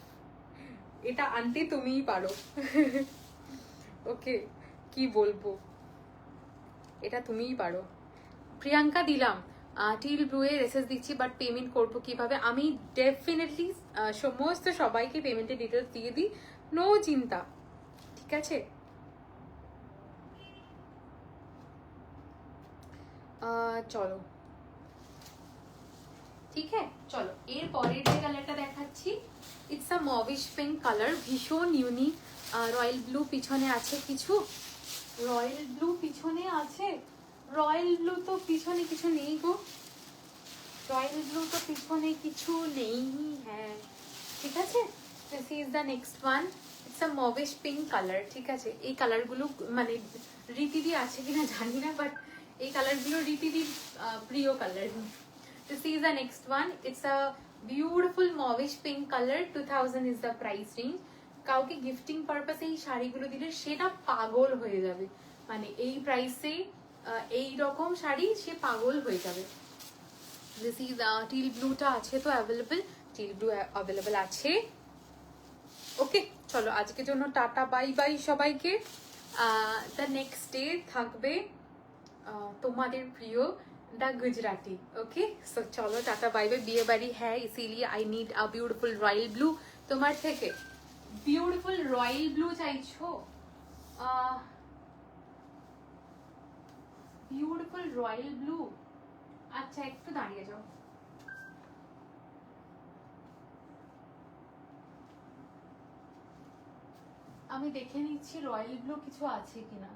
এটা আনতে তুমিই পারো। ওকে, কি বলবো, এটা তুমিই পারো। প্রিয়াঙ্কা দিলাম, টিল ব্লু এর এসএস দিচ্ছি, বাট পেমেন্ট করবো কিভাবে? আমি ডেফিনেটলি সমস্ত সবাইকে পেমেন্টের ডিটেলস দিয়ে দিই, নো চিন্তা, ঠিক আছে? চলো, ঠিক আছে, চলো এর পরের যে কালারটা দেখাচ্ছি, it's a mauvish pink colour, ভীষণ ইউনিক। রয়্যাল ব্লু পিছনে আছে কিছু, রয়্যাল ব্লু পিছনে আছে, রয়্যাল ব্লু তো পিছনে কিছু নেই গো, রয়্যাল ব্লু তো পিছনে কিছু নেই। হ্যাঁ, ঠিক আছে, this is the next one, it's a mauvish pink colour, ঠিক আছে? এই কালারগুলো মানে রীতিদি আছে কিনা জানি না, বাট এই কালারগুলো রীতিদির প্রিয় colour. This is the next one. It's a beautiful mauvish pink color. 2000 is the price range. কাউকে গিফটিং পারপাসে এই শাড়িগুলো দিলে সেটা পাগল হয়ে যাবে, মানে এই প্রাইসে এই রকম শাড়ি সে পাগল হয়ে যাবে। দিস ইজ টিল ব্লুটা আছে তো অ্যাভেলেবল, টিল ব্লু অ্যাভেলেবল আছে। ওকে, চলো আজকের জন্য টাটা, বাই বাই সবাইকে। দ্য নেক্সট ডে থাকবে তোমাদের প্রিয় দ্য গুজরাটি। ওকে, সো চলো টাটা বাই বাই। বিয়ে বাড়ি হ্যাঁ, ইসিলিয়ে I need a beautiful royal blue. তোমার থেকে বিউটিফুল রয়্যাল ব্লু চাইছো? বিউটিফুল রয়্যাল ব্লু, আচ্ছা একটু দাঁড়িয়ে যাও, আমি দেখে নিচ্ছি রয়্যাল ব্লু কিছু আছে কিনা।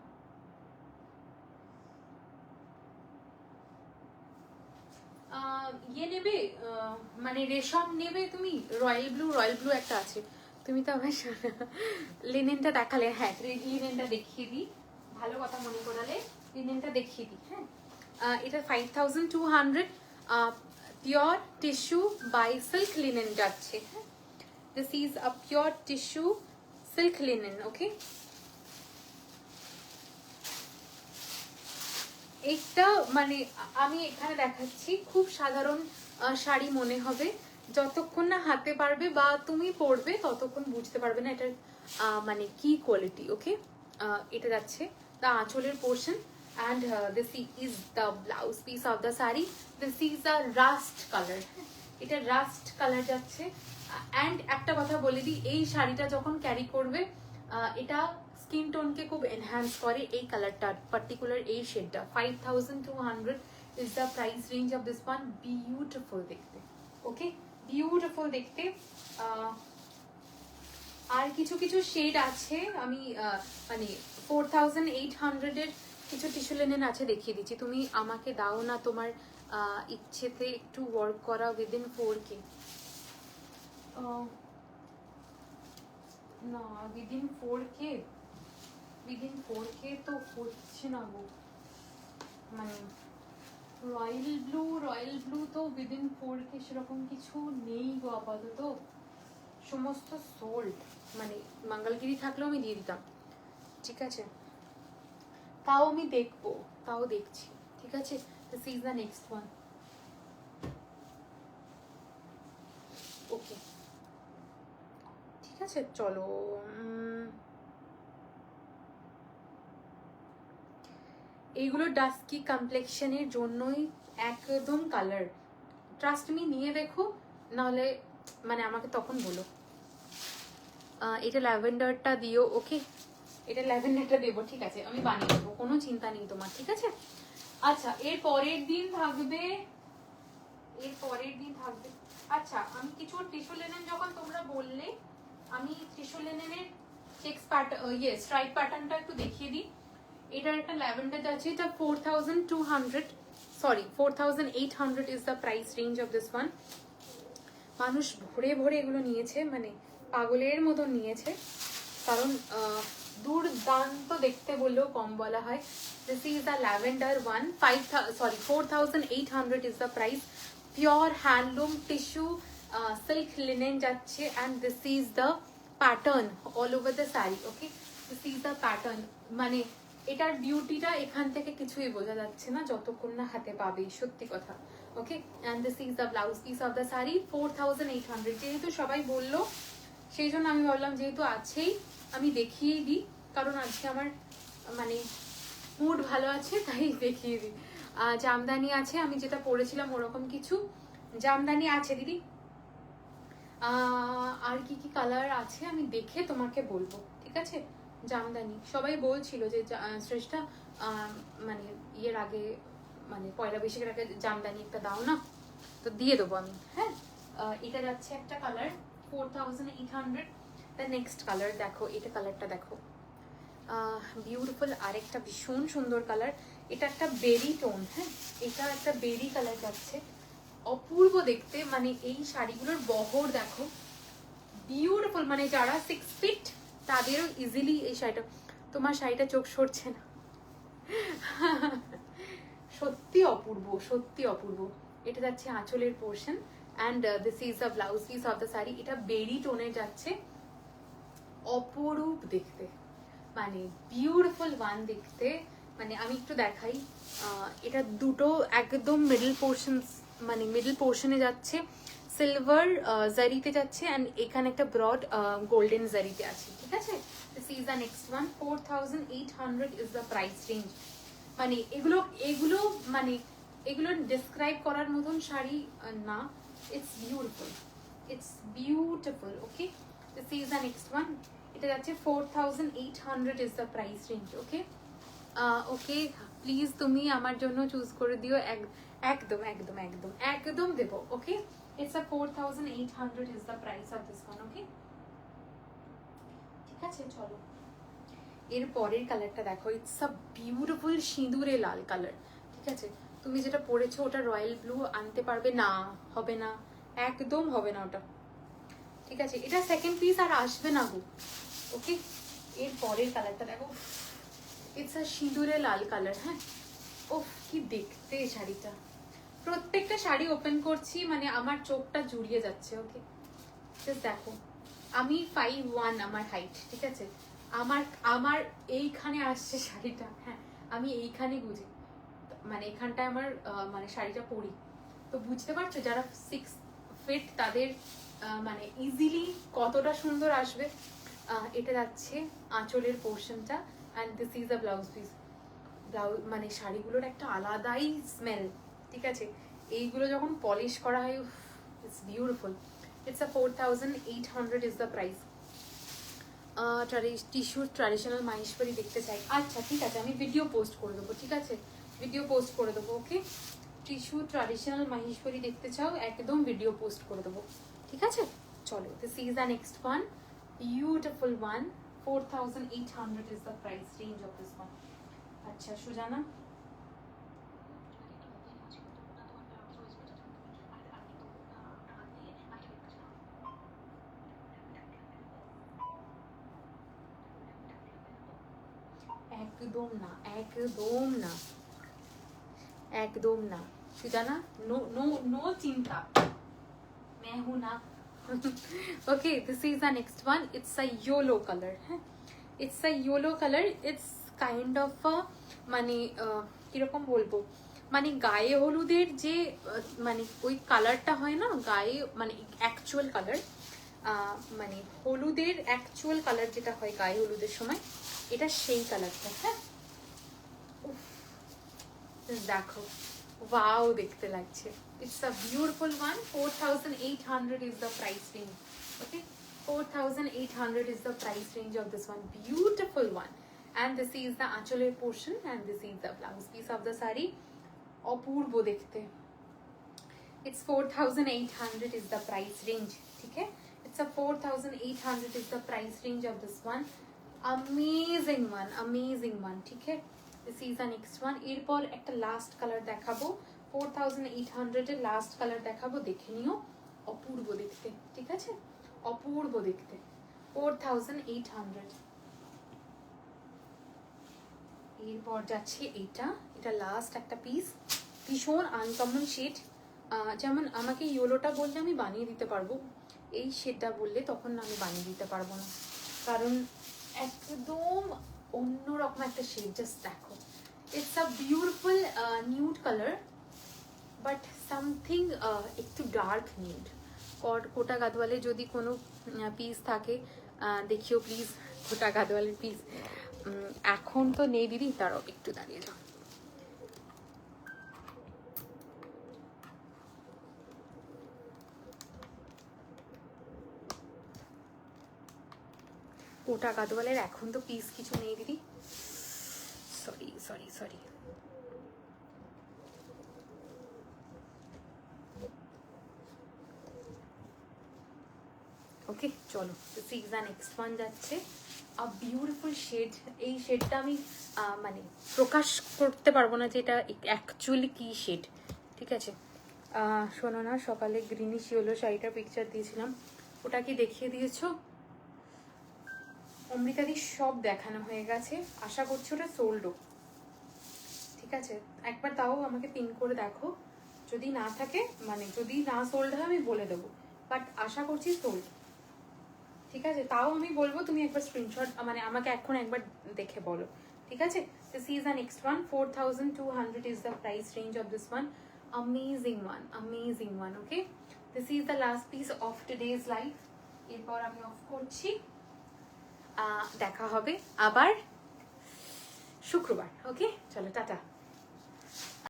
ইয়ে নেবে, মানে রেশম নেবে তুমি? রয়্যাল ব্লু একটা আছে, তুমি তো আমার লিনেনটা দেখালে, হ্যাঁ লিনেনটা দেখিয়ে দিই, ভালো কথা মনে করালে, লিনেনটা দেখিয়ে দিই। হ্যাঁ, এটা 5200 pure tissue by silk linen যাচ্ছে। হ্যাঁ, this is a pure tissue silk linen. Okay, একটা মানে আমি এখানে দেখাচ্ছি, খুব সাধারণ শাড়ি মনে হবে, যতক্ষণ না হাতে পারবে বা তুমি পরবে ততক্ষণ বুঝতে পারবে না এটার মানে কি কোয়ালিটি। ওকে, এটা যাচ্ছে দ্য আঁচলের portion, and this is the blouse piece of the sari. This is the rushed colour, এটা রাস্ট কালার যাচ্ছে। অ্যান্ড একটা কথা বলে দিই, এই শাড়িটা যখন ক্যারি করবে এটা স্কিন টোনকে খুব এনহ্যান্স করে, এই কালারটা পার্টিকুলার এই শেডটা। 5200 is the price range of this one. Beautiful দেখতে, ওকে বিউটিফুল দেখতে। আর কিছু কিছু শেড আছে, আমি মানে 4800 এর কিছু টিস্যু লিনেন আছে, দেখিয়ে দিচ্ছি। তুমি আমাকে দাও না তোমার ইচ্ছেতে একটু ওয়ার্ক করা উইদিন 4K। না, উইদিন 4K তো হচ্ছে না গো, মানে রয়্যাল ব্লু তো উইদিন 4K সেরকম কিছু নেই গো আপাতত, সমস্ত সোল্ড। মানে মঙ্গলগিরি থাকলেও আমি দিয়ে দিতাম, ঠিক আছে? তাও আমি দেখবো, তাও দেখছি, ঠিক আছে? This is the next one. Okay, ঠিক আছে, চলো। এইগুলো ডাস্কি কমপ্লেক্সনের জন্যই একদম কালার, ট্রাস্ট মি, নিয়ে দেখো, নাহলে মানে আমাকে তখন বলো। এটা ল্যাভেন্ডারটা দিও। ওকে, এটা ল্যাভেন্ডারটা দেবো, ঠিক আছে, আমি বানিয়ে দেবো, কোনো চিন্তা নেই তোমার, ঠিক আছে? আচ্ছা, এর পরের দিন থাকবে, আচ্ছা আমি কিছু টিস্যু লিনেন, যখন তোমরা বললে আমি টিস্যু লিনেনের চেক্স প্যাটার্ন, স্ট্রাইপ প্যাটার্নটা একটু দেখিয়ে দিই। এটার একটা ল্যাভেন্ডার আছে, এটা 4800 is the price range of this one. মানুষ ভরে ভরে এগুলো নিয়েছে, মানে পাগলের মতন নিয়েছে, কারণ দুর্দান্ত দেখতে বললেও কম বলা হয়। This is the lavender one, 4800 is the price. Pure handloom tissue silk linen যাচ্ছে, and this is the pattern all over the sari. Okay, this is the pattern, মানে এটার বিউটিটা এখান থেকে কিছুই বোঝা যাচ্ছে না যতক্ষণ না হাতে পাবে, সত্যি কথা। Okay, and this is the blouse piece of the sari. 4800, যেহেতু সবাই বললো সেই জন্য আমি ভাবলাম যেহেতু আছেই আমি দেখিয়েই দিই, কারণ আজকে আমার মানে মুড ভালো আছে তাই দেখিয়ে দিই। জামদানি আছে, আমি যেটা পরেছিলাম ওরকম কিছু জামদানি আছে দিদি। আর কি কি কালার আছে আমি দেখে তোমাকে বলবো, ঠিক আছে? জামদানি সবাই বলছিল যে শ্রেষ্ঠা মানে ইয়ের আগে মানে পয়লা বৈশাখের আগে জামদানি একটা দাও না, তো দিয়ে দেবো আমি। হ্যাঁ, এটা যাচ্ছে একটা কালার 4800। দ্য নেক্সট কালার দেখো, এটা কালারটা দেখো, বিউটিফুল, আরেকটা ভীষণ সুন্দর কালার। এটা একটা বেরি টোন, হ্যাঁ এটা একটা বেরি কালার যাচ্ছে, অপূর্ব দেখতে। মানে এই শাড়িগুলোর বহর দেখো, বিউটিফুল। মানে যারা 6 ফিট তাদেরও ইজিলি এই শাড়িটা, তোমার শাড়িটা চোখ সরছে না সত্যি অপূর্ব, সত্যি অপূর্ব। এটা যাচ্ছে আঁচলের portion and this is the blouse piece of the sari. এটা বেরি টোনে যাচ্ছে, অপরূপ দেখতে, মানে বিউটিফুল ওয়ান দেখতে। মানে আমি একটু দেখাই, এটা দুটো একদম মিডল পোর্শন, মানে মিডল পোর্শনে যাচ্ছে, সিলভার জারিতে যাচ্ছে অ্যান্ড এখানে একটা ব্রড গোল্ডেন জারিতে আছে, ঠিক আছে? This is the next one. 4800 is the price range. মানে এগুলো এগুলো মানে এগুলো ডিসক্রাইব করার মতন শাড়ি না, it's beautiful, it's beautiful. Okay, this is the next one. এটা যাচ্ছে 4800 is the price range. Okay, okay please তুমি আমার জন্য চুজ করে দিও, একদম একদম একদম একদম দেবো। Okay, it's a 4800 is the price of this one. Okay, ঠিক আছে, চলো এর পরের কালারটা দেখো, ইটস আ বিউটিফুল সিঁদুরে লাল কালার, ঠিক আছে? তুমি যেটা পরেছো ওটা রয়্যাল ব্লু আনতে পারবে না, হবে না, একদম হবে না ওটা, ঠিক আছে? এটা সেকেন্ড পিস আর আসবে না গো। ওকে, এর পরের কালারটা দেখো, ইটস আ সিঁদুরে লাল কালার। হ্যাঁ, ওফ কি দেখতে শাড়িটা, প্রত্যেকটা শাড়ি ওপেন করছি মানে আমার চোখটা জুড়িয়ে যাচ্ছে। ওকে, জাস্ট দেখো, আমি 5'1" আমার হাইট, ঠিক আছে? আমার আমার এইখানে আসছে শাড়িটা, হ্যাঁ আমি এইখানে বুঝি, মানে এখানটায় আমার মানে শাড়িটা পরি, তো বুঝতে পারছো যারা 6 ফিট তাদের মানে ইজিলি কতটা সুন্দর আসবে। এটা যাচ্ছে আঁচলের পোর্শনটা and this is the blouse piece. Blouse মানে শাড়িগুলোর একটা আলাদাই স্মেল, ঠিক আছে? এইগুলো যখন পলিশ করা হয়, it's beautiful. It's a 4800 is the price. Tissue traditional Maheshwari দেখতে চাই, আচ্ছা ঠিক আছে, আমি ভিডিও পোস্ট করে দেবো, ঠিক আছে? ভিডিও পোস্ট করে দেবো। ওকে, টিস্যু ট্র্যাডিশনাল মাহেশ্বরী দেখতে চাও, একদম ভিডিও পোস্ট করে দেবো, ঠিক আছে? চলো, this is the next one, beautiful one. 4800 is the price range of this one. আচ্ছা সুজানা, একদম না, একদম না, একদম না সুজানা, নো নো নো চিন্তা, मैं हूं ना। Okay, this is the next one. It's a yellow color. It's a yellow color. It's kind of a মানে কিরকম বলবো, মানে গায়ে হলুদের যে মানে ওই কালারটা হয় না গায়ে, মানে অ্যাকচুয়াল কালার, মানে হলুদের অ্যাকচুয়াল কালার যেটা হয় গায়ে হলুদের সময়, এটা সেই কালারটা। হ্যাঁ, দেখো ওয়াও দেখতে লাগছে, it's a beautiful one. 4800 is the price range. Okay, 4800 is the price range of this one, beautiful one. And this is the আঁচলের portion and this is the blouse piece of the saree, অপূর্ব দেখতে। It's 4800 is the price range. ঠিক আছে, it's a 4800 is the price range of this one. Amazing one, amazing one. ঠিক আছে, this is the next one. এরপর একটা last colour দেখাবো, 4800 এর last colour দেখাবো, দেখে নিও, অপূর্ব দেখতে, ঠিক আছে? অপূর্ব দেখতে, 4800। এরপর যাচ্ছে এটা, এটা লাস্ট একটা পিস, ভীষণ আনকমন শেড। যেমন আমাকে ইয়েলোটা বললে আমি বানিয়ে দিতে পারবো, এই শেডটা বললে তখন আমি বানিয়ে দিতে পারবো না, কারণ একদম অন্যরকম একটা শেড। জাস্ট দেখো, it's a beautiful nude colour, but something একটু ডার্ক নিড। কোটা গাদওয়ালে যদি কোনো পিস থাকে দেখিও প্লিজ, কোটা গাদওয়ালের পিস। এখন তো নেই দিদি, তারাও একটু দাঁড়িয়ে যাও। কোটা গাদওয়ালের এখন তো পিস কিছু নেই দিদি, সরি সরি সরি। ওকে চলো, দিস দ্য নেক্সট ওয়ান যাচ্ছে আ বিউটিফুল শেড। এই শেডটা আমি মানে প্রকাশ করতে পারবো না যে এটা অ্যাকচুয়ালি কী শেড, ঠিক আছে? শোনো না, সকালে গ্রিনিশ ইয়েলো শাড়িটার পিকচার দিয়েছিলাম, ওটা কি দেখিয়ে দিয়েছো? অমৃতাদি সব দেখানো হয়ে গেছে, আশা করছি ওটা সোল্ডও, ঠিক আছে? একবার তাও আমাকে পিন করে দেখো, যদি না থাকে মানে যদি না সোল্ড হয় আমি বলে দেবো, বাট আশা করছি সোল্ড, ঠিক আছে? তাও আমি বলবো, তুমি একবার স্ক্রিনশট মানে আমাকে এখন একবার দেখে বলো, ঠিক আছে? This is the next one, 4200 is the price range of this one. Amazing one. Okay, this is the last piece of today's live. এরপর আমি অফ করছি, দেখা হবে আবার শুক্রবার। ওকে চলো, টাটা।